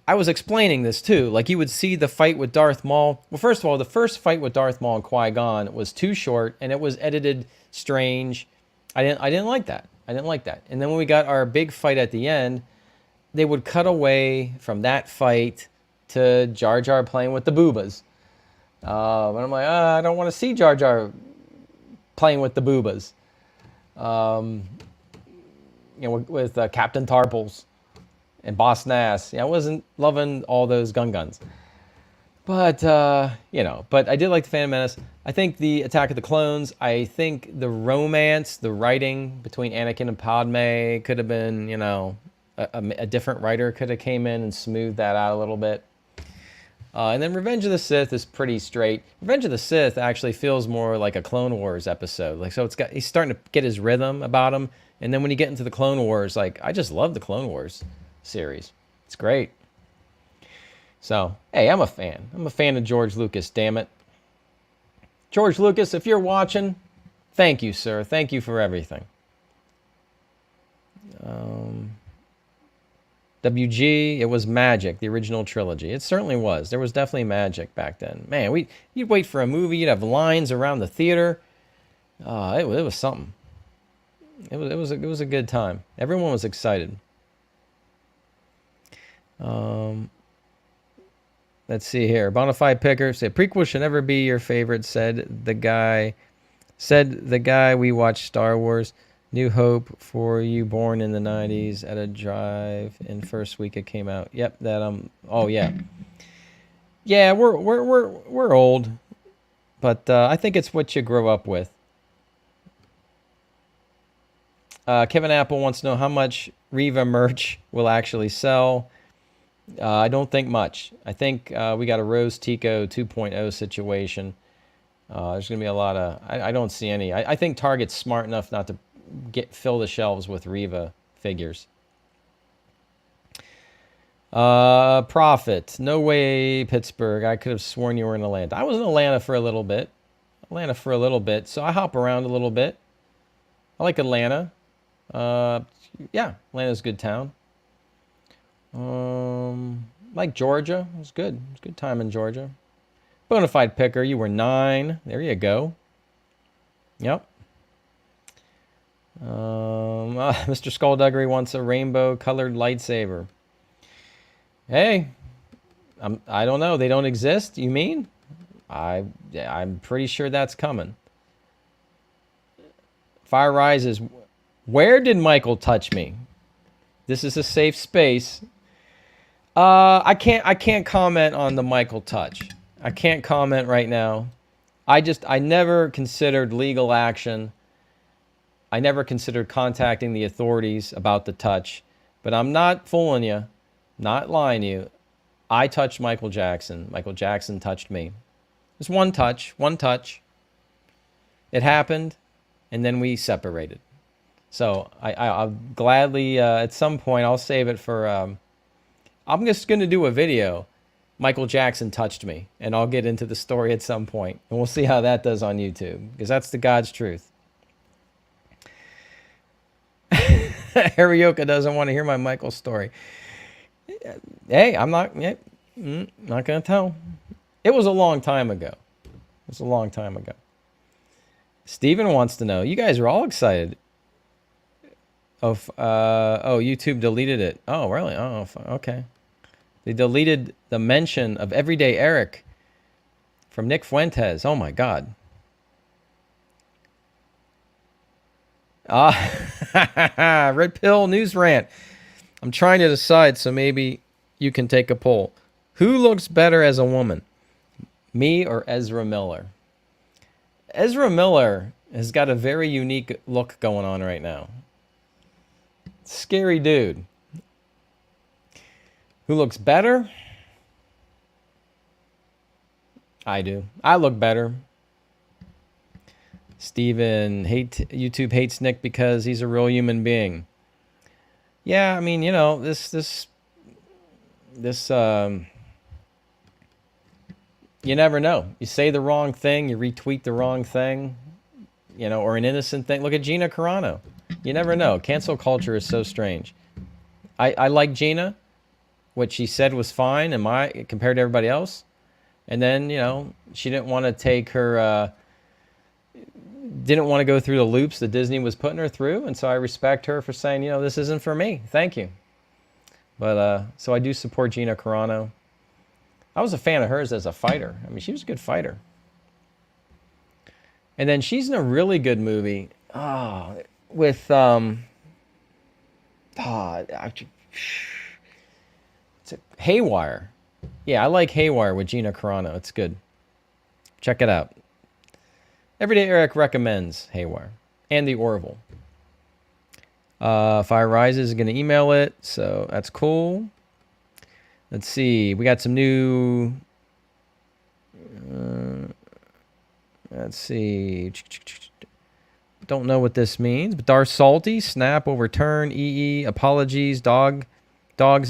I was explaining this too. Like you would see the fight with Darth Maul. Well, first of all, the first fight with Darth Maul and Qui-Gon was too short and it was edited strange. I didn't like that. I didn't like that. And then when we got our big fight at the end, they would cut away from that fight to Jar Jar playing with the boobas. And I'm like, I don't want to see Jar Jar playing with the boobas. With Captain Tarples and Boss Nass. I wasn't loving all those guns. But, but I did like the Phantom Menace. I think the Attack of the Clones, I think the romance, the writing between Anakin and Padme could have been, a different writer could have came in and smoothed that out a little bit. And then Revenge of the Sith is pretty straight. Revenge of the Sith actually feels more like a Clone Wars episode. He's starting to get his rhythm about him. And then when you get into the Clone Wars, I just love the Clone Wars series. It's great. So, hey, I'm a fan. I'm a fan of George Lucas, damn it. George Lucas, if you're watching, thank you, sir. Thank you for everything. WG, it was magic, the original trilogy. It certainly was. There was definitely magic back then. Man, you'd wait for a movie, you'd have lines around the theater. It was something. It was a good time. Everyone was excited. Let's see here. Bonafide Picker said prequel should never be your favorite. Said the guy we watched Star Wars New Hope for you, born in the 90s at a drive-in first week it came out. Yep, oh yeah. Yeah, we're old. But I think it's what you grow up with. Kevin Apple wants to know how much Riva merch will actually sell. I don't think much. I think we got a Rose Tico 2.0 situation. There's going to be a lot of... I don't see any. I think Target's smart enough not to fill the shelves with Riva figures. Profit. No way, Pittsburgh. I could have sworn you were in Atlanta. I was in Atlanta for a little bit. So I hop around a little bit. I like Atlanta. Yeah, Atlanta's a good town. Like Georgia. It was good. It was a good time in Georgia. Bonafide Picker, you were 9. There you go. Yep. Mr. Skullduggery wants a rainbow-colored lightsaber. Hey, I don't know. They don't exist, you mean? I'm pretty sure that's coming. Fire rises. Where did Michael touch me? This is a safe space. I can't comment on the Michael touch. I can't comment right now. I never considered legal action I never considered contacting the authorities about the touch, but I'm not fooling you, not lying to you. I touched Michael Jackson. Michael Jackson touched me. Just one touch, one touch. It happened, and then we separated. So I'll gladly, at some point, I'll save it for, I'm just going to do a video. Michael Jackson touched me, and I'll get into the story at some point, and we'll see how that does on YouTube, because that's the God's truth. Arioka doesn't want to hear my Michael story. Hey, I'm not going to tell. It was a long time ago. It was a long time ago. Steven wants to know. You guys are all excited. Oh, YouTube deleted it. Oh, really? Oh, okay. They deleted the mention of Everyday Eric from Nick Fuentes. Oh, my God. Red Pill News Rant. I'm trying to decide, so maybe you can take a poll. Who looks better as a woman? Me or Ezra Miller? Ezra Miller has got a very unique look going on right now. Scary dude. Who looks better? I do. I look better. Steven, YouTube hates Nick because he's a real human being. Yeah, I mean, you know, this you never know. You say the wrong thing, you retweet the wrong thing, you know, or an innocent thing. Look at Gina Carano. You never know. Cancel culture is so strange. I like Gina. What she said was fine compared to everybody else. And then, you know, she didn't want to take her didn't want to go through the loops that Disney was putting her through, and so I respect her for saying, you know, this isn't for me. Thank you. But so I do support Gina Carano. I was a fan of hers as a fighter. I mean, she was a good fighter. And then she's in a really good movie with it's Haywire. Yeah, I like Haywire with Gina Carano. It's good. Check it out. Everyday Eric recommends Haywire and The Orville. Fire Rises is going to email it, so that's cool. Let's see. We got some new... let's see. Don't know what this means, but Darth Salty, Snap will return, EE, apologies, Dogs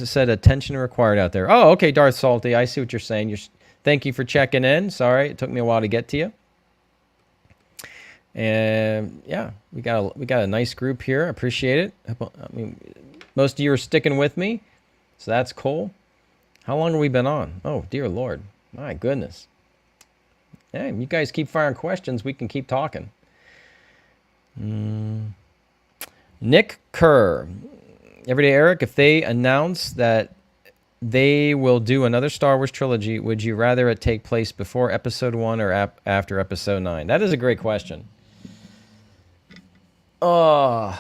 said attention required out there. Oh, okay, Darth Salty, I see what you're saying. Thank you for checking in. Sorry, it took me a while to get to you. And yeah, we got a nice group here. I appreciate it. I mean, most of you are sticking with me, so that's cool. How long have we been on? Oh, dear Lord. My goodness. Hey, you guys keep firing questions. We can keep talking. Nick Kerr. Everyday Eric, if they announce that they will do another Star Wars trilogy, would you rather it take place before Episode 1 or after Episode 9? That is a great question. Oh,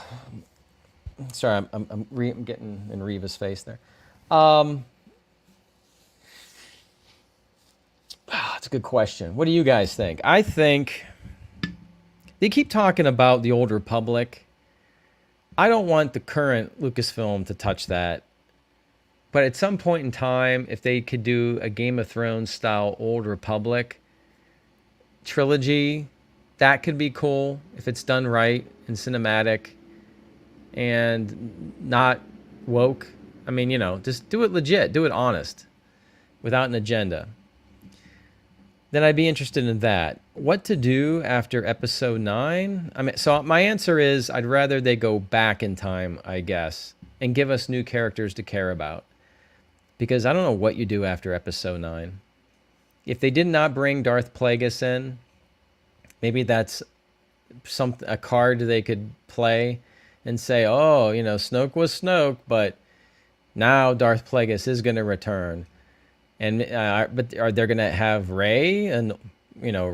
sorry, I'm getting in Reva's face there. That's a good question. What do you guys think? I think they keep talking about the Old Republic. I don't want the current Lucasfilm to touch that. But at some point in time, if they could do a Game of Thrones style Old Republic trilogy, that could be cool if it's done right and cinematic and not woke. I mean, you know, just do it legit, do it honest, without an agenda. Then I'd be interested in that. What to do after Episode 9? I mean, so my answer is I'd rather they go back in time, I guess, and give us new characters to care about. Because I don't know what you do after Episode 9. If they did not bring Darth Plagueis in, maybe that's a card they could play and say, oh, you know, Snoke was Snoke, but now Darth Plagueis is going to return. And but are they going to have Rey and, you know,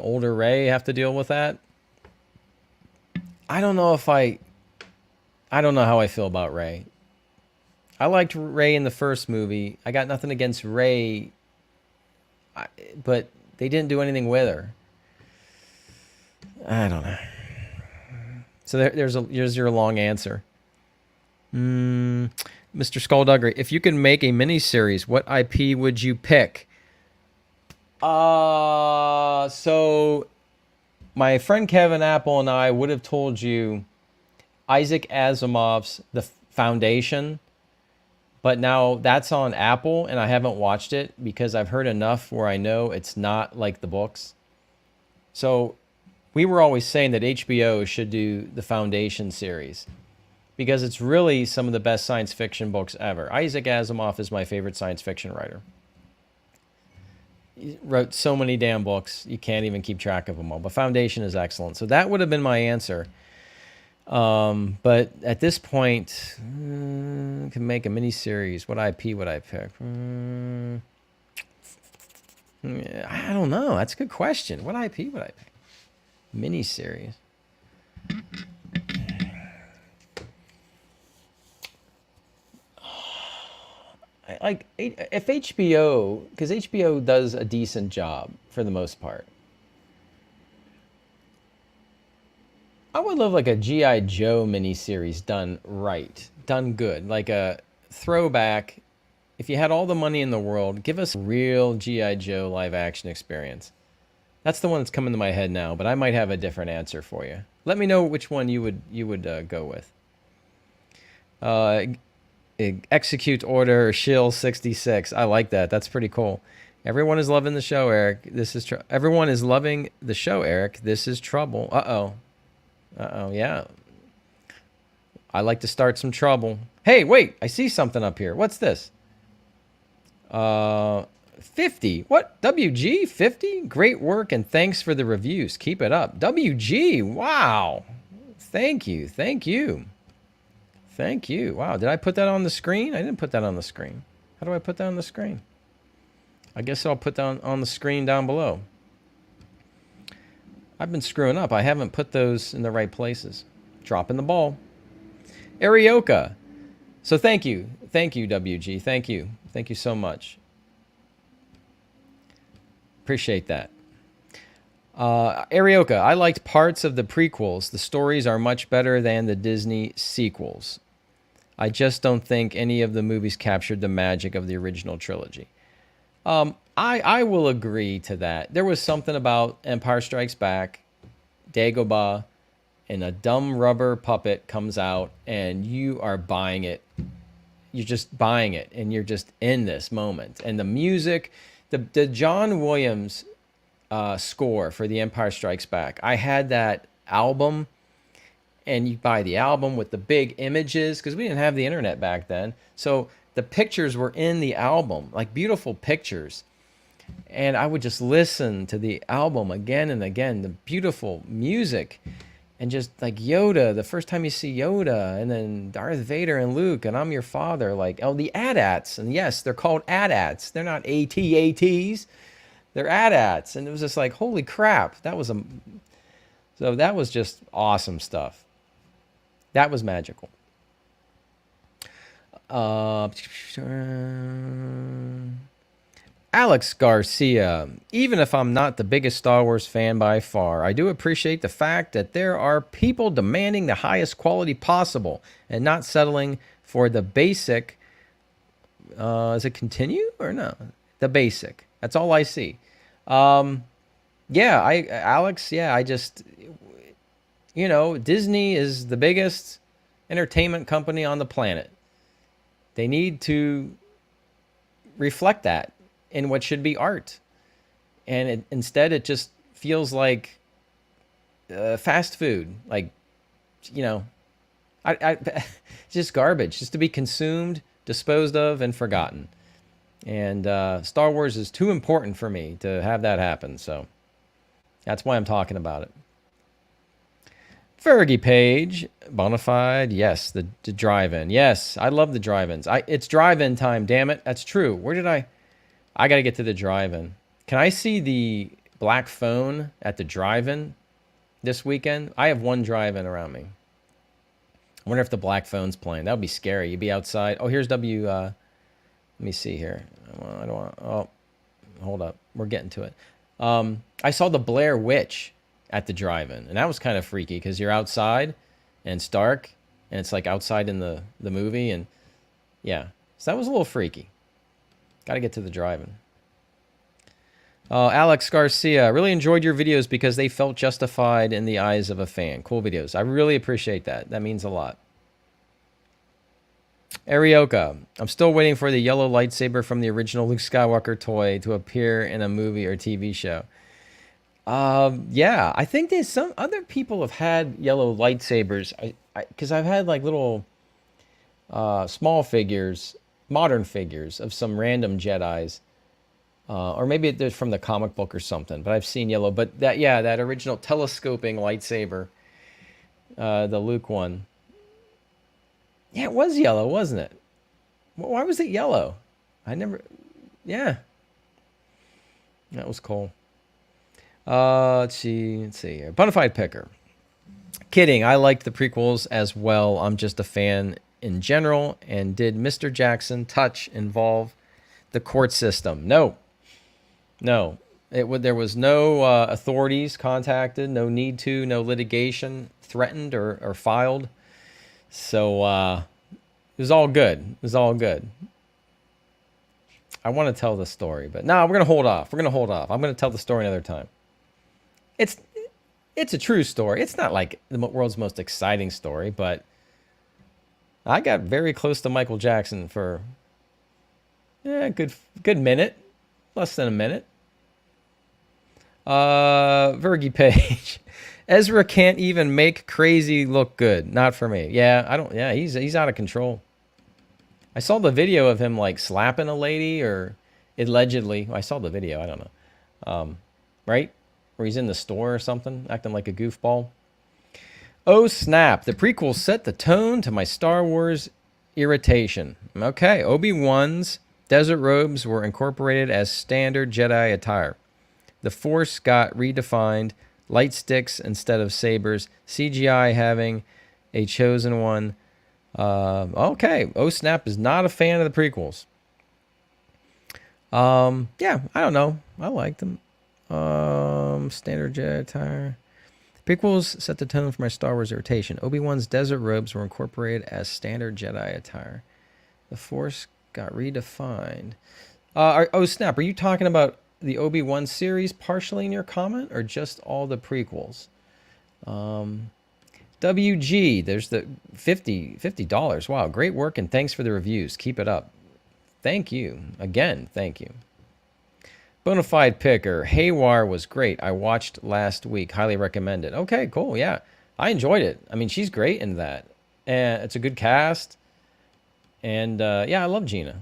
older Rey have to deal with that? I don't know how I feel about Rey. I liked Rey in the first movie. I got nothing against Rey, but they didn't do anything with her. I don't know. So there's your long answer. Mr. Skullduggery, if you could make a mini series, what IP would you pick? So my friend Kevin Apple and I would have told you Isaac Asimov's The Foundation, but now that's on Apple and I haven't watched it because I've heard enough where I know it's not like the books. So we were always saying that HBO should do the Foundation series because it's really some of the best science fiction books ever. Isaac Asimov is my favorite science fiction writer. He wrote so many damn books, you can't even keep track of them all. But Foundation is excellent. So that would have been my answer. But at this point, can make a mini series. What IP would I pick? I don't know. That's a good question. What IP would I pick? Mini series. Like if HBO, because HBO does a decent job for the most part. I would love like a G.I. Joe miniseries done right, done good, like a throwback. If you had all the money in the world, give us a real G.I. Joe live action experience. That's the one that's coming to my head now, but I might have a different answer for you. Let me know which one you would go with. Execute Order Shill 66. I like that. That's pretty cool. Everyone is loving the show, Eric. This is everyone is loving the show, Eric. This is trouble. Uh-oh, yeah. I like to start some trouble. Hey, wait, I see something up here. What's this? 50. What? WG 50? Great work and thanks for the reviews. Keep it up. WG, wow. Thank you. Wow, did I put that on the screen? I didn't put that on the screen. How do I put that on the screen? I guess I'll put that on the screen down below. I've been screwing up. I haven't put those in the right places. Dropping the ball. Arioka. So thank you. Thank you, WG. Thank you. Thank you so much. Appreciate that. Arioka, I liked parts of the prequels. The stories are much better than the Disney sequels. I just don't think any of the movies captured the magic of the original trilogy. I will agree to that. There was something about Empire Strikes Back, Dagobah, and a dumb rubber puppet comes out, and you are buying it. You're just buying it, and you're just in this moment. And the music, the John Williams score for The Empire Strikes Back. I had that album, and you buy the album with the big images, because we didn't have the internet back then. So the pictures were in the album, like beautiful pictures. And I would just listen to the album again and again, the beautiful music. And just like Yoda, the first time you see Yoda, and then Darth Vader and Luke, and I'm your father, like, oh, the AT-ATs. And yes, they're called AT-ATs. They're not AT-ATs. They're AT-ATs. And it was just like, holy crap. So that was just awesome stuff. That was magical. Alex Garcia, even if I'm not the biggest Star Wars fan by far, I do appreciate the fact that there are people demanding the highest quality possible and not settling for the basic. Does it continue or no? The basic. That's all I see. Alex, I just, Disney is the biggest entertainment company on the planet. They need to reflect that in what should be art. And instead, it just feels like fast food. Like, just garbage, just to be consumed, disposed of, and forgotten. And Star Wars is too important for me to have that happen. So that's why I'm talking about it. Fergie Page, Bonafide, yes, the drive-in. Yes, I love the drive-ins. It's drive-in time, damn it. That's true. Where did I got to get to the drive-in. Can I see the black phone at the drive-in this weekend? I have one drive-in around me. I wonder if the black phone's playing. That would be scary. You'd be outside. Oh, here's let me see here. I don't want, oh, hold up. We're getting to it. I saw the Blair Witch at the drive-in, and that was kind of freaky because you're outside and it's dark, and it's like outside in the movie, and yeah, so that was a little freaky. Got to get to the drive-in. Alex Garcia, really enjoyed your videos because they felt justified in the eyes of a fan. Cool videos. I really appreciate that. That means a lot. Arioka, I'm still waiting for the yellow lightsaber from the original Luke Skywalker toy to appear in a movie or TV show. Yeah, I think there's some other people have had yellow lightsabers. Because I've had like little small figures, modern figures of some random Jedis. Or maybe they're from the comic book or something, but I've seen yellow. But that, yeah, that original telescoping lightsaber, the Luke one. Yeah, it was yellow, wasn't it? Why was it yellow? Yeah. That was cool. Let's see here. Bonafide Picker. Kidding, I liked the prequels as well. I'm just a fan in general. And did Mr. Jackson touch involve the court system? No. There was no authorities contacted, no need to, no litigation threatened or filed. So it was all good. I want to tell the story, but no, we're going to hold off. I'm going to tell the story another time. It's a true story. It's not like the world's most exciting story, but I got very close to Michael Jackson for a good minute, less than a minute. Vergie Page. Ezra can't even make crazy look good. Not for me. Yeah, he's out of control. I saw the video of him like slapping a lady, or allegedly. I saw the video, I don't know. Right? Where he's in the store or something, acting like a goofball. Oh snap, the prequel set the tone to my Star Wars irritation. Okay, Obi-Wan's desert robes were incorporated as standard Jedi attire. The Force got redefined, light sticks instead of sabers, CGI having a chosen one. Okay, Oh Snap is not a fan of the prequels. Yeah, I don't know. I like them. Standard Jedi attire. The prequels set the tone for my Star Wars irritation. Obi-Wan's desert robes were incorporated as standard Jedi attire. The Force got redefined. Oh Snap, are you talking about the Obi-Wan series partially in your comment, or just all the prequels? WG, there's the $50. Wow, great work, and thanks for the reviews. Keep it up. Thank you. Again, thank you. Bonafide Picker, Haywire was great. I watched last week. Highly recommend it. Okay, cool. Yeah, I enjoyed it. I mean, she's great in that. And it's a good cast. And yeah, I love Gina.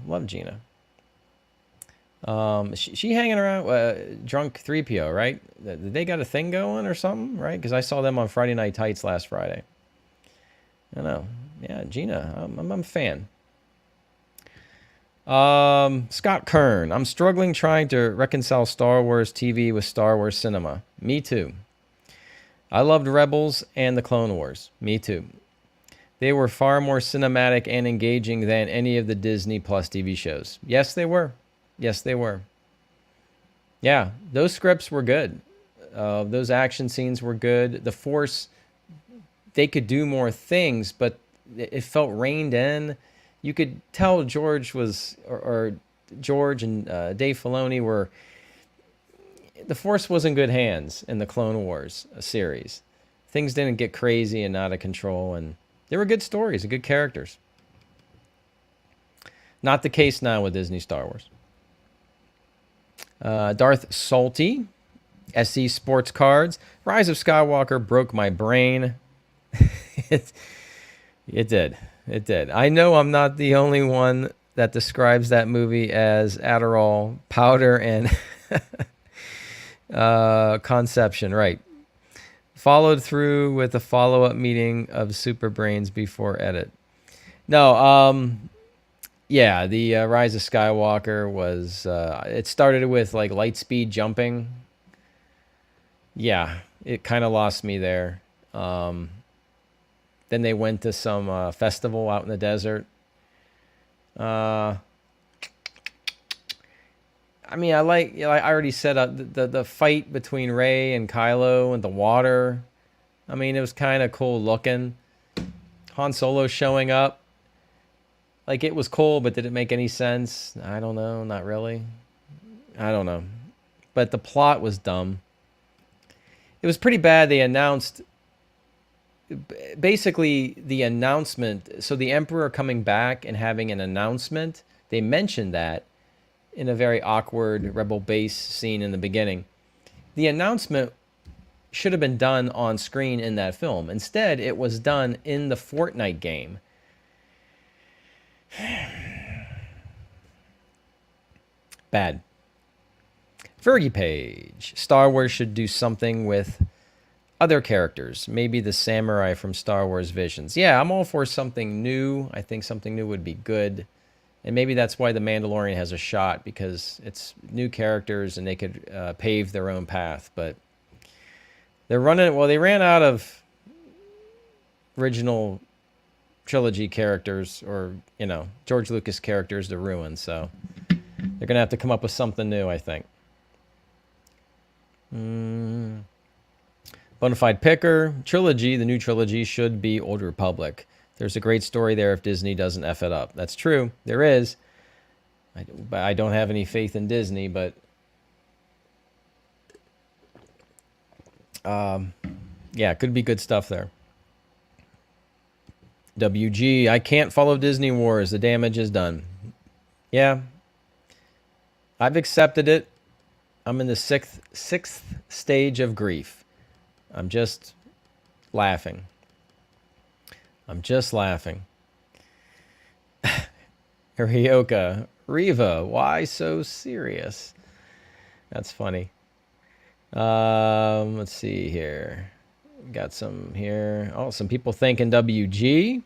She hanging around drunk 3PO, right? Did they got a thing going or something, right? Because I saw them on Friday Night Tights last Friday. I know. Yeah, Gina, I'm a fan. Scott Kern, I'm struggling trying to reconcile Star Wars TV with Star Wars cinema. Me too. I loved Rebels and the Clone Wars. Me too. They were far more cinematic and engaging than any of the Disney Plus TV shows. Yes, they were. Yeah, those scripts were good. Those action scenes were good. The Force, they could do more things, but it felt reined in. You could tell George and Dave Filoni were. The Force was in good hands in the Clone Wars series. Things didn't get crazy and out of control, and there were good stories and good characters. Not the case now with Disney Star Wars. Darth Salty, SC Sports Cards. Rise of Skywalker broke my brain. It did. I know I'm not the only one that describes that movie as Adderall powder and conception, right? Followed through with a follow-up meeting of Super Brains before edit. No, yeah, the Rise of Skywalker was, it started with like light speed jumping. Yeah, it kind of lost me there. Then they went to some festival out in the desert. I mean, I already said the fight between Rey and Kylo and the water. I mean, it was kind of cool looking. Han Solo showing up. Like, it was cool, but did it make any sense? I don't know. Not really. I don't know. But the plot was dumb. It was pretty bad. They announced... Basically, the announcement... So the Emperor coming back and having an announcement, they mentioned that in a very awkward Rebel base scene in the beginning. The announcement should have been done on screen in that film. Instead, it was done in the Fortnite game. Bad. Fergie Page. Star Wars should do something with other characters. Maybe the samurai from Star Wars Visions. Yeah, I'm all for something new. I think something new would be good. And maybe that's why The Mandalorian has a shot, because it's new characters and they could pave their own path. But they're running... Well, they ran out of original trilogy characters, or, you know, George Lucas characters to ruin. So they're going to have to come up with something new, I think. Bonafide Picker. Trilogy, the new trilogy, should be Old Republic. There's a great story there if Disney doesn't F it up. That's true. There is. I don't have any faith in Disney, but... yeah, could be good stuff there. WG, I can't follow Disney Wars. The damage is done. Yeah. I've accepted it. I'm in the sixth stage of grief. I'm just laughing. I'm just laughing. Ryoka, Riva, why so serious? That's funny. Let's see here. Got some here. Oh, some people thanking WG.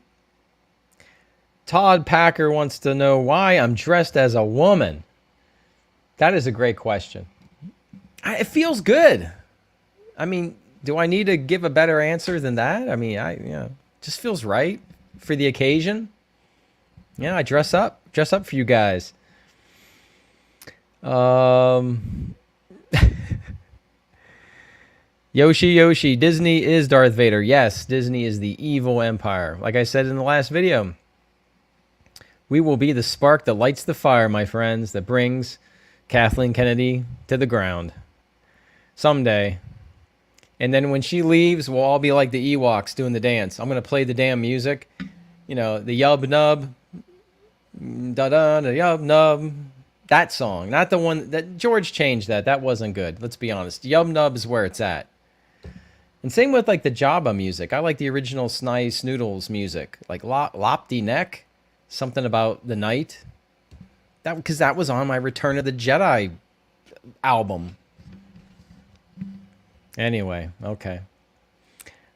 Todd Packer wants to know why I'm dressed as a woman. That is a great question. It feels good. I mean, do I need to give a better answer than that? I mean, just feels right for the occasion. Yeah, I dress up for you guys. Yoshi, Disney is Darth Vader. Yes, Disney is the evil empire. Like I said in the last video, we will be the spark that lights the fire, my friends, that brings Kathleen Kennedy to the ground. Someday. And then when she leaves, we'll all be like the Ewoks doing the dance. I'm going to play the damn music. You know, the yub nub. Da-da, the yub nub. That song. Not the one that George changed that. That wasn't good. Let's be honest. Yub nub is where it's at. And same with like the Jabba music. I like the original Snai Snoodles music. Like Lopty Neck. Something about the night. Because that was on my Return of the Jedi album. Anyway, okay.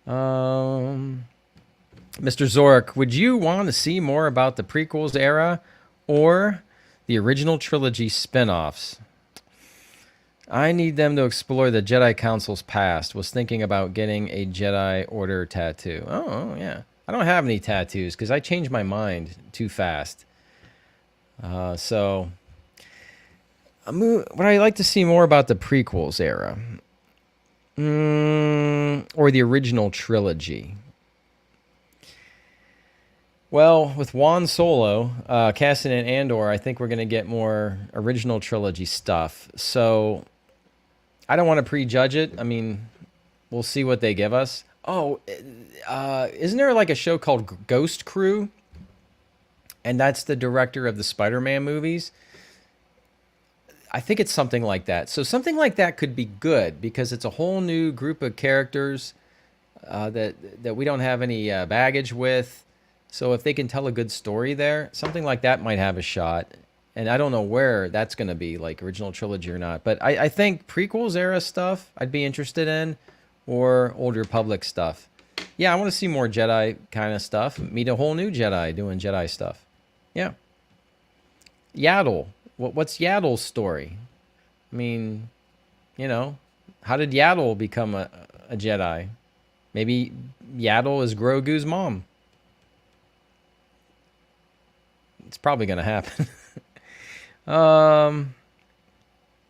Mr. Zork, would you want to see more about the prequels era or the original trilogy spin-offs? I need them to explore the Jedi Council's past. Was thinking about getting a Jedi Order tattoo. Oh, yeah. I don't have any tattoos because I change my mind too fast. So, would I like to see more about the prequels era? Or the original trilogy? Well, with Juan Solo, Cassian and Andor, I think we're going to get more original trilogy stuff. So, I don't want to prejudge it. I mean, we'll see what they give us. Oh, isn't there like a show called Ghost Crew? And that's the director of the Spider-Man movies. I think it's something like that. So something like that could be good because it's a whole new group of characters that we don't have any baggage with. So if they can tell a good story there, something like that might have a shot. And I don't know where that's going to be, like original trilogy or not. But I think prequels era stuff I'd be interested in, or Old Republic stuff. Yeah, I want to see more Jedi kind of stuff. Meet a whole new Jedi doing Jedi stuff. Yeah. Yaddle. What's Yaddle's story? I mean, you know, how did Yaddle become a Jedi? Maybe Yaddle is Grogu's mom. It's probably going to happen.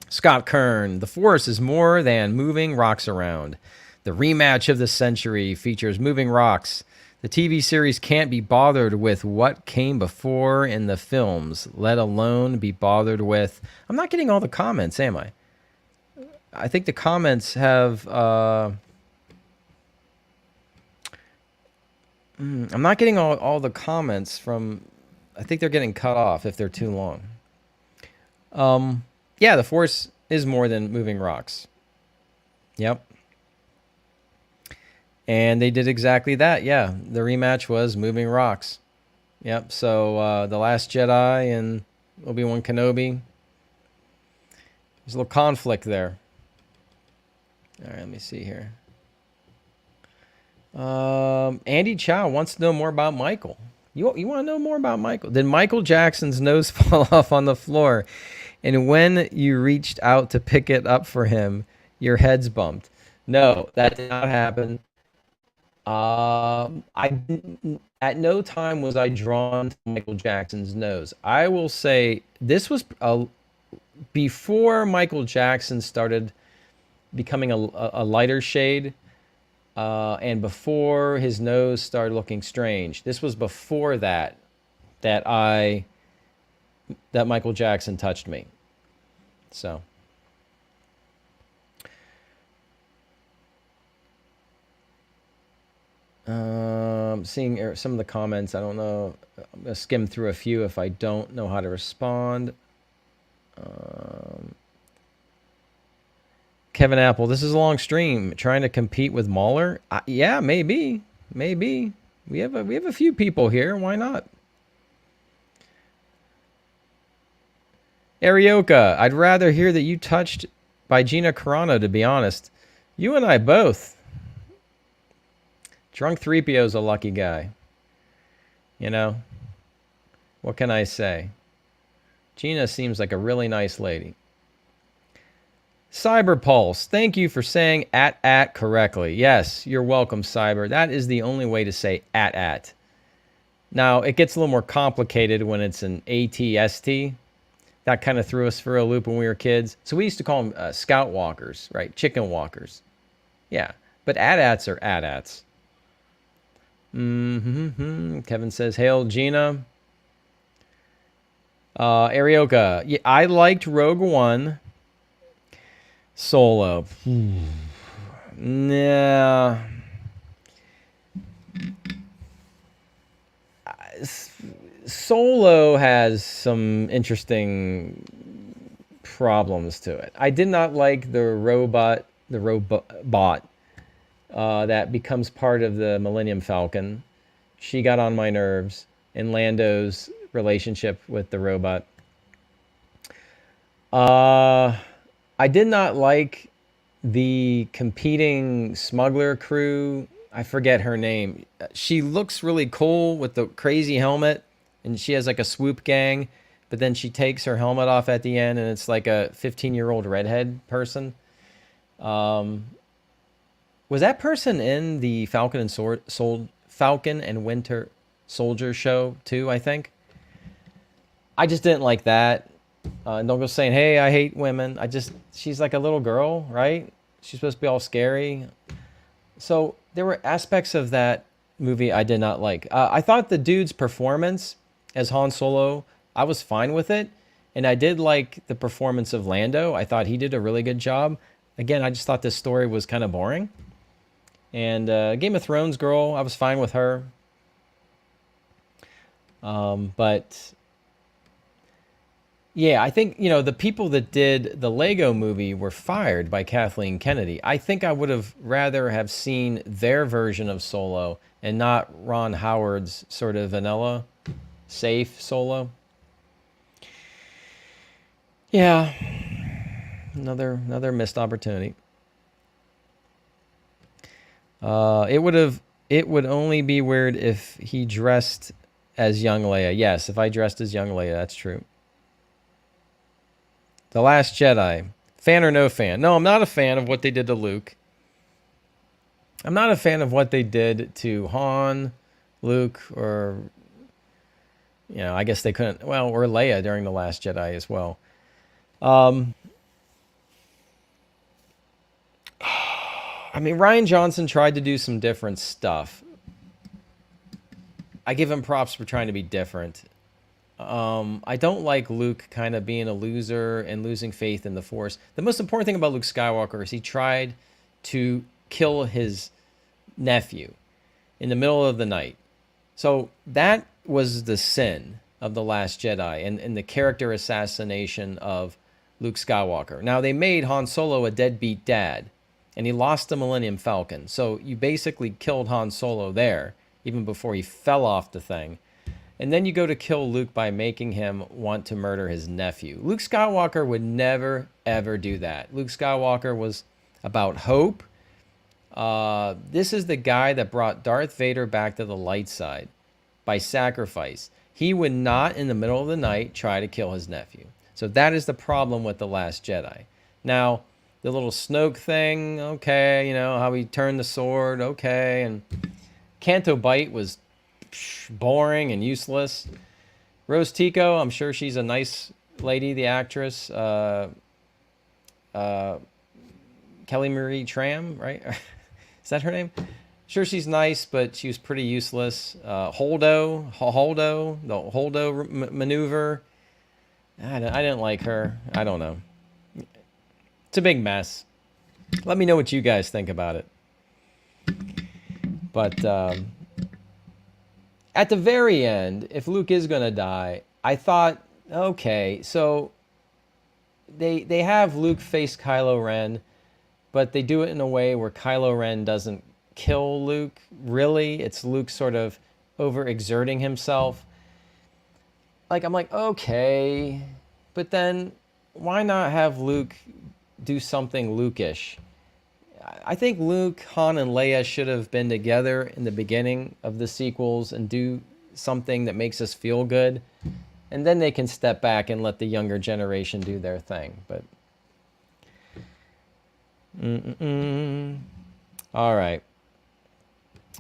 Scott Kern. The Force is more than moving rocks around. The rematch of the century features moving rocks. The TV series can't be bothered with what came before in the films, let alone be bothered with. I'm not getting all the comments, am I? I think the comments have. I'm not getting all the comments from. I think they're getting cut off if they're too long. Yeah, the Force is more than moving rocks. Yep. And they did exactly that. Yeah, the rematch was moving rocks. Yep. So The Last Jedi and Obi-Wan Kenobi. There's a little conflict there. All right, let me see here. Andy Chow wants to know more about Michael. You want to know more about Michael? Did Michael Jackson's nose fall off on the floor? And when you reached out to pick it up for him, your head's bumped. No, that did not happen. I didn't, at no time was I drawn to Michael Jackson's nose. I will say this was before Michael Jackson started becoming a lighter shade, and before his nose started looking strange. This was before that Michael Jackson touched me. So. Seeing some of the comments. I don't know. I'm going to skim through a few if I don't know how to respond. Kevin Apple, this is a long stream. Trying to compete with Mahler? Yeah, maybe. Maybe. We have a few people here. Why not? Arioka, I'd rather hear that you touched by Gina Carano, to be honest. You and I both. Drunk 3PO's a lucky guy. You know? What can I say? Gina seems like a really nice lady. Cyberpulse, thank you for saying at correctly. Yes, you're welcome, Cyber. That is the only way to say at. Now, it gets a little more complicated when it's an ATST. That kind of threw us for a loop when we were kids. So we used to call them scout walkers, right? Chicken walkers. Yeah, but at-ats are at-ats. Kevin says, hail, Gina. Arioka, yeah, I liked Rogue One. Solo. Nah. Solo has some interesting problems to it. I did not like the robot that becomes part of the Millennium Falcon. She got on my nerves, and Lando's relationship with the robot. I did not like the competing smuggler crew. I forget her name. She looks really cool with the crazy helmet, and she has like a swoop gang, but then she takes her helmet off at the end, and it's like a 15-year-old redhead person. Was that person in the Falcon and Winter Soldier show too, I think? I just didn't like that. Don't go saying, hey, I hate women. She's like a little girl, right? She's supposed to be all scary. So there were aspects of that movie I did not like. I thought the dude's performance as Han Solo, I was fine with it. And I did like the performance of Lando. I thought he did a really good job. Again, I just thought this story was kind of boring. And Game of Thrones girl, I was fine with her. But yeah, I think, the people that did the Lego movie were fired by Kathleen Kennedy. I think I would have rather have seen their version of Solo and not Ron Howard's sort of vanilla, safe Solo. Yeah, another missed opportunity. It would only be weird if he dressed as young Leia. Yes, if I dressed as young Leia, that's true. The Last Jedi. Fan or no fan? No, I'm not a fan of what they did to Luke. I'm not a fan of what they did to Han, Luke, or, I guess they couldn't, or Leia during The Last Jedi as well. I mean, Rian Johnson tried to do some different stuff. I give him props for trying to be different. I don't like Luke kind of being a loser and losing faith in the Force. The most important thing about Luke Skywalker is he tried to kill his nephew in the middle of the night. So that was the sin of The Last Jedi and the character assassination of Luke Skywalker. Now, they made Han Solo a deadbeat dad, and he lost the Millennium Falcon. So you basically killed Han Solo there, even before he fell off the thing. And then you go to kill Luke by making him want to murder his nephew. Luke Skywalker would never, ever do that. Luke Skywalker was about hope. This is the guy that brought Darth Vader back to the light side by sacrifice. He would not, in the middle of the night, try to kill his nephew. So that is the problem with The Last Jedi. Now, the little Snoke thing, okay, you know, how he turned the sword, okay, and Canto Bight was boring and useless. Rose Tico, I'm sure she's a nice lady, the actress. Kelly Marie Tran, right? Is that her name? Sure, she's nice, but she was pretty useless. Holdo, the Holdo maneuver. I didn't like her. I don't know. It's a big mess. Let me know what you guys think about it. But at the very end, if Luke is going to die, I thought, okay, so they have Luke face Kylo Ren, but they do it in a way where Kylo Ren doesn't kill Luke. Really, it's Luke sort of overexerting himself. Like, I'm like, okay, but then why not have Luke do something Luke-ish? I think Luke, Han, and Leia should have been together in the beginning of the sequels and do something that makes us feel good. And then they can step back and let the younger generation do their thing. But all right.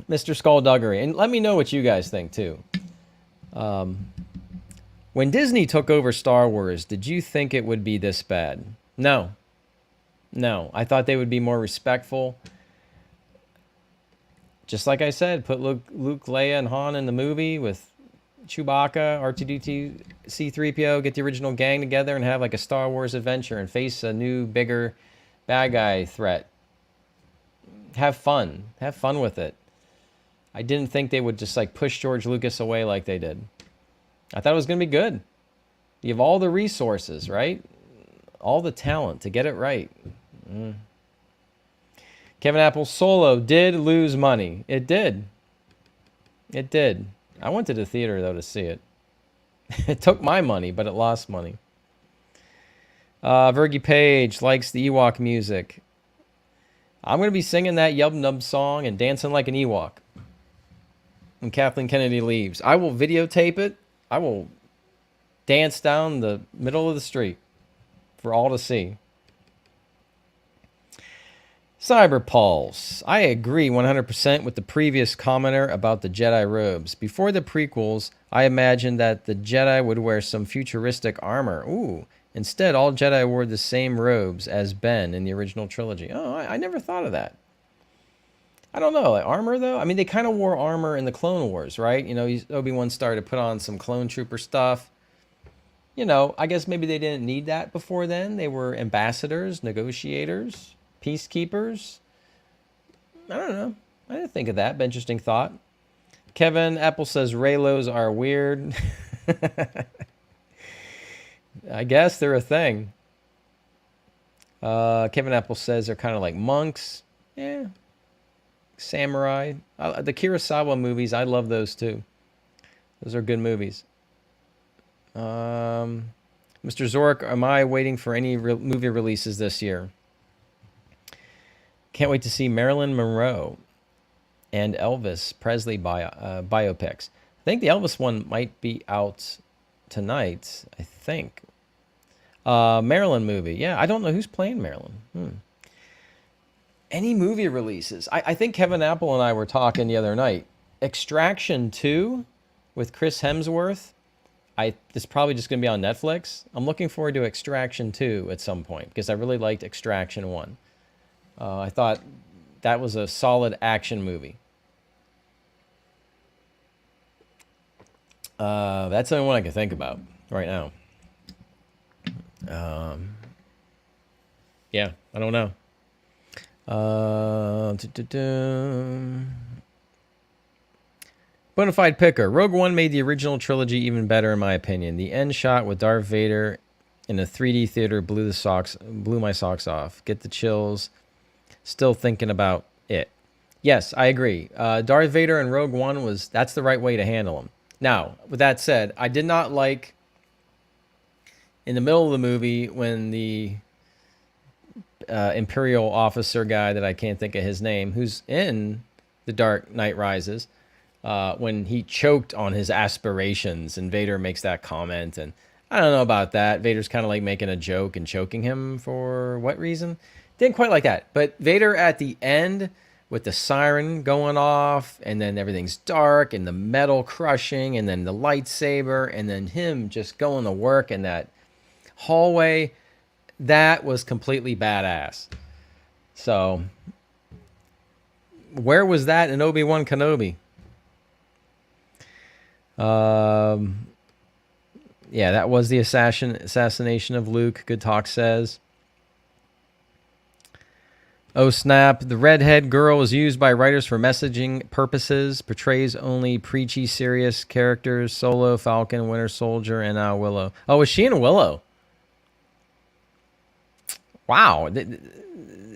Mr. Skullduggery. And let me know what you guys think, too. When Disney took over Star Wars, did you think it would be this bad? No. No. I thought they would be more respectful. Just like I said, put Luke, Leia, and Han in the movie with Chewbacca, R2-D2, C-3PO, get the original gang together and have like a Star Wars adventure and face a new, bigger bad guy threat. Have fun. Have fun with it. I didn't think they would just like push George Lucas away like they did. I thought it was going to be good. You have all the resources, right? All the talent to get it right. Kevin Apple, Solo did lose money. It did. It did. I went to the theater, though, to see it. It took my money, but it lost money. Virgie Page likes the Ewok music. I'm going to be singing that Yub Nub song and dancing like an Ewok when Kathleen Kennedy leaves. I will videotape it. I will dance down the middle of the street for all to see. Cyberpulse. I agree 100% with the previous commenter about the Jedi robes. Before the prequels, I imagined that the Jedi would wear some futuristic armor. Ooh. Instead, all Jedi wore the same robes as Ben in the original trilogy. Oh, I never thought of that. I don't know. Like armor, though? I mean, they kind of wore armor in the Clone Wars, right? You know, Obi-Wan started to put on some clone trooper stuff. You know, I guess maybe they didn't need that before then. They were ambassadors, negotiators, peacekeepers. I don't know. I didn't think of that. But interesting thought. Kevin Apple says Reylos are weird. I guess they're a thing. Kevin Apple says they're kind of like monks. Yeah. Samurai. The Kurosawa movies, I love those too. Those are good movies. Mr. Zork, am I waiting for any movie releases this year? Can't wait to see Marilyn Monroe and Elvis Presley biopics. I think the Elvis one might be out tonight, I think. Marilyn movie. Yeah, I don't know who's playing Marilyn. Any movie releases? I think Kevin Apple and I were talking the other night. Extraction 2 with Chris Hemsworth. It's probably just going to be on Netflix. I'm looking forward to Extraction 2 at some point because I really liked Extraction 1. I thought that was a solid action movie. That's the only one I can think about right now. Yeah, I don't know. Bonafide picker. Rogue One made the original trilogy even better, in my opinion. The end shot with Darth Vader in a 3D theater blew my socks off. Get the chills. Still thinking about it. Yes, I agree. Darth Vader in Rogue One that's the right way to handle him. Now, with that said, I did not like in the middle of the movie when the Imperial officer guy that I can't think of his name, who's in The Dark Knight Rises, when he choked on his aspirations, and Vader makes that comment, and I don't know about that. Vader's kind of like making a joke and choking him for what reason? Didn't quite like that. But Vader at the end with the siren going off, and then everything's dark, and the metal crushing, and then the lightsaber, and then him just going to work in that hallway, that was completely badass. So, where was that in Obi-Wan Kenobi? Yeah, that was the assassination of Luke, Good Talk says. Oh snap, the redhead girl is used by writers for messaging purposes, portrays only preachy, serious characters, Solo, Falcon, Winter Soldier, and now Willow. Oh, is she in Willow? Wow.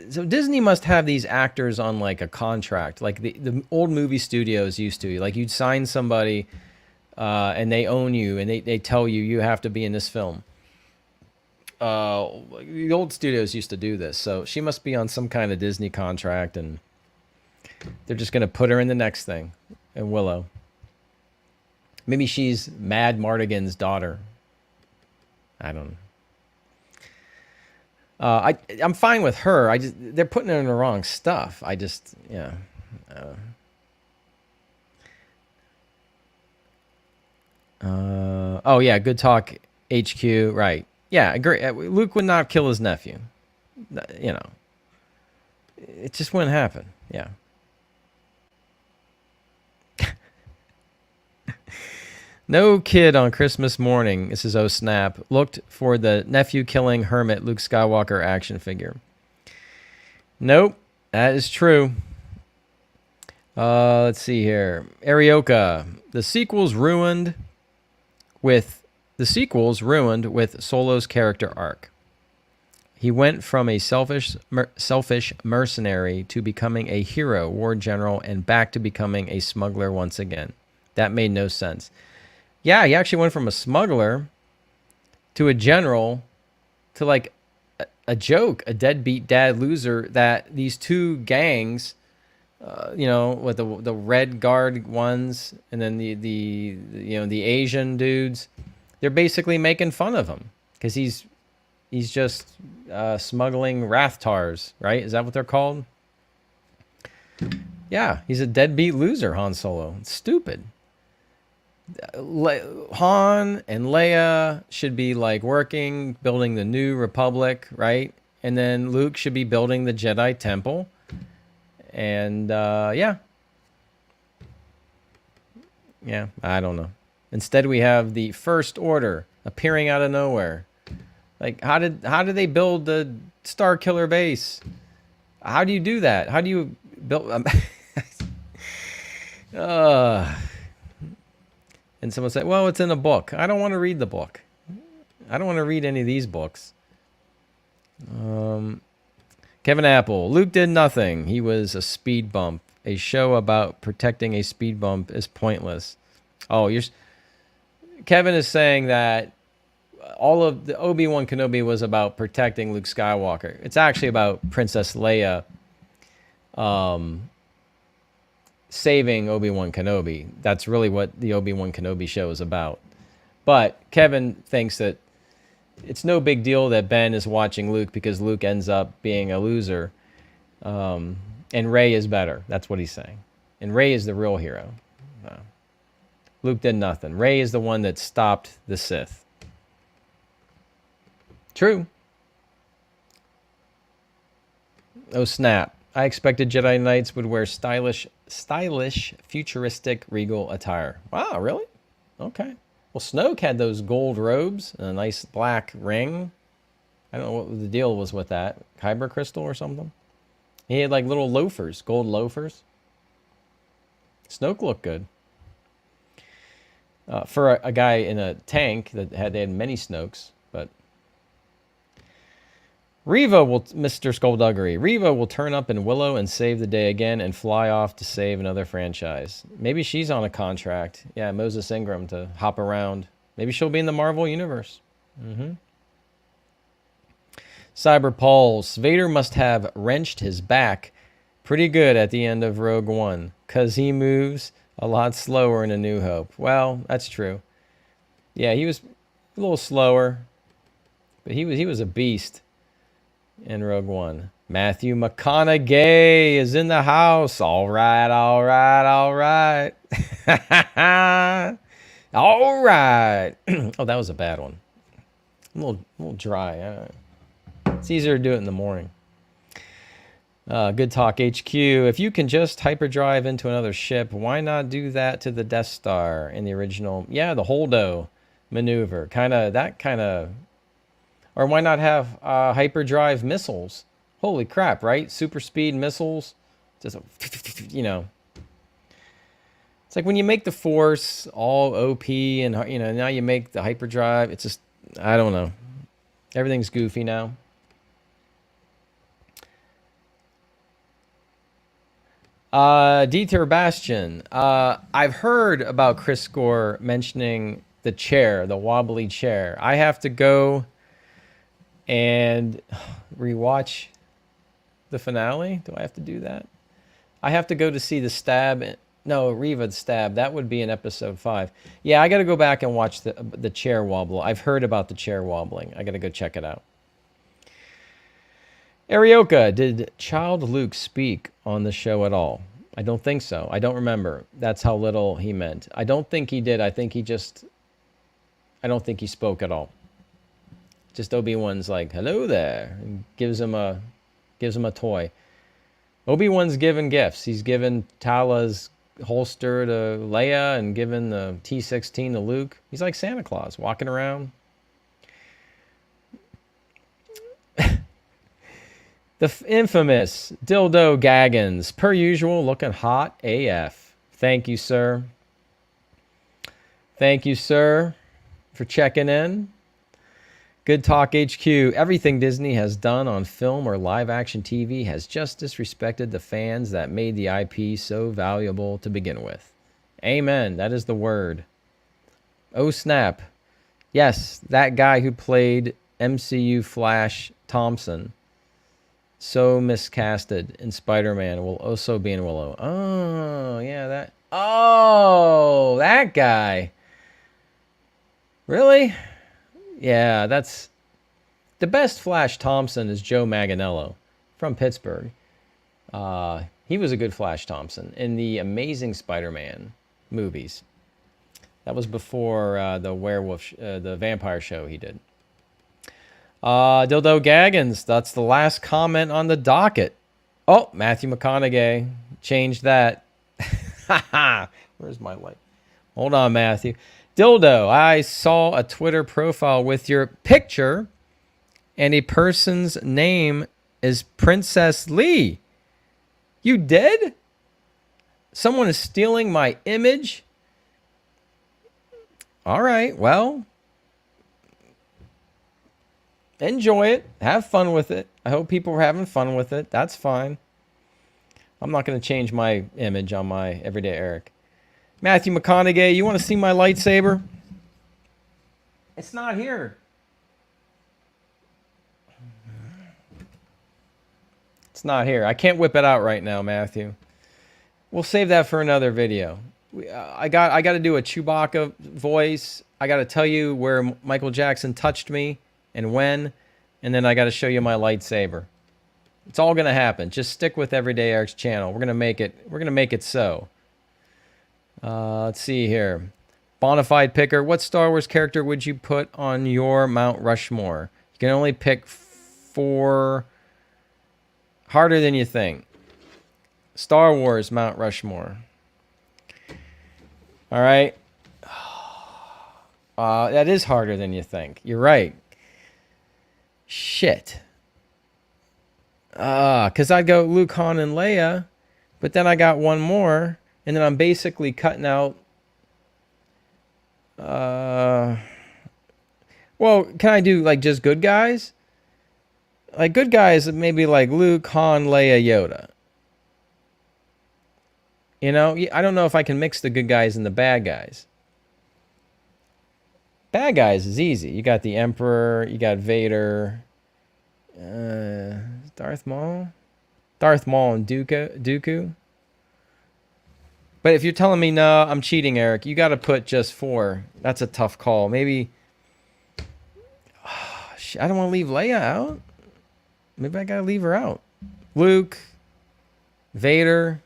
So Disney must have these actors on like a contract, like the old movie studios used to. Like you'd sign somebody and they own you, and they tell you have to be in this film. The old studios used to do this, so she must be on some kind of Disney contract, and they're just going to put her in the next thing, in Willow. Maybe she's Mad Mardigan's daughter. I don't know. I'm fine with her. They're putting her in the wrong stuff. Yeah. Oh yeah, Good Talk HQ, right? Yeah, agree. Luke would not kill his nephew. You know, it just wouldn't happen. Yeah. No kid on Christmas morning, this is Oh Snap, looked for the nephew-killing hermit Luke Skywalker action figure. Nope, that is true. Let's see here. Arioka, the sequels ruined with Solo's character arc. He went from a selfish mercenary to becoming a hero, war general, and back to becoming a smuggler once again. That made no sense. Yeah, he actually went from a smuggler to a general to like a joke, a deadbeat dad loser that these two gangs, with the red guard ones and then the Asian dudes, they're basically making fun of him because he's just smuggling Rathtars, right? Is that what they're called? Yeah, he's a deadbeat loser, Han Solo. It's stupid. Han and Leia should be like working, building the new Republic, right? And then Luke should be building the Jedi Temple. And yeah, I don't know. Instead, we have the First Order appearing out of nowhere. Like, how did they build the Star Killer base? How do you do that? How do you build? And someone said, "Well, it's in a book." I don't want to read the book. I don't want to read any of these books. Kevin Apple, Luke did nothing. He was a speed bump. A show about protecting a speed bump is pointless. Oh, Kevin is saying that all of the Obi-Wan Kenobi was about protecting Luke Skywalker. It's actually about Princess Leia saving Obi-Wan Kenobi. That's really what the Obi-Wan Kenobi show is about. But Kevin thinks that it's no big deal that Ben is watching Luke because Luke ends up being a loser. And Rey is better. That's what he's saying. And Rey is the real hero. Luke did nothing. Rey is the one that stopped the Sith. True. Oh snap. I expected Jedi Knights would wear stylish, futuristic, regal attire. Wow, really? Okay. Well, Snoke had those gold robes and a nice black ring. I don't know what the deal was with that. Kyber crystal or something? He had like little loafers, gold loafers. Snoke looked good. For a guy in a tank they had many Snokes, but Mr. Skullduggery, Reva will turn up in Willow and save the day again and fly off to save another franchise. Maybe she's on a contract. Yeah, Moses Ingram to hop around. Maybe she'll be in the Marvel Universe. Cyber Pulse, Vader must have wrenched his back pretty good at the end of Rogue One, because he moves a lot slower in A New Hope. Well, that's true. Yeah, he was a little slower, but he was a beast in Rogue One. Matthew McConaughey is in the house. All right, all right, all right. All right. Oh, that was a bad one. A little dry. It's easier to do it in the morning. Good Talk HQ. If you can just hyperdrive into another ship, why not do that to the Death Star in the original? Yeah, the Holdo maneuver. Or why not have hyperdrive missiles? Holy crap, right? Super speed missiles. Just, you know. It's like when you make the Force all OP and, now you make the hyperdrive. It's just, I don't know. Everything's goofy now. Dieter Bastion. I've heard about Chris Gore mentioning the chair, the wobbly chair. I have to go and rewatch the finale. Do I have to do that? I have to go to see the stab. No, Reva's stab. That would be in episode 5. Yeah, I got to go back and watch the chair wobble. I've heard about the chair wobbling. I got to go check it out. Arioka, did Child Luke speak on the show at all? I don't think so. I don't remember. That's how little he meant. I don't think he did. I don't think he spoke at all. Just Obi-Wan's like, hello there, and gives him a toy. Obi-Wan's given gifts. He's given Tala's holster to Leia and given the T-16 to Luke. He's like Santa Claus, walking around. The infamous Dildo Gaggins, per usual, looking hot AF. Thank you, sir. Thank you, sir, for checking in. Good Talk HQ. Everything Disney has done on film or live-action TV has just disrespected the fans that made the IP so valuable to begin with. Amen. That is the word. Oh, snap. Yes, that guy who played MCU Flash Thompson, so miscasted in Spider-Man, will also be in Willow. Oh, yeah, that. Oh, that guy. Really? Yeah, that's. The best Flash Thompson is Joe Manganiello from Pittsburgh. He was a good Flash Thompson in the Amazing Spider-Man movies. That was before the werewolf, the vampire show he did. Dildo Gaggins, that's the last comment on the docket. Oh, Matthew McConaughey changed that. Where's my light? Hold on, Matthew. Dildo, I saw a Twitter profile with your picture and a person's name is Princess Lee. You did? Someone is stealing my image? All right, well, enjoy it. Have fun with it. I hope people are having fun with it. That's fine. I'm not going to change my image on my Everyday Eric. Matthew McConaughey, you want to see my lightsaber? It's not here. It's not here. I can't whip it out right now, Matthew. We'll save that for another video. I got to do a Chewbacca voice. I got to tell you where Michael Jackson touched me and when, and then I got to show you my lightsaber. It's all going to happen. Just stick with Everyday Eric's channel. We're going to make it. We're going to make it so. Let's see here. Bonafide picker. What Star Wars character would you put on your Mount Rushmore? You can only pick 4. Harder than you think. Star Wars Mount Rushmore. All right. That is harder than you think. You're right. Shit. Because I'd go Luke, Han, and Leia, but then I got one more, and then I'm basically cutting out. Well, can I do like just good guys? Like good guys, maybe like Luke, Han, Leia, Yoda. You know, I don't know if I can mix the good guys and the bad guys. Bad guys is easy. You got the Emperor, you got Vader, Darth Maul, and Dooku. But if you're telling me no, I'm cheating, Eric. You got to put just 4. That's a tough call. Maybe. I don't want to leave Leia out. Maybe I gotta leave her out. Luke, Vader,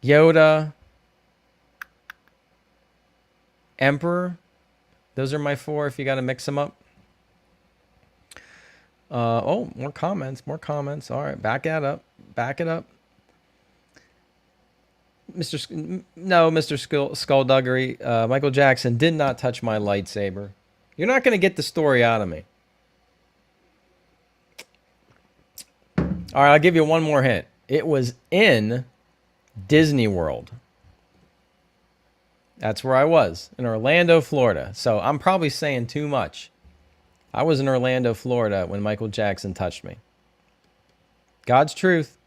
Yoda, Emperor. Those are my 4 if you got to mix them up. Oh, more comments. All right, back it up. Mr. Skullduggery, Michael Jackson did not touch my lightsaber. You're not going to get the story out of me. All right, I'll give you one more hint. It was in Disney World. That's where I was, in Orlando, Florida. So I'm probably saying too much. I was in Orlando, Florida when Michael Jackson touched me. God's truth.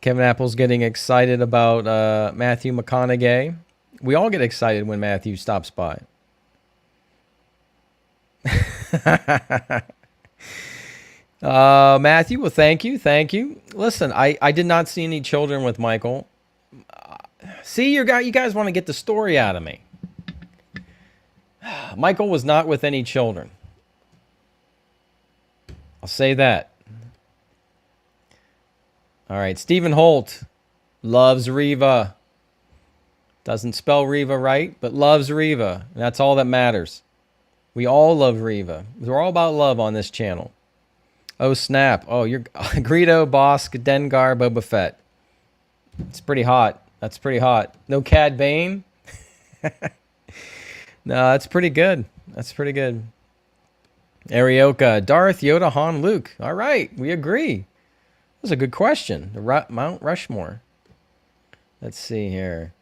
Kevin Apple's getting excited about Matthew McConaughey. We all get excited when Matthew stops by. Matthew, well, thank you. Listen, I did not see any children with Michael. See, you guys want to get the story out of me. Michael was not with any children. I'll say that. All right, Stephen Holt loves Reva. Doesn't spell Reva right, but loves Reva. And that's all that matters. We all love Reva. We're all about love on this channel. Oh, snap. Oh, you're Greedo, Bosk, Dengar, Boba Fett. It's pretty hot. That's pretty hot. No Cad Bane? No, that's pretty good. Arioka, Darth, Yoda, Han, Luke. All right, we agree. That was a good question. Mount Rushmore. Let's see here.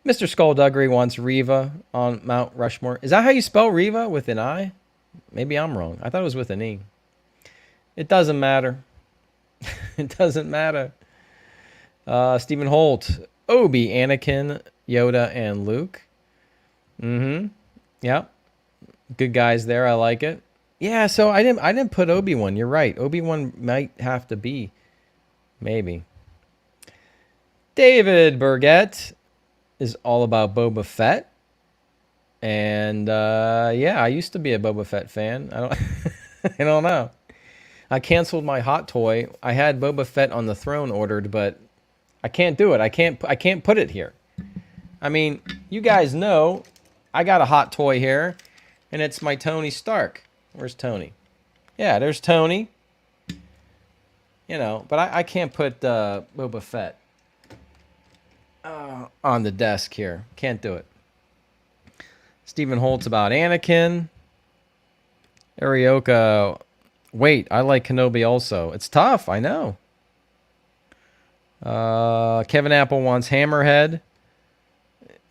Mr. Skullduggery wants Reva on Mount Rushmore. Is that how you spell Reva, with an I? Maybe I'm wrong. I thought it was with an E. It doesn't matter. It doesn't matter. Stephen Holt, Obi, Anakin, Yoda, and Luke. Yep. Good guys there. I like it. Yeah, so I didn't put Obi-Wan. You're right. Obi-Wan might have to be. Maybe. David Burgett is all about Boba Fett. And yeah, I used to be a Boba Fett fan. I don't know. I canceled my hot toy. I had Boba Fett on the throne ordered, but I can't do it. I can't put it here. I mean, you guys know I got a hot toy here, and it's my Tony Stark. Where's Tony? Yeah, there's Tony. You know, but I can't put Boba Fett on the desk here. Can't do it. Stephen Holtz about Anakin. Arioka, wait, I like Kenobi also. It's tough, I know. Kevin Apple wants Hammerhead.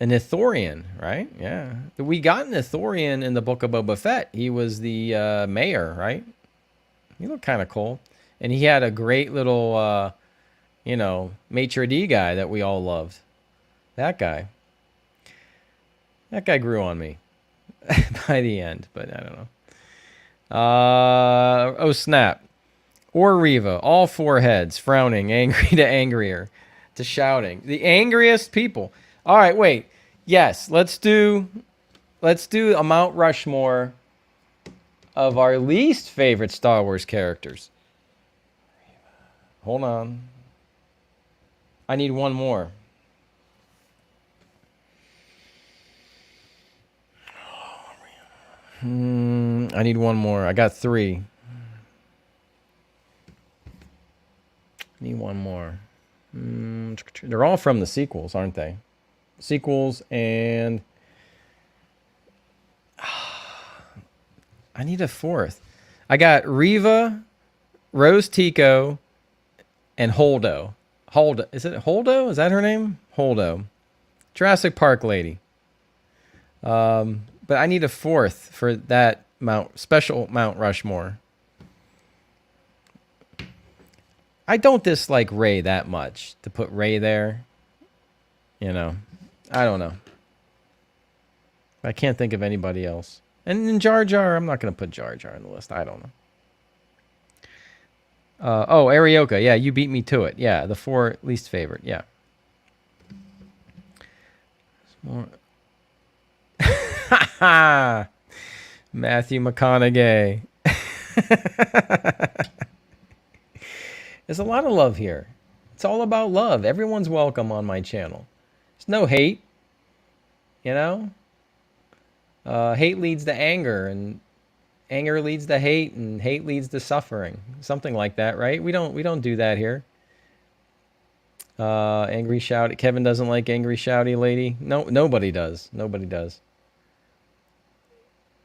An Ithorian, right? Yeah. We got an Ithorian in the Book of Boba Fett. He was the mayor, right? He looked kind of cool. And he had a great little, maitre d' guy that we all loved. That guy. That guy grew on me by the end, but I don't know. Oh, snap. Or Reva. All 4 heads. Frowning. Angry to angrier. To shouting. The angriest people. All right, wait. Yes, let's do a Mount Rushmore of our least favorite Star Wars characters. Hold on. I need one more. I need one more. I got 3. I need one more. They're all from the sequels, aren't they? Sequels, and I need a fourth. I got Reva, Rose Tico, and Holdo. Holdo. Is it Holdo? Is that her name? Holdo. Jurassic Park lady. But I need a fourth for that special Mount Rushmore. I don't dislike Rey that much to put Rey there. You know, I don't know. I can't think of anybody else. And in Jar Jar, I'm not going to put Jar Jar on the list. I don't know. Oh, Arioka. Yeah, you beat me to it. Yeah, the 4 least favorite. Yeah. Matthew McConaughey. There's a lot of love here. It's all about love. Everyone's welcome on my channel. There's no hate. You know? Hate leads to anger, and anger leads to hate, and hate leads to suffering. Something like that, right? We don't do that here. Angry shout. Kevin doesn't like angry shouty lady. No, nobody does. Nobody does.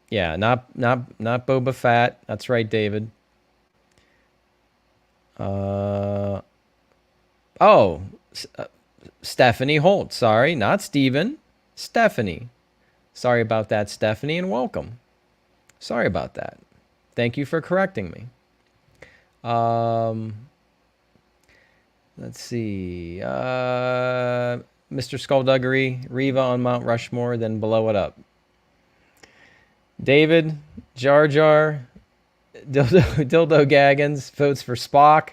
Yeah, not Boba Fett. That's right, David. Stephanie Holt. Sorry, not Steven. Stephanie. Sorry about that, Stephanie, and welcome. Sorry about that. Thank you for correcting me. Let's see. Mr. Skullduggery, Reva on Mount Rushmore, then blow it up. David, Jar Jar, Dildo Gaggins votes for Spock.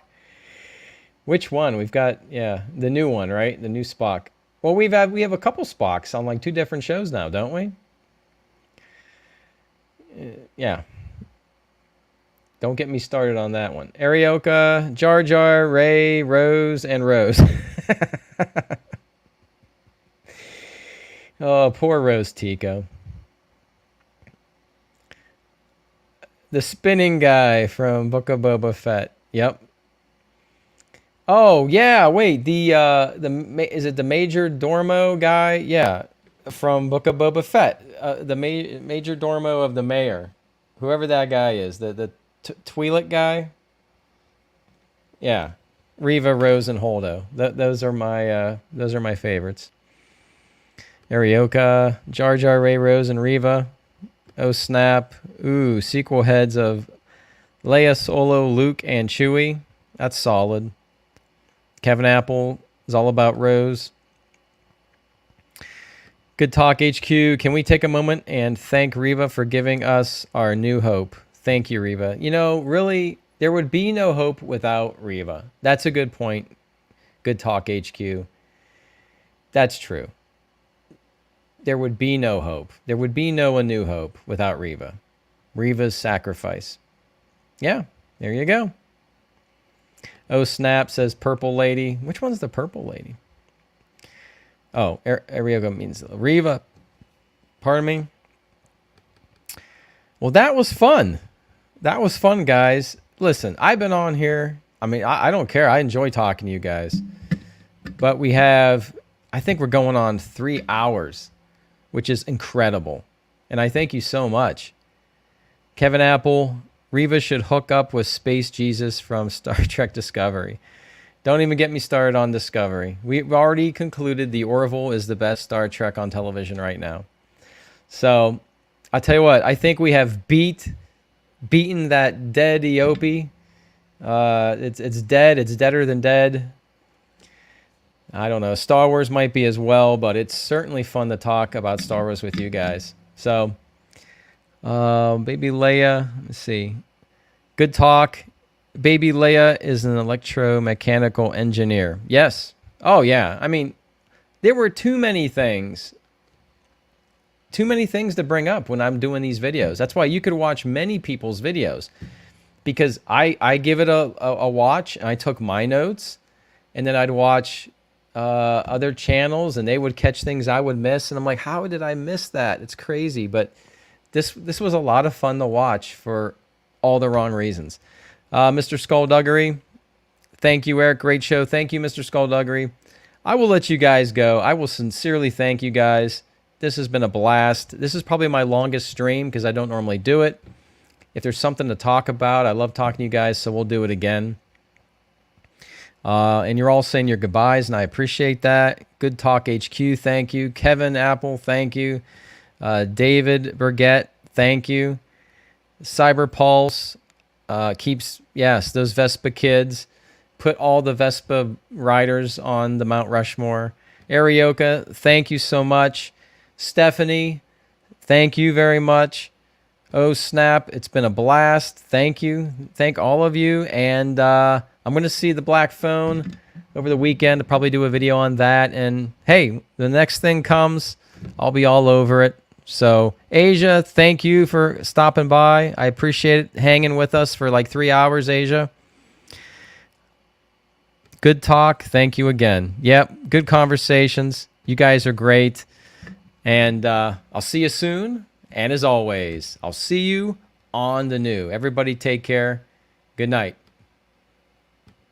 Which one? We've got, yeah, the new one, right? The new Spock. Well, we have a couple Spocks on like 2 different shows now, don't we? Yeah. Don't get me started on that one. Arioka, Jar Jar, Rey, Rose, and Rose. Oh, poor Rose Tico. The spinning guy from Book of Boba Fett. Yep. Oh yeah, wait. Is it the Major Dormo guy? Yeah, from Book of Boba Fett. The Major Dormo of the Mayor, whoever that guy is. The Twi'lek guy. Yeah, Reva, Rose, and Holdo. Those are my favorites. Arioka, Jar Jar, Rey, Rose, and Reva. Oh snap! Ooh, sequel heads of Leia, Solo, Luke, and Chewie. That's solid. Kevin Apple is all about Rose. Good Talk HQ. Can we take a moment and thank Reva for giving us our new hope? Thank you, Reva. You know, really, there would be no hope without Reva. That's a good point. Good Talk HQ. That's true. There would be no hope. There would be no A New Hope without Reva. Reva's sacrifice. Yeah, there you go. Oh, snap, says Purple Lady. Which one's the Purple Lady? Oh, Arioga means Reva. Pardon me. Well, that was fun. That was fun, guys. Listen, I've been on here. I mean, I don't care. I enjoy talking to you guys. But we have, I think we're going on 3 hours, which is incredible. And I thank you so much. Kevin Apple, Reva should hook up with Space Jesus from Star Trek Discovery. Don't even get me started on Discovery. We've already concluded the Orville is the best Star Trek on television right now. So, I'll tell you what. I think we have beaten that dead Eopie. It's dead. It's deader than dead. I don't know. Star Wars might be as well, but it's certainly fun to talk about Star Wars with you guys. So, Baby Leia, let's see. Good talk. Baby Leia is an electromechanical engineer. Yes. Oh, yeah. I mean, there were too many things to bring up when I'm doing these videos. That's why you could watch many people's videos, because I give it a watch, and I took my notes, and then I'd watch other channels, and they would catch things I would miss, and I'm like, how did I miss that? It's crazy. But this was a lot of fun to watch for all the wrong reasons. Mr. Skullduggery, thank you, Eric. Great show. Thank you, Mr. Skullduggery. I will let you guys go. I will sincerely thank you guys. This has been a blast. This is probably my longest stream because I don't normally do it. If there's something to talk about, I love talking to you guys, so we'll do it again. And you're all saying your goodbyes, and I appreciate that. Good Talk HQ, thank you. Kevin Apple, thank you. David Burgett, thank you. Cyber Pulse keeps, yes, those Vespa kids. Put all the Vespa riders on the Mount Rushmore. Arioka, thank you so much. Stephanie, thank you very much. Oh, snap. It's been a blast. Thank you. Thank all of you. And I'm going to see the Black Phone over the weekend to probably do a video on that. And, hey, the next thing comes, I'll be all over it. So, Asia, thank you for stopping by. I appreciate it hanging with us for like 3 hours, Asia. Good talk. Thank you again. Yep, good conversations. You guys are great. And I'll see you soon. And as always, I'll see you on the new. Everybody take care. Good night.